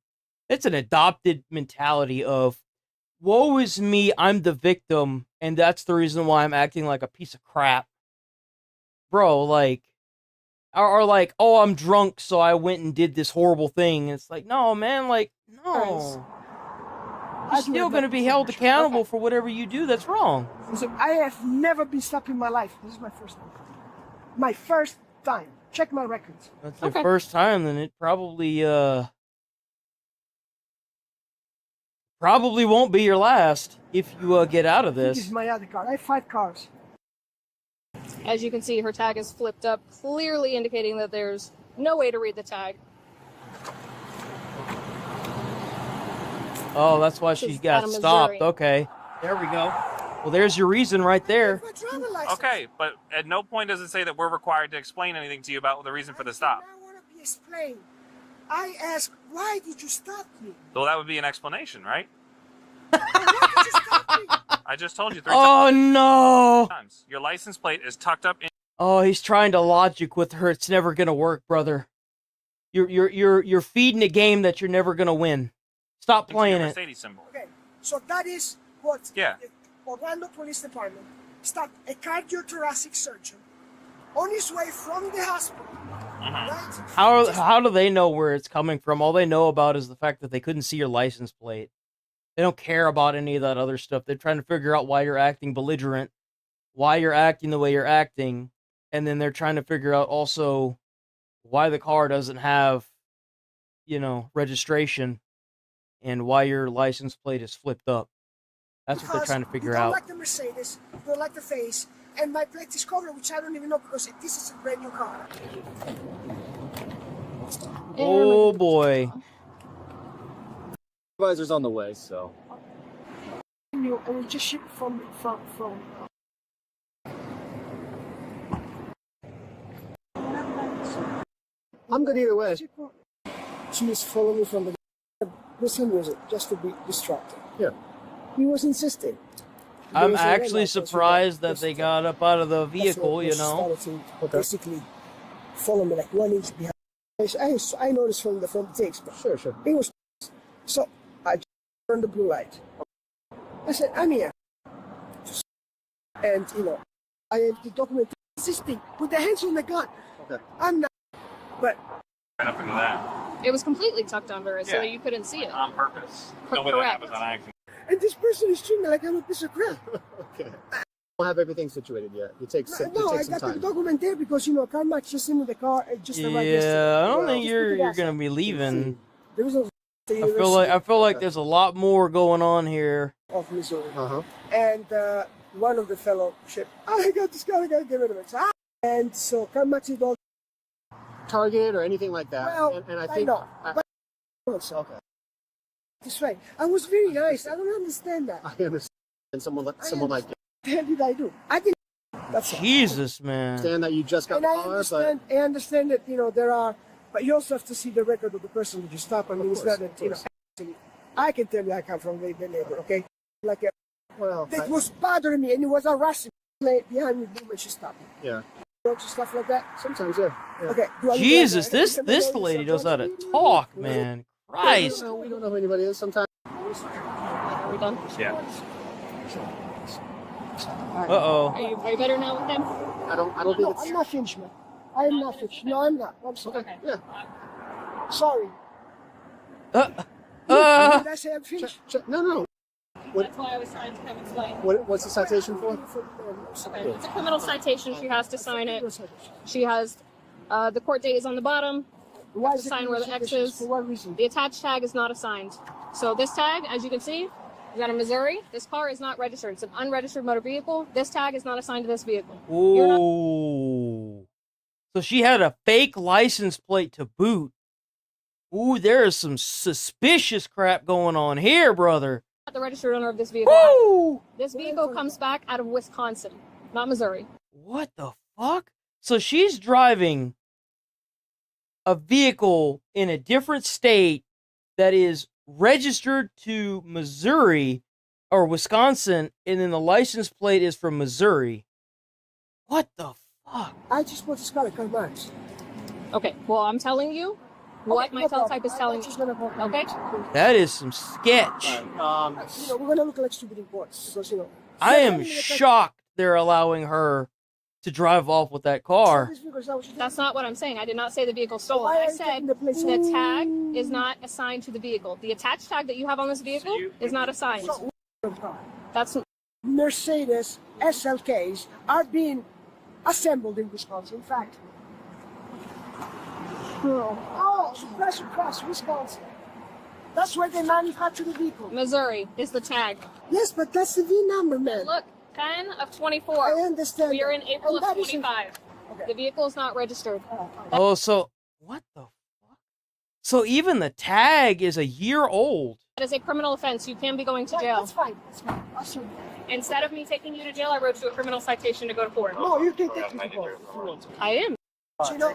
It's an adopted mentality of, woe is me, I'm the victim, and that's the reason why I'm acting like a piece of crap. Bro, like, or like, oh, I'm drunk, so I went and did this horrible thing. And it's like, no, man, like, no. You're still going to be held accountable for whatever you do that's wrong. So I have never been stopped in my life. This is my first time. My first time. Check my records. That's the first time, then it probably won't be your last if you get out of This this. is my other car. I have 5 cars. As you can see, her tag is flipped up, clearly indicating that there's no way to read the tag. Oh, that's why she She's got out of stopped. Missouri. Okay, there we go. Well, there's your reason right there. Okay, but at no point does it say that we're required to explain anything to you about the reason for the stop. I want to be explained. I asked, why did you stop me? Well, that would be an explanation, right? I just told you 3 times. Oh no! Your license plate is tucked up in. Oh, he's trying to logic with her. It's never gonna work, brother. You're feeding a game that you're never gonna win. Stop playing it. Mercedes symbol. Okay, so that is what Yeah. the Orlando Police Department stopped a cardiothoracic surgeon on his way from the hospital. Right? How do they know where it's coming from? All they know about is the fact that they couldn't see your license plate. They don't care about any of that other stuff. They're trying to figure out why you're acting belligerent, why you're acting the way you're acting, and then they're trying to figure out also why the car doesn't have, registration, and why your license plate is flipped up. That's what they're trying to figure you don't out. like the Mercedes, you don't like the face, and my plate is covered, which I don't even know because this is a brand new car. Oh boy. Supervisor's on the way, so. And we just ship from. I'm good either way. She was following me from the listen music just to be distracted. Yeah. He was insisting. I'm actually surprised that they got up out of the vehicle, Basically, follow me like 1 inch behind. I noticed from the things, but sure. It was so I just turned the blue light. I said, I'm here. And I am the document insisting, put the hands on the gun. Okay. I'm not, but Right up into that. It was completely tucked under it, so Yeah. that you couldn't see it. On purpose. No way that Correct. happens on accident. and this person is treating me like I'm a piece of crap. Okay. Don't have everything situated yet. It takes No, I some got the time. document there because Carmack just in with the car just arrived yesterday. Yeah, I don't think Just you're put the gas gonna on. be leaving. There was no I feel like there's a lot more going on here. of Missouri. And one of the fellow said, I got this guy, I gotta get rid of it. And so Carmack said, all Target or anything like that. well, and I I think. know. But okay. This way. I was very nice. I don't understand that. I understand someone like that. What the hell did I do? I didn't. That's all. Jesus, man. Understand that you just got And the I car, understand, I understand that, there are, but you also have to see the record of the person that you stop. I mean, it's not that, actually, I can tell you I come from the neighbor, okay? Like, that was bothering me, and it was harassing me behind me when she stopped me. Yeah. Stuff like that. Sometimes, yeah. Okay. do I look Jesus, like this lady knows how to talk, man. Christ. We don't know who anybody is sometimes. Are we done? Yeah. Uh-oh. Are you better now with them? I don't No, think it's. I'm not finished, man. I am not finished. No, I'm not. I'm sorry. Okay. Yeah. Sorry. Uh, Did I say I'm finished? No. That's why I was trying to come explain. What's the citation for? Okay. It's a criminal citation. She has to sign it. She has the court date is on the bottom. Why To is it sign where the X is. For what reason? The attached tag is not assigned. So this tag, as you can see, is out of Missouri. This car is not registered. It's an unregistered motor vehicle. This tag is not assigned to this vehicle. Ooh. So she had a fake license plate to boot. Ooh, there is some suspicious crap going on here, brother. Not the registered owner of this vehicle. Woo! This vehicle comes back out of Wisconsin, not Missouri. What the fuck? So she's driving a vehicle in a different state that is registered to Missouri or Wisconsin, and then the license plate is from Missouri. What the fuck? I just bought this car at Carmack's. Okay, well, I'm telling you what my teletype is telling me. Okay? That is some sketch. We're gonna look like stupid in courts because I am shocked they're allowing her to drive off with that car. That's not what I'm saying. I did not say the vehicle's stolen. I said the tag is not assigned to the vehicle. The attached tag that you have on this vehicle is not assigned. That's Mercedes SLKs are being assembled in Wisconsin. In fact, Oh, Suppressor Cross, Wisconsin. That's where they manufacture the vehicle. Missouri is the tag. Yes, but that's the V number, man. Look, 10 of 24. I understand. We are in April And of that isn't- 25. The vehicle is not registered. Oh, so what the fuck? So even the tag is a year old. That is a criminal offense. You can be going to jail. That's fine. That's fine. I'll show you. Instead of me taking you to jail, I wrote you a criminal citation to go to court. No, you can take me to court if you want to. I am. You know,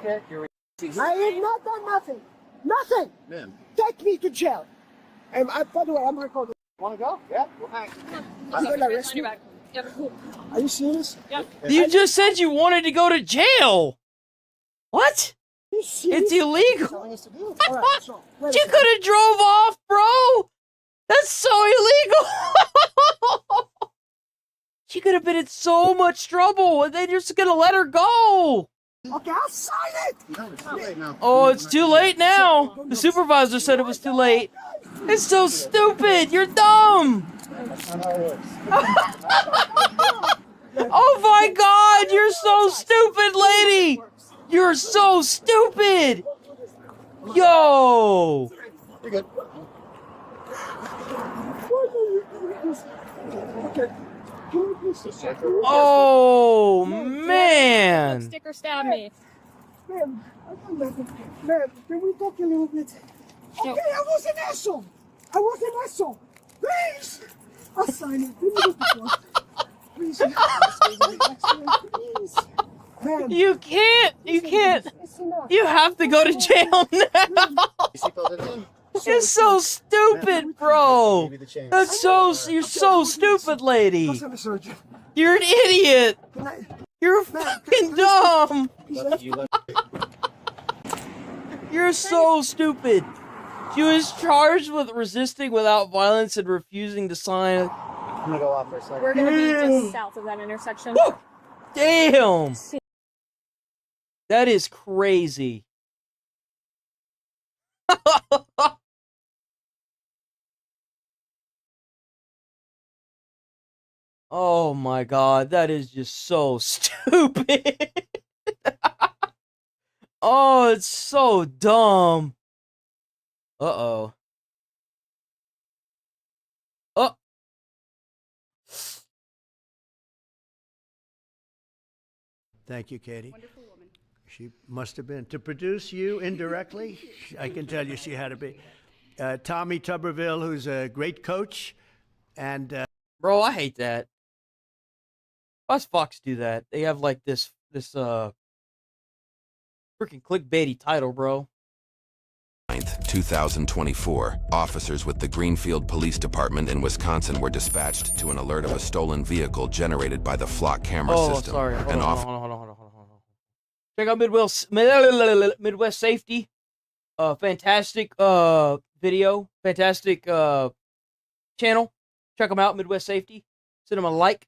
I have not done nothing. Nothing. Ma'am. Take me to jail. And by the way, I'm recording. Want to go? Yeah. I'm gonna arrest you. Yep, cool. Are you serious? Yep. You just said you wanted to go to jail. What? It's illegal. All right, so, wait a You second. could have drove off, bro. That's so illegal. She could have been in so much trouble, and they're just gonna let her go. Okay, I'll sign it. No, it's too late now. Oh, it's too late now. The supervisor said it was too late. It's so stupid. You're dumb. Oh my God, you're so stupid, lady. You're so stupid. Yo. You're good. Okay. Oh man. Sticker stab me. Ma'am, ma'am, can we talk a little bit? Okay, I was an asshole. I was an asshole. Please. I'll sign it. Give me the book. Please. Please. Ma'am. You can't. You have to go to jail now. You're so stupid, bro. That's so. You're so stupid, lady. You're an idiot. You're fucking dumb. You're so stupid. She was charged with resisting without violence and refusing to sign. I'm gonna go off for a second. We're going to be just south of that intersection. Woo! Damn. That is crazy. Oh my God, that is just so stupid. Oh, it's so dumb. Uh-oh. Oh. Thank you, Katie. Wonderful woman. She must have been. To produce you indirectly, I can tell you she had to be. Tommy Tuberville, who's a great coach, and... Bro, I hate that. Us Fox do that. They have like this freaking clickbaity title, bro. 9th, 2024, officers with the Greenfield Police Department in Wisconsin were dispatched to an alert of a stolen vehicle generated by the flock camera system. Sorry. Hold An on. Check out Midwest Safety. Fantastic video. Fantastic channel. Check them out, Midwest Safety. Send them a like.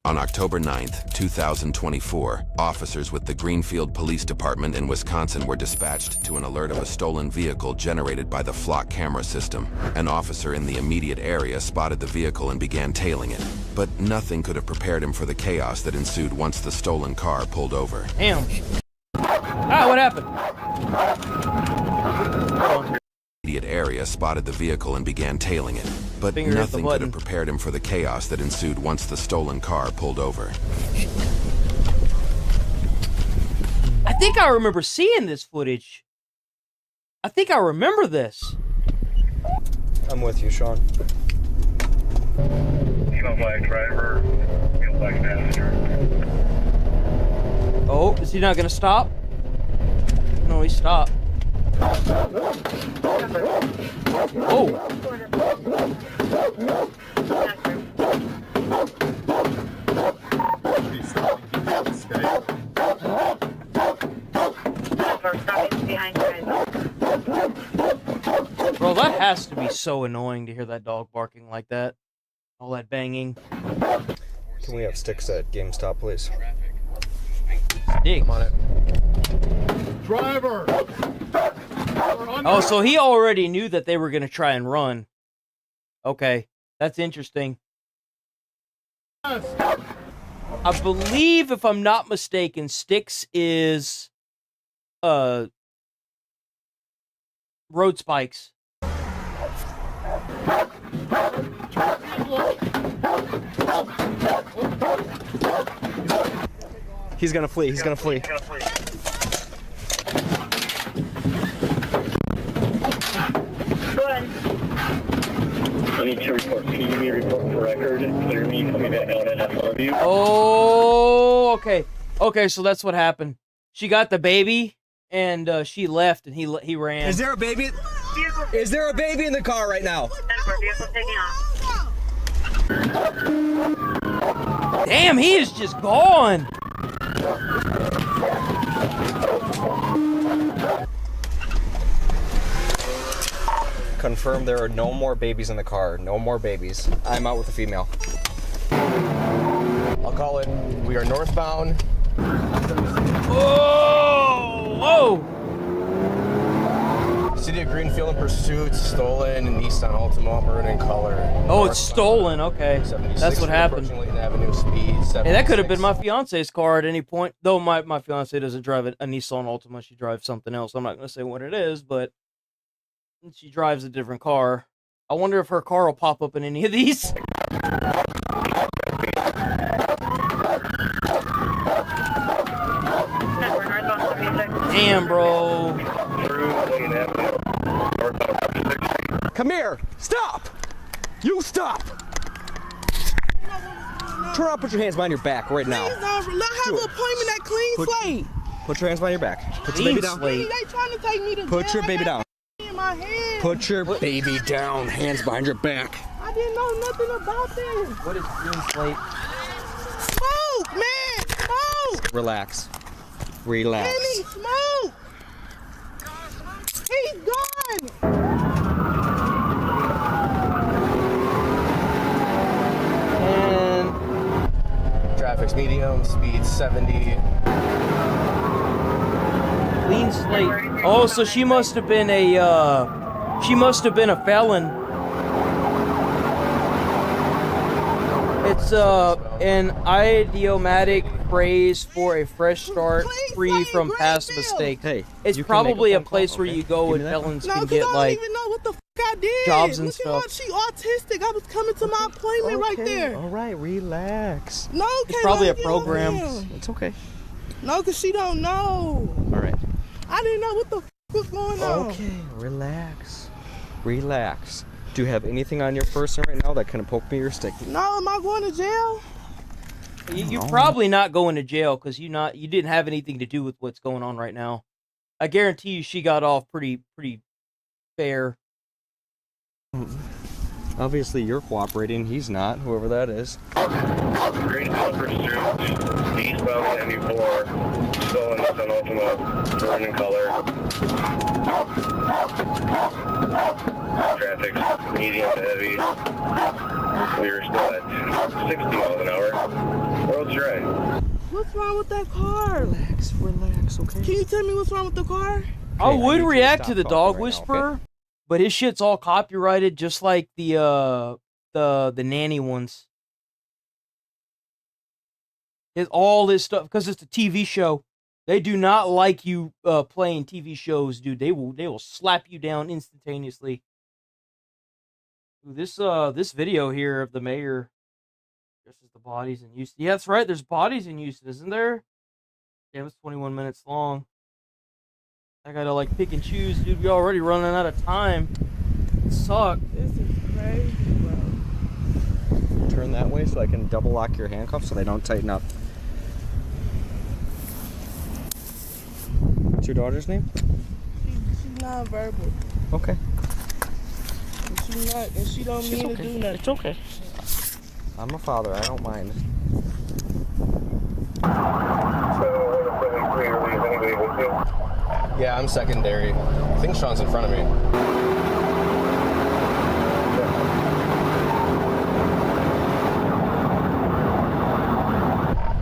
On October 9th, 2024, officers with the Greenfield Police Department in Wisconsin were dispatched to an alert of a stolen vehicle generated by the flock camera system. An officer in the immediate area spotted the vehicle and began tailing it, but nothing could have prepared him for the chaos that ensued once the stolen car pulled over. Damn. Ah, what happened? Immediate area spotted the vehicle and began tailing it, but nothing could have prepared him for the chaos that ensued once the stolen car pulled over. I think I remember seeing this footage. I think I remember this. I'm with you, Sean. Yellow flag driver, yellow flag passenger. Oh, is he not gonna stop? No, he stopped. Oh. Bro, that has to be so annoying to hear that dog barking like that. All that banging. Can we have sticks at GameStop, please? Sticks? I'm on it. Driver! Oh, so he already knew that they were going to try and run. Okay, that's interesting. I believe, if I'm not mistaken, Styx is road spikes. He's gonna flee. He's gonna flee. I need 2 reports. Can you give me a report for record? Clear me, put me back out at FW. Oh, okay. Okay, so that's what happened. She got the baby, and she left, and he ran. Is there a baby? Is there a baby in the car right now? Damn, he is just gone. Confirm there are no more babies in the car. No more babies. I'm out with the female. I'll call it. We are northbound. Oh! Whoa! City of Greenfield in pursuit. Stolen. Nissan Altima, maroon in color. Oh, it's stolen. Okay, that's what happened. Layton Avenue, speed 76. Hey, that could have been my fiance's car at any point. Though my fiance doesn't drive a Nissan Altima. She drives something else. I'm not going to say what it is, but she drives a different car. I wonder if her car will pop up in any of these. Damn, bro. Come here. Stop. You stop. Turn around, put your hands behind your back right now. Please don't. Let have an appointment at Clean Slate. Put your hands behind your back. Put your baby down. They trying to take me to Put your baby down. in my hand. Put your baby down. Hands behind your back. I didn't know nothing about this. What is Clean Slate? Smoke, man. Smoke. Relax. Relax. Any smoke. He's gone. And traffic's medium, speed 70. Clean Slate. Oh, so she must have been a felon. It's an idiomatic phrase for a fresh start, free from past mistakes. Hey, it's probably a place where you go and felons can get like I don't even know what the I did. jobs and Look stuff. At she autistic. I was coming to my appointment right there. All right, relax. No, It's probably a program. It's okay. No, because she don't know. All right. I didn't know what the was going on. Okay, relax. Relax. Do you have anything on your person right now that can poke me or stick me? No, am I going to jail? You're probably not going to jail because you didn't have anything to do with what's going on right now. I guarantee you she got off pretty fair. Obviously you're cooperating, he's not, whoever that is. Greenfield pursuit, eastbound 74, stolen Nissan Altima, maroon in color. Traffic, medium to heavy. We were still at 60 miles an hour. World's right. What's wrong with that car? Relax, okay? Can you tell me what's wrong with the car? I would react to the dog whisperer, but his shit's all copyrighted, just like the nanny ones. It's all this stuff because it's a TV show. They do not like you playing TV shows, dude. They will slap you down instantaneously. Ooh, this video here of the mayor. This is the bodies in Houston. Yeah, that's right. There's bodies in Houston, isn't there? Damn, it's 21 minutes long. I gotta like pick and choose, dude. We're already running out of time. It sucks. This is crazy, bro. Turn that way so I can double lock your handcuffs so they don't tighten up. What's your daughter's name? She's non-verbal. Okay. And she don't mean to do nothing. It's okay. I'm a father. I don't mind. Yeah, I'm secondary. I think Sean's in front of me.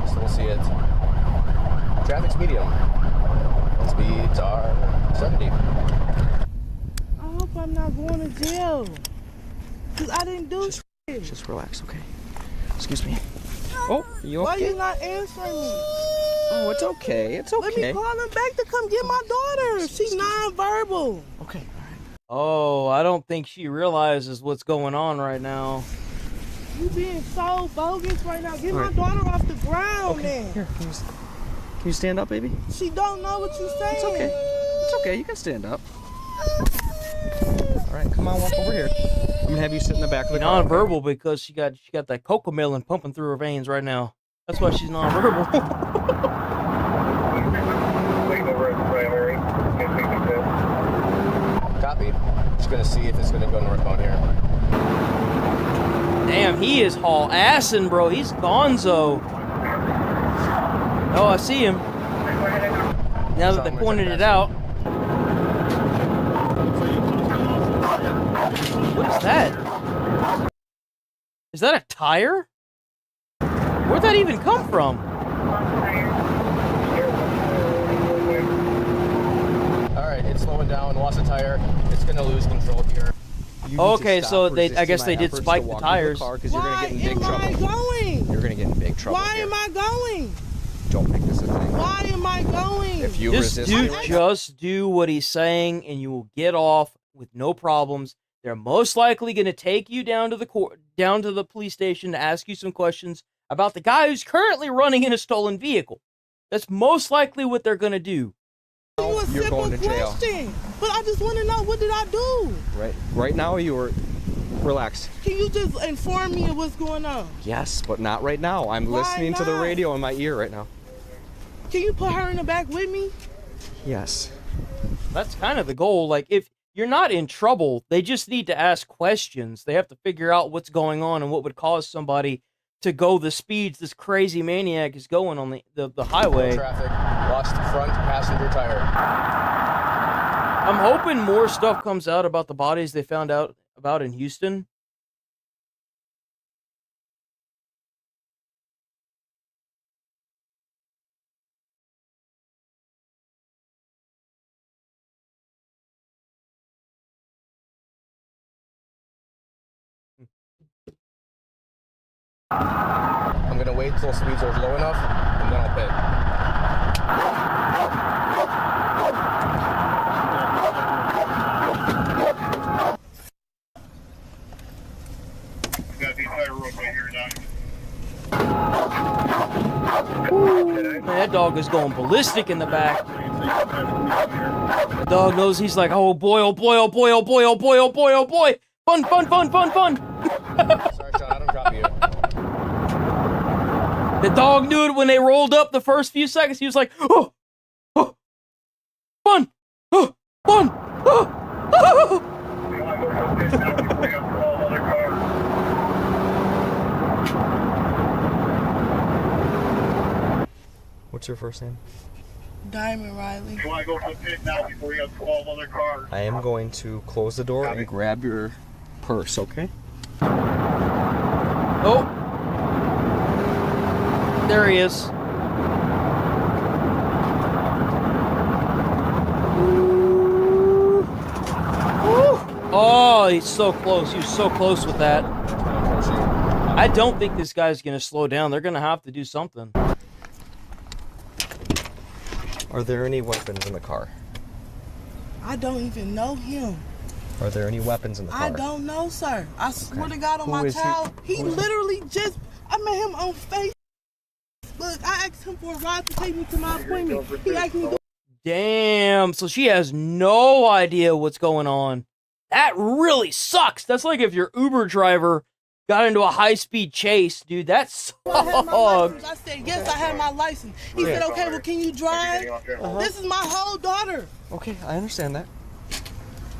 Still see it. Traffic's medium. Speeds are 70. I hope I'm not going to jail. Because I didn't do shit. Just relax, okay? Excuse me. Oh, you Why okay? you not answering me? Oh, it's okay. It's okay. Let me call him back to come get my daughter. She's nonverbal. Okay. Oh, I don't think she realizes what's going on right now. You being so bogus right now. Get All my right. daughter off the ground, man. Here, can you stand up, baby? She don't know what you're saying. It's okay. It's okay. You can stand up. All right, come on, walk over here. I'm gonna have you sit in the back of the car. Non-verbal because she got that cocoa melon pumping through her veins right now. That's why she's non-verbal. Copy. Just gonna see if it's gonna go northbound here. Damn, he is haul assing, bro. He's gonzo. Oh, I see him. Now that they pointed it out. What is that? Is that a tire? Where'd that even come from? Alright, it's slowing down, lost a tire. It's gonna lose control here. Okay, so I guess they did spike the tires. Because you're gonna get in big trouble. Why am I going? You're gonna get in big trouble. Why here. am I going? Don't make this a thing. Why am I going? If you Just resist, do what he's saying, and you will get off with no problems. They're most likely going to take you down to the police station to ask you some questions about the guy who's currently running in a stolen vehicle. That's most likely what they're going to do. you're going to jail. Question, but I just want to know, what did I do? Right now, you are relaxed. Can you just inform me of what's going on? Yes, but not right now. I'm Why listening to the not? radio in my ear right now. Can you put her in the back with me? Yes. That's kind of the goal. Like, if you're not in trouble, they just need to ask questions. They have to figure out what's going on and what would cause somebody to go the speeds this crazy maniac is going on the highway. Traffic, lost front passenger tire. I'm hoping more stuff comes out about the bodies they found out about in Houston. I'm gonna wait till speeds are low enough, and then I'll pit. Man, that dog is going ballistic in the back. The dog knows he's like, oh boy, oh boy, oh boy, oh boy, oh boy, oh boy, oh boy. Fun, fun, fun, fun, fun. Sorry, Sean, I don't drop you. The dog knew it when they rolled up the first few seconds. He was like, oh, oh, fun, oh, fun, oh, oh. What's your first name? Diamond Riley. You want to go for the pit now before you have 12 other cars? I am going to close the door and grab your purse, okay? Oh. There he is. Oh, he's so close. He was so close with that. I don't think this guy's going to slow down. They're going to have to do something. Are there any weapons in the car? I don't even know him. Are there any weapons in the car? I don't know, sir. I swear to God on Who my is he? child, he literally just, I met him on Facebook. I asked him for a ride to take me to my appointment. He asked me to. Damn, so she has no idea what's going on. That really sucks. That's like if your Uber driver got into a high-speed chase, dude. That sucks. I said, yes, I have my license. He said, okay, well, can you drive? This is my whole daughter. Okay, I understand that.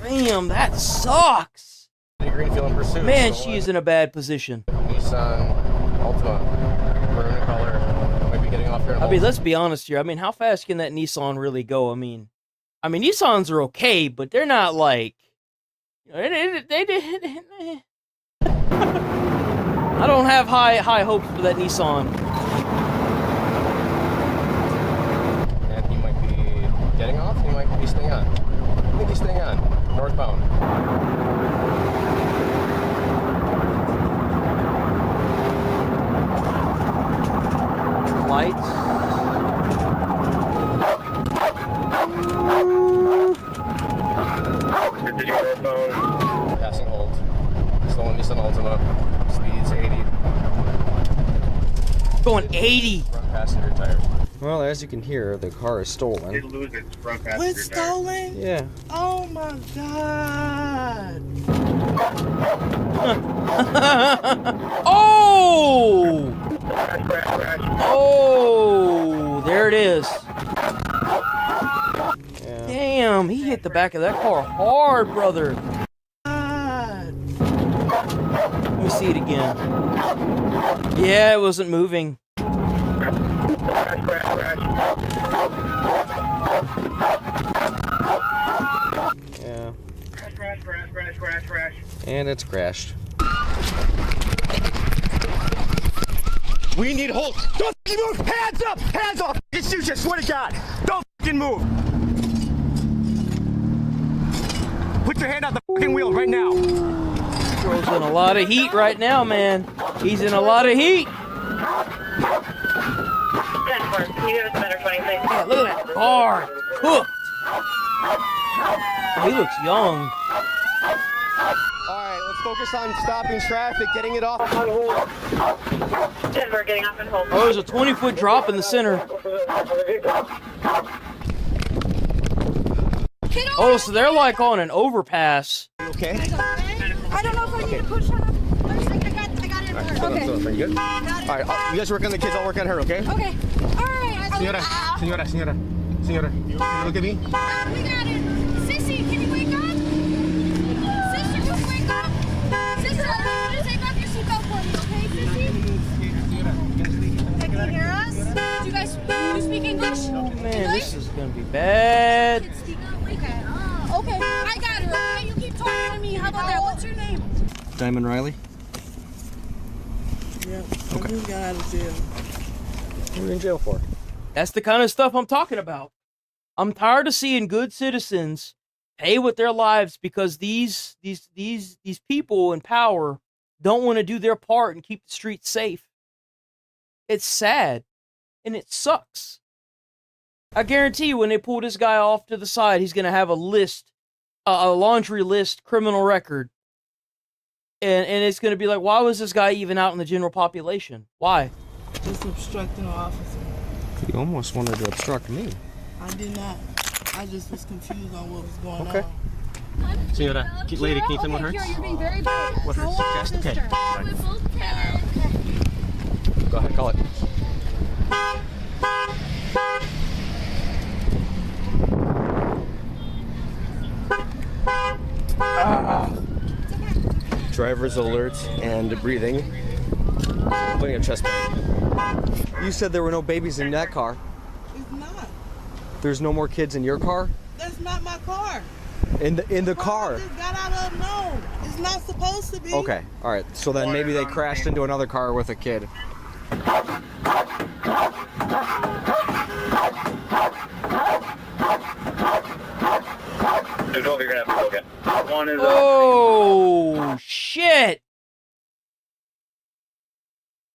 Damn, that sucks. Greenfield in pursuit. Man, she is in a bad position. Nissan Altima, maroon color. Might be getting off here. I mean, let's be honest here. I mean, how fast can that Nissan really go? I mean, Nissans are okay, but they're not like. I don't have high hopes for that Nissan. And he might be getting off. He might be staying on. I think he's staying on. Northbound. 80. Front passenger tire. Well, as you can hear, the car is stolen. Did lose its front passenger What's tire. stolen? Yeah. Oh my God. Oh! Oh, there it is. Yeah. Damn, he hit the back of that car hard, brother. God. Let me see it again. Yeah, it wasn't moving. Yeah. Crash. And it's crashed. We need hold. Don't f***ing move. Hands up. Hands off. It's you. Just swear to God. Don't f***ing move. Put your hand on the f***ing wheel right now. Bro's in a lot of heat right now, man. He's in a lot of heat. Can you give us a better 26? Yeah, look at that car. Cooked. Oh, he looks young. All right, let's focus on stopping traffic, getting it off. Denver, getting off and hold. Oh, there's a 20-foot drop in the center. Oh, so they're like on an overpass. Okay. I don't know if I need to push up. I got it. Okay. Are you good? All right, you guys work on the kids, I'll work on her, okay? Okay. All right. Señora, can you look at me? We got it. Sissy, can you wake up? Sister, can you wake up? Sister, I want you to take off your seatbelt for me, okay, Sissy? Can you hear us? Do you guys speak English? Oh, man, this is going to be bad. Okay, I got it, okay? You keep talking to me. How about that? What's your name? Diamond Riley? Yep. Okay. We got out of jail. What are you in jail for? That's the kind of stuff I'm talking about. I'm tired of seeing good citizens pay with their lives because these people in power don't want to do their part and keep the streets safe. It's sad, and it sucks. I guarantee you when they pull this guy off to the side, he's going to have a list, a laundry list criminal record. And it's going to be like, why was this guy even out in the general population? Why? Just obstructing the officer. You almost wanted to obstruct me. I did not. I just was confused on what was going Okay. on. Senora, lady, can you tell me what hurts? You're being very bad. What hurts? Chest? Okay. Okay. Go ahead, call it. Driver's alert and breathing. Putting a chest pain. You said there were no babies in that car. It's not. There's no more kids in your car? That's not my car. In the car. I just got out of no. It's not supposed to be. Okay, all right. So then maybe they crashed into another car with a kid. There's over, you're gonna have to go again. One is Oh, shit.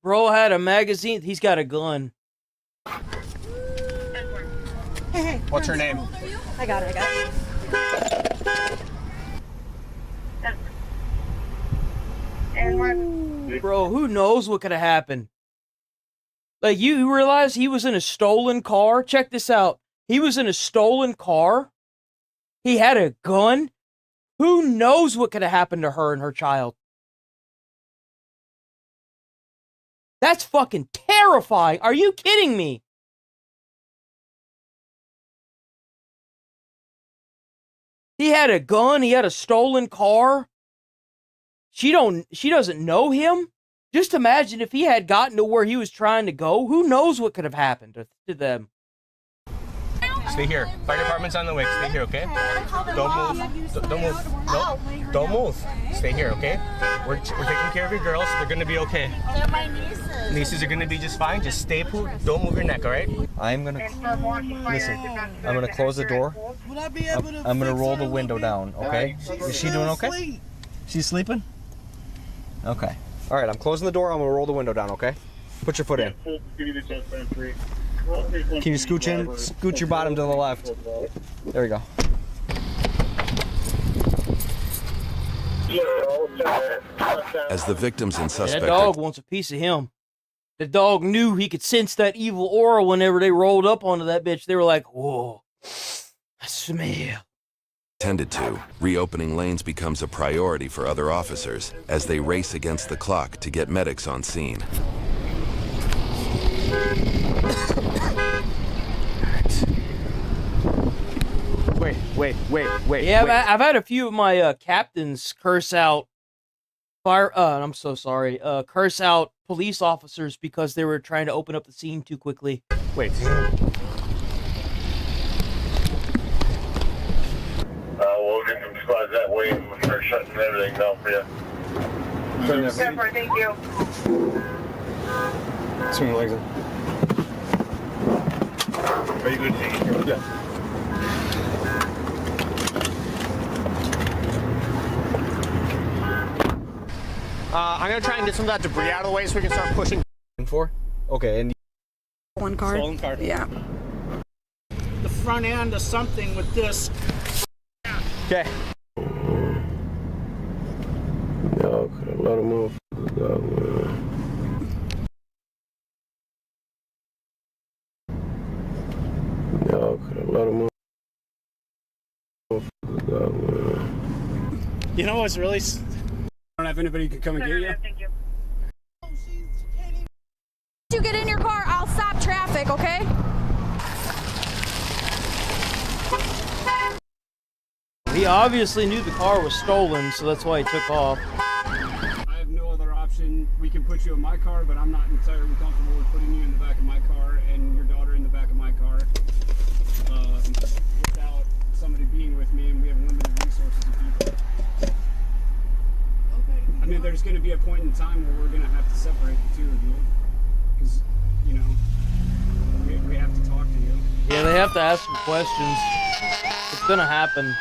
Bro had a magazine. He's got a gun. What's her name? I got it. Bro, who knows what could have happened? Like, you realize he was in a stolen car? Check this out. He was in a stolen car. He had a gun. Who knows what could have happened to her and her child? That's fucking terrifying. Are you kidding me? He had a gun. He had a stolen car. She doesn't know him. Just imagine if he had gotten to where he was trying to go. Who knows what could have happened to them? Stay here. Fire department's on the way. Stay here, okay? Don't move. Don't move. No, don't move. Stay here, okay? We're taking care of your girls. They're gonna be okay. They're my nieces. Nieces are gonna be just fine. Just stay put. Don't move your neck, all right? I'm gonna listen. I'm gonna close the door. Would I be able to I'm gonna fix roll her the a window little bit? down, okay? Is she doing okay? Asleep. She's sleeping? Okay. All right, I'm closing the door. I'm gonna roll the window down, okay? Put your foot in. Can you scooch in? Scoot your bottom to the left. There we go. As the victims and That suspect dog wants a piece of him. The dog knew he could sense that evil aura whenever they rolled up onto that bitch. They were like, whoa, I smell. Tended to, reopening lanes becomes a priority for other officers as they race against the clock to get medics on scene. Wait. Yeah, I've had a few of my captains curse out I'm so sorry. Curse out police officers because they were trying to open up the scene too quickly. Wait. We'll get some squads that way and we'll start shutting everything down for you. Separate, thank you. Swing your legs in. Are you good, Ziggy? Yeah. I'm gonna try and get some of that debris out of the way so we can start pushing. Okay, and Stolen card? Stolen card. Yeah. The front end of something with this. Okay. Y'all could have let them off. Y'all could have let them off. You know what's really... I don't have anybody who can come and get you. Thank you. You get in your car, I'll stop traffic, okay? He obviously knew the car was stolen, so that's why he took off. I have no other option. We can put you in my car, but I'm not entirely comfortable with putting you in the back of my car and your daughter in the back of my car without somebody being with me, and we have limited resources of people. I mean, there's going to be a point in time where we're going to have to separate the two of you, because, you know, we have to talk to you. Yeah, they have to ask some questions. It's gonna happen.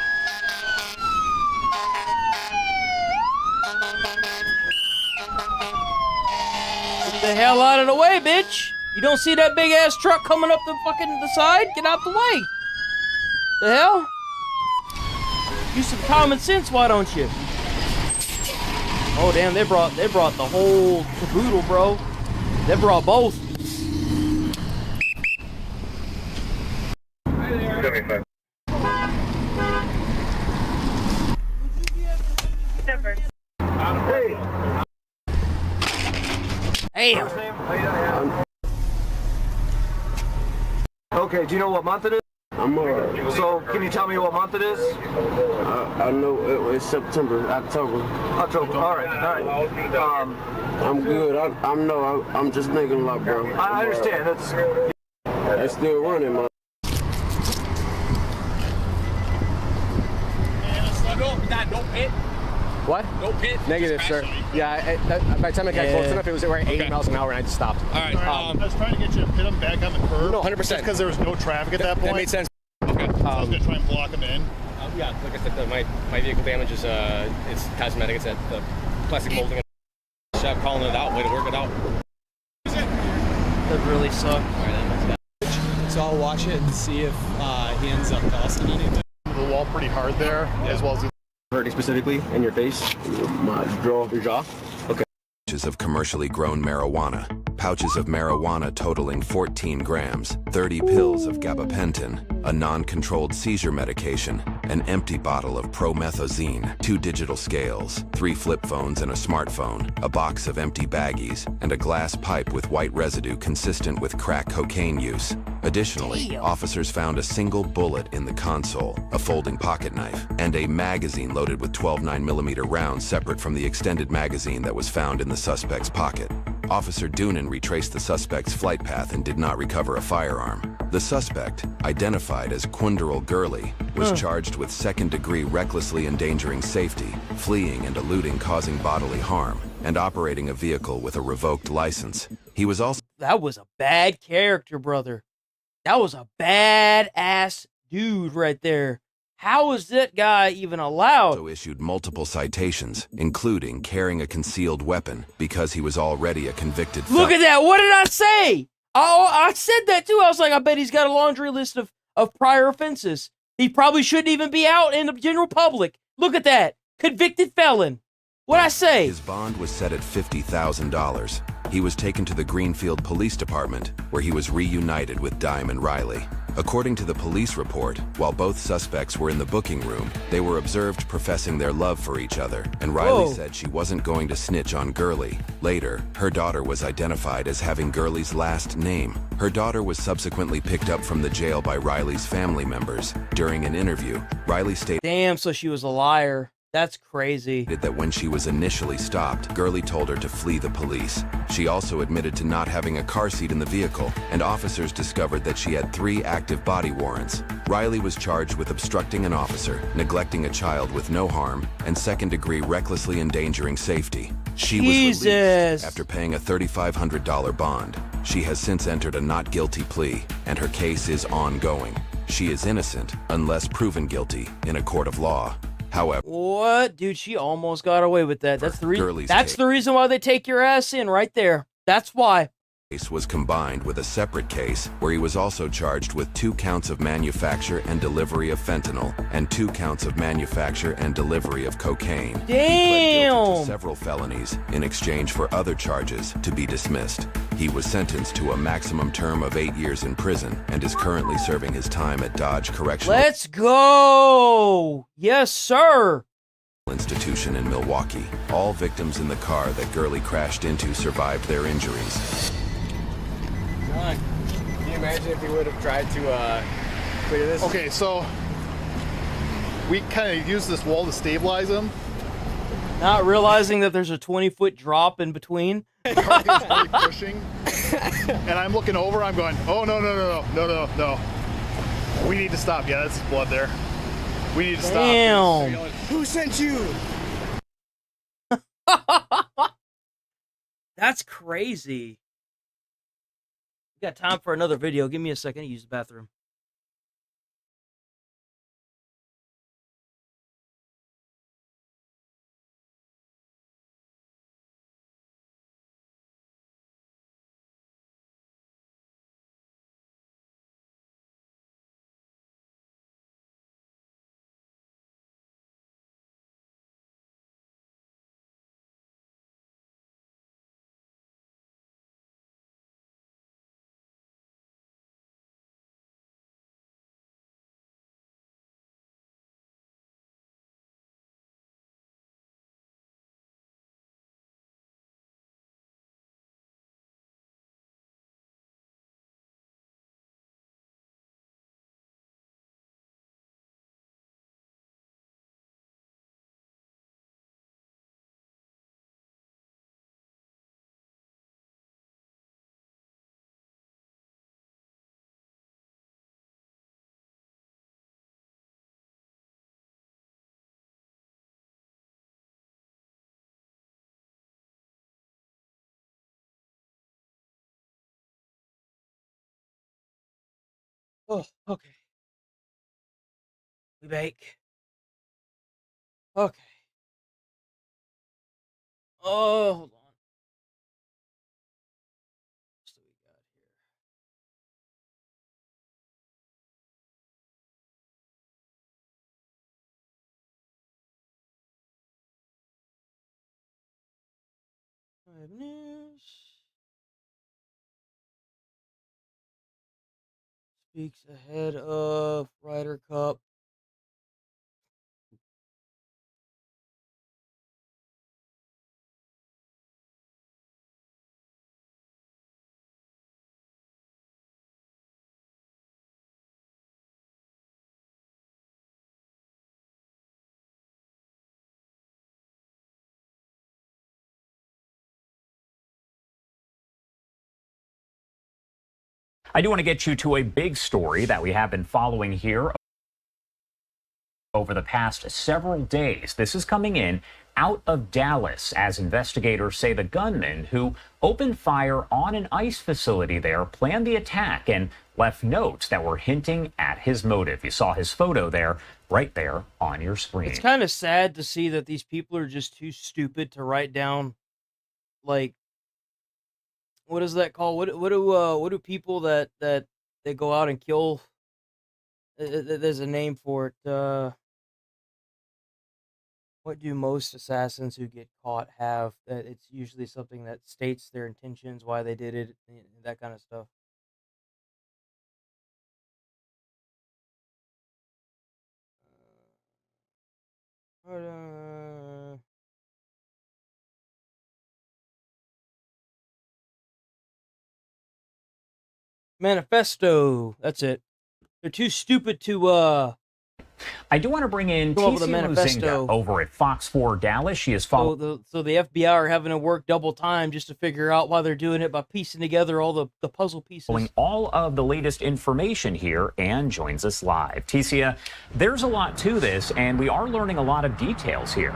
Get the hell out of the way, bitch! You don't see that big ass truck coming up the side? Get out the way! The hell? Use some common sense, why don't you? Oh damn, they brought the whole caboodle, bro. They brought both. Hey. Damn. Okay, do you know what month it is? So, can you tell me what month it is? I know it's September, October. October. All right. I'm good. I'm just making a lot, bro. I understand. That's still running, man. No pit. What? No pit. Negative, sir. Yeah, by the time I got close enough, it was around 80 miles an hour, and I just stopped. All right. I was trying to get you to pit him back on the curb. No, 100%. Just because there was no traffic at that point. That made sense. Okay. So I was going to try and block him in. Yeah, like I said, my vehicle damage is it's cosmetic. It's at the plastic molding. Chef calling it out. Way to work it out. That really sucked. So I'll watch it and see if he ends up costing anything. The wall pretty hard there, as well as the hurting specifically in your face, my jaw. your jaw. Okay. Pouches of commercially grown marijuana, pouches of marijuana totaling 14 grams, 30 pills of gabapentin, a non-controlled seizure medication, an empty bottle of promethazine, 2 digital scales, 3 flip phones and a smartphone, a box of empty baggies, and a glass pipe with white residue consistent with crack cocaine use. Additionally, officers found a single bullet in the console, a folding pocket knife, and a magazine loaded with 12 9mm rounds separate from the extended magazine that was found in the suspect's pocket. Officer Doonan retraced the suspect's flight path and did not recover a firearm. The suspect, identified as Quinderel Gurley, was charged with second-degree recklessly endangering safety, fleeing and eluding causing bodily harm, and operating a vehicle with a revoked license. He was also... That was a bad character, brother. That was a badass dude right there. How is that guy even allowed? Also issued multiple citations, including carrying a concealed weapon because he was already a convicted felon. Look at that. What did I say? Oh, I said that too. I was like, I bet he's got a laundry list of prior offenses. He probably shouldn't even be out in the general public. Look at that. Convicted felon. What'd I say? His bond was set at $50,000. he was taken to the Greenfield Police Department, where he was reunited with Dime and Riley. According to the police report, while both suspects were in the booking room, they were observed professing their love for each other, and Riley said she wasn't going to snitch on Gurley. Later, her daughter was identified as having Gurley's last name. Her daughter was subsequently picked up from the jail by Riley's family members. During an interview, Riley stated, "Damn, so she was a liar. That's crazy." That when she was initially stopped, Gurley told her to flee the police. She also admitted to not having a car seat in the vehicle, and officers discovered that she had 3 active body warrants. Riley was charged with obstructing an officer, neglecting a child with no harm, and second-degree recklessly endangering safety. She was released after paying a $3,500 bond. She has since entered a not guilty plea, and her case is ongoing. She is innocent unless proven guilty in a court of law. However, what, dude? She almost got away with that. That's the reason. Gurley's That's the reason why they take your ass in right there. That's why. Case was combined with a separate case where he was also charged with 2 counts of manufacture and delivery of fentanyl and 2 counts of manufacture and delivery of cocaine. He pled guilty to several felonies in exchange for other charges to be dismissed. He was sentenced to a maximum term of 8 years in prison and is currently serving his time at Dodge Correctional Let's go. Yes, sir. Institution in Milwaukee. All victims in the car that Gurley crashed into survived their injuries. John, can you imagine if he would have tried to clear this? Okay, so we kind of use this wall to stabilize him. Not realizing that there's a 20-foot drop in between. Really pushing, and I'm looking over. I'm going, oh no! We need to stop. Yeah, that's blood there. We need to stop. Damn. Who sent you? That's crazy. We got time for another video. Give me a second to use the bathroom. Oh, okay. We bake. Okay. Oh, hold on. What do we got here? News. Speaks ahead of Ryder Cup. I do want to get you to a big story that we have been following here over the past several days. This is coming in out of Dallas as investigators say the gunman who opened fire on an ICE facility there planned the attack and left notes that were hinting at his motive. You saw his photo there, right there on your screen. It's kind of sad to see that these people are just too stupid to write down, like, what is that called? What do people that they go out and kill? There's a name for it. What do most assassins who get caught have? That it's usually something that states their intentions, why they did it, that kind of stuff. Manifesto. That's it. They're too stupid to I do want to bring in come up with a TC manifesto. Muzinga over at Fox 4 Dallas. She is following. So the FBI are having to work double time just to figure out why they're doing it by piecing together all the puzzle pieces. All of the latest information here and joins us live. Ticia, there's a lot to this, and we are learning a lot of details here.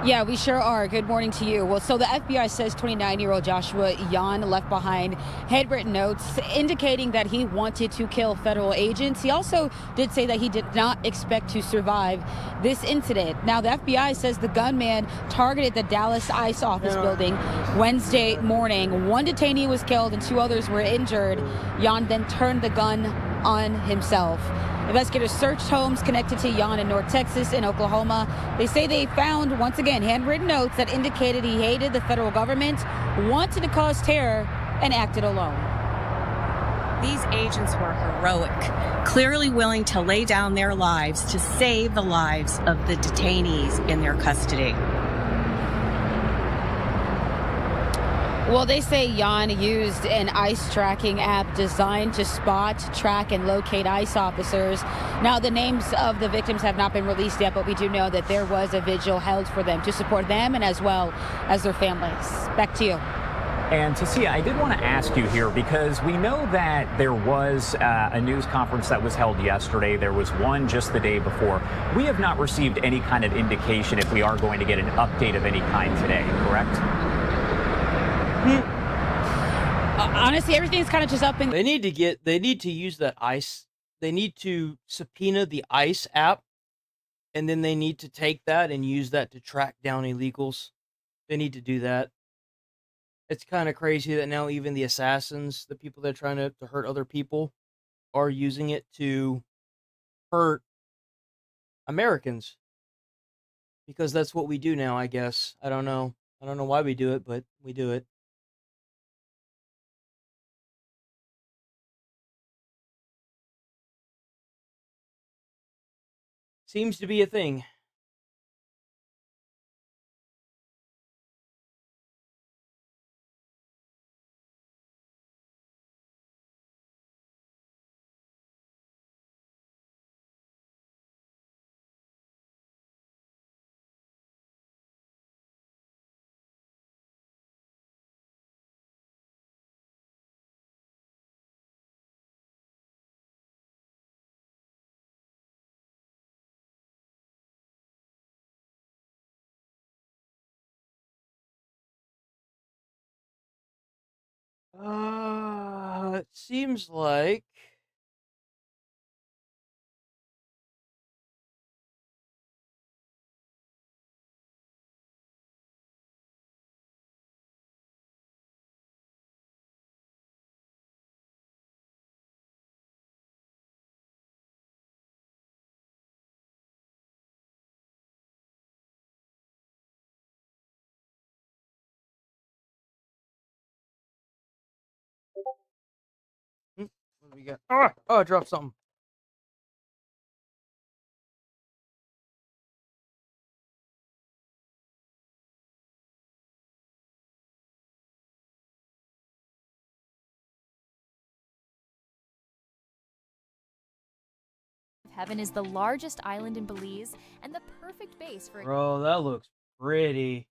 Yeah, we sure are. Good morning to you. Well, so the FBI says 29-year-old Joshua Yan left behind handwritten notes indicating that he wanted to kill federal agents. He also did say that he did not expect to survive this incident. Now, the FBI says the gunman targeted the Dallas ICE office building Wednesday morning. One detainee was killed and 2 others were injured. Yan then turned the gun on himself. Investigators searched homes connected to Yan in North Texas and Oklahoma. They say they found, once again, handwritten notes that indicated he hated the federal government, wanted to cause terror, and acted alone. These agents were heroic, clearly willing to lay down their lives to save the lives of the detainees in their custody. Well, they say Yan used an ICE tracking app designed to spot, track, and locate ICE officers. Now, the names of the victims have not been released yet, but we do know that there was a vigil held for them to support them and as well as their families. Back to you. And Ticia, I did want to ask you here because we know that there was a news conference that was held yesterday. There was one just the day before. We have not received any kind of indication if we are going to get an update of any kind today, correct? Honestly, everything's kind of just up in. They need to use that ICE. They need to subpoena the ICE app, and then they need to take that and use that to track down illegals. They need to do that. It's kind of crazy that now even the assassins, the people that are trying to hurt other people, are using it to hurt Americans. Because that's what we do now, I guess. I don't know. I don't know why we do it, but we do it. Seems to be a thing. It seems like what do we got? Oh, I dropped something. Heaven is the largest island in Belize and the perfect base for. Bro, that looks pretty.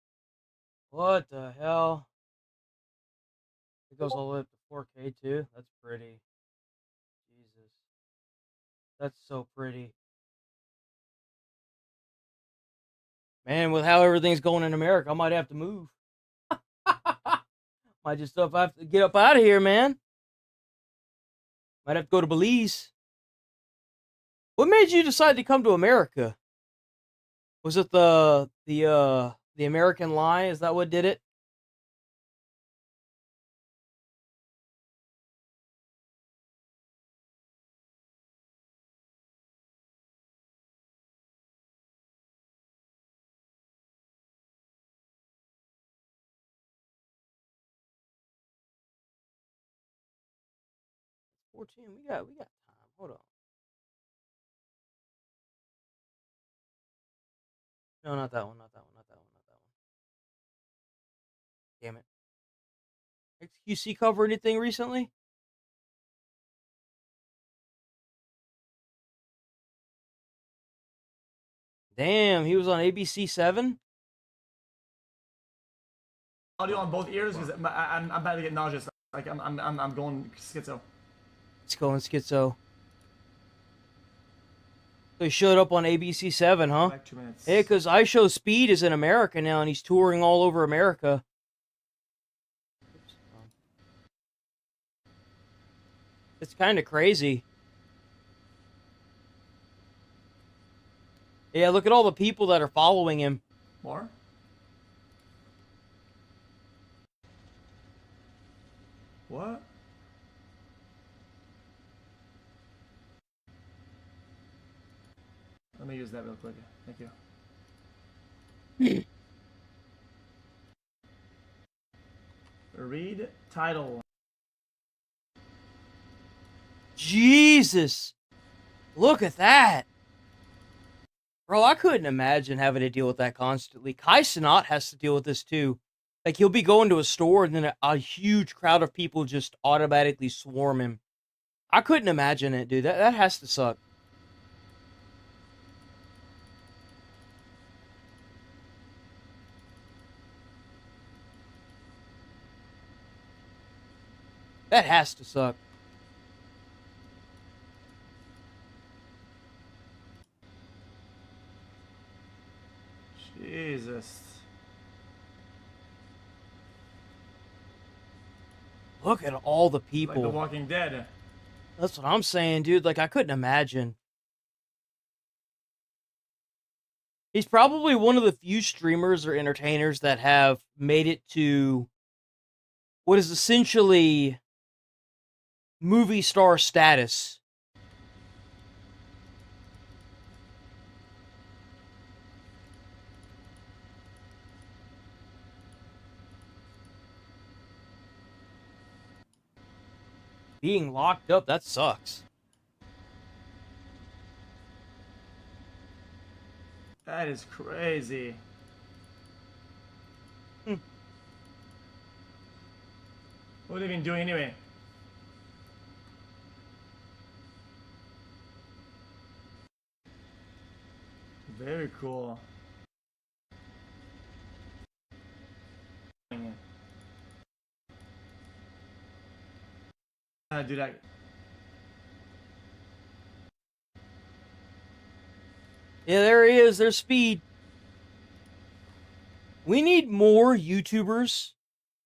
What the hell? It goes all the way up to 4K too. That's pretty. Jesus. That's so pretty. Man, with how everything's going in America, I might have to move. Might just have to get up out of here, man. Might have to go to Belize. What made you decide to come to America? Was it the American lie? Is that what did it? 14. We got time. Hold on. No, not that one. Not that one. Not that one. Not that one. Damn it. XQC cover anything recently? Damn, he was on ABC 7. Audio on both ears because I'm about to get nauseous. Like I'm going schizo. It's going schizo. So he showed up on ABC 7, huh? Back 2 minutes. Yeah, because I Show Speed is in America now, and he's touring all over America. It's kind of crazy. Yeah, look at all the people that are following him. More? What? Let me use that real quick. Thank you. Read title. Jesus! Look at that! Bro, I couldn't imagine having to deal with that constantly. Kai Cenat has to deal with this too. Like, he'll be going to a store and then a huge crowd of people just automatically swarm him. I couldn't imagine it, dude. That has to suck. That has to suck. Jesus. Look at all the Like people. The Walking Dead. That's what I'm saying, dude. Like, I couldn't imagine. He's probably one of the few streamers or entertainers that have made it to what is essentially movie star status. Being locked up, that sucks. That is crazy. What have they been doing anyway? Very cool. Do that. Yeah, there he is. There's Speed. We need more YouTubers,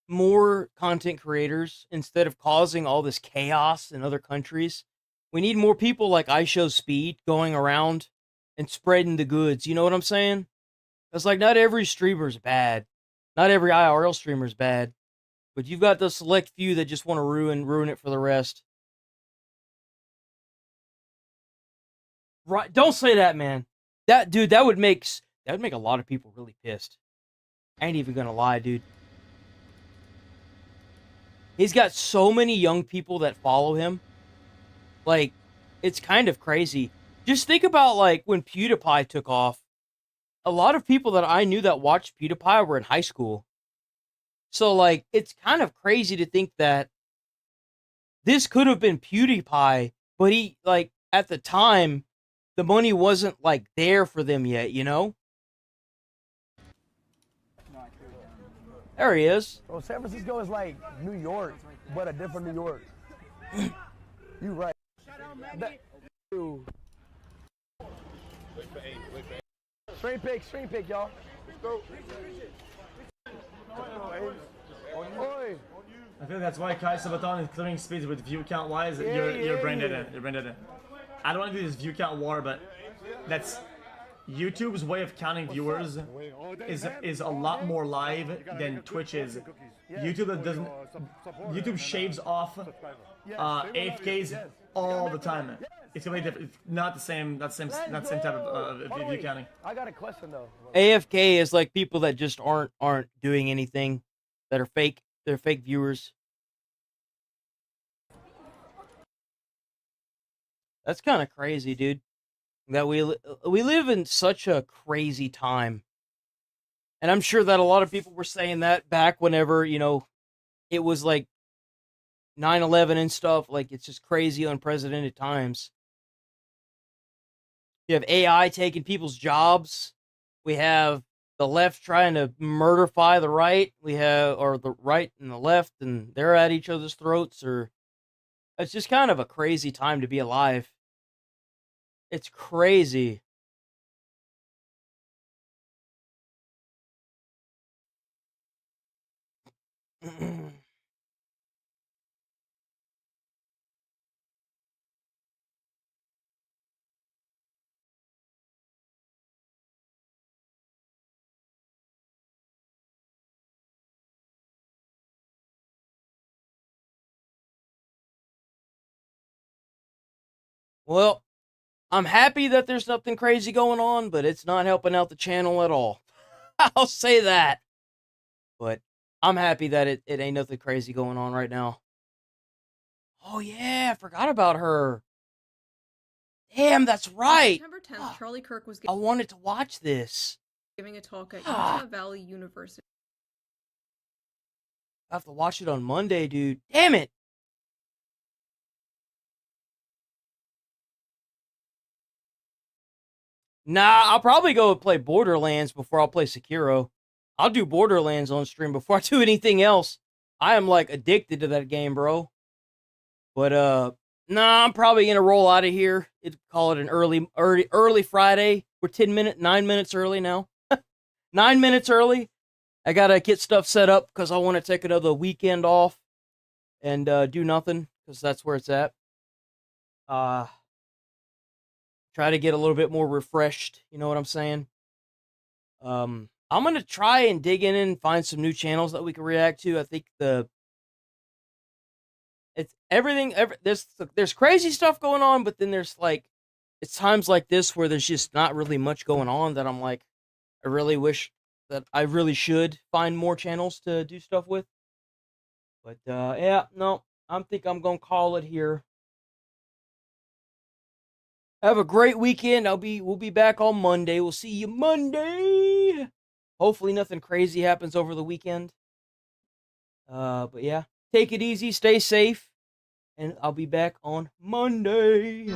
more content creators, instead of causing all this chaos in other countries. We need more people like I Show Speed going around and spreading the goods. You know what I'm saying? It's like, not every streamer's bad. Not every IRL streamer's bad. But you've got the select few that just want to ruin it for the rest. Right? Don't say that, man. That dude, that would make a lot of people really pissed. I ain't even gonna lie, dude. He's got so many young people that follow him. Like, it's kind of crazy. Just think about, like, when PewDiePie took off. A lot of people that I knew that watched PewDiePie were in high school. So, like, it's kind of crazy to think that this could have been PewDiePie, but he, like, at the time, the money wasn't, like, there for them yet, you know? There he is. Bro, San Francisco is like New York, but a different New York. You right. Straight pick, y'all. Oi. I feel that's why Kai Sabaton is clearing speeds with view count wise. You're brain dead. You're brain dead. I don't want to do this view count war, but that's YouTube's way of counting viewers is a lot more live than Twitch is. YouTube shaves off AFKs all the time. It's completely different. It's not the same type of view counting. I got a question though. AFK is like people that just aren't doing anything, that are fake. They're fake viewers. That's kind of crazy, dude. That we live in such a crazy time. And I'm sure that a lot of people were saying that back whenever, you know, it was like 9/11 and stuff. Like, it's just crazy, unprecedented times. You have AI taking people's jobs. We have the left trying to murderfy the right. We have, or the right and the left, and they're at each other's throats. Or it's just kind of a crazy time to be alive. It's crazy. Well, I'm happy that there's nothing crazy going on, but it's not helping out the channel at all. I'll say that. But I'm happy that it ain't nothing crazy going on right now. Oh, yeah, I forgot about her. Damn, that's right. September 10th, Charlie Kirk was I wanted to watch this. giving a talk at Utah Valley University. I have to watch it on Monday, dude. Damn it. Nah, I'll probably go play Borderlands before I'll play Sekiro. I'll do Borderlands on stream before I do anything else. I am like addicted to that game, bro. But nah, I'm probably gonna roll out of here. Call it an early Friday. We're 9 minutes early now. 9 minutes early. I gotta get stuff set up because I want to take another weekend off and do nothing because that's where it's at. Try to get a little bit more refreshed. You know what I'm saying? I'm gonna try and dig in and find some new channels that we can react to. I think it's everything. There's crazy stuff going on, but then there's like, it's times like this where there's just not really much going on that I'm like, I really wish that I really should find more channels to do stuff with. But yeah, no, I think I'm gonna call it here. Have a great weekend. We'll be back on Monday. We'll see you Monday. Hopefully nothing crazy happens over the weekend. But yeah, take it easy, stay safe, and I'll be back on Monday.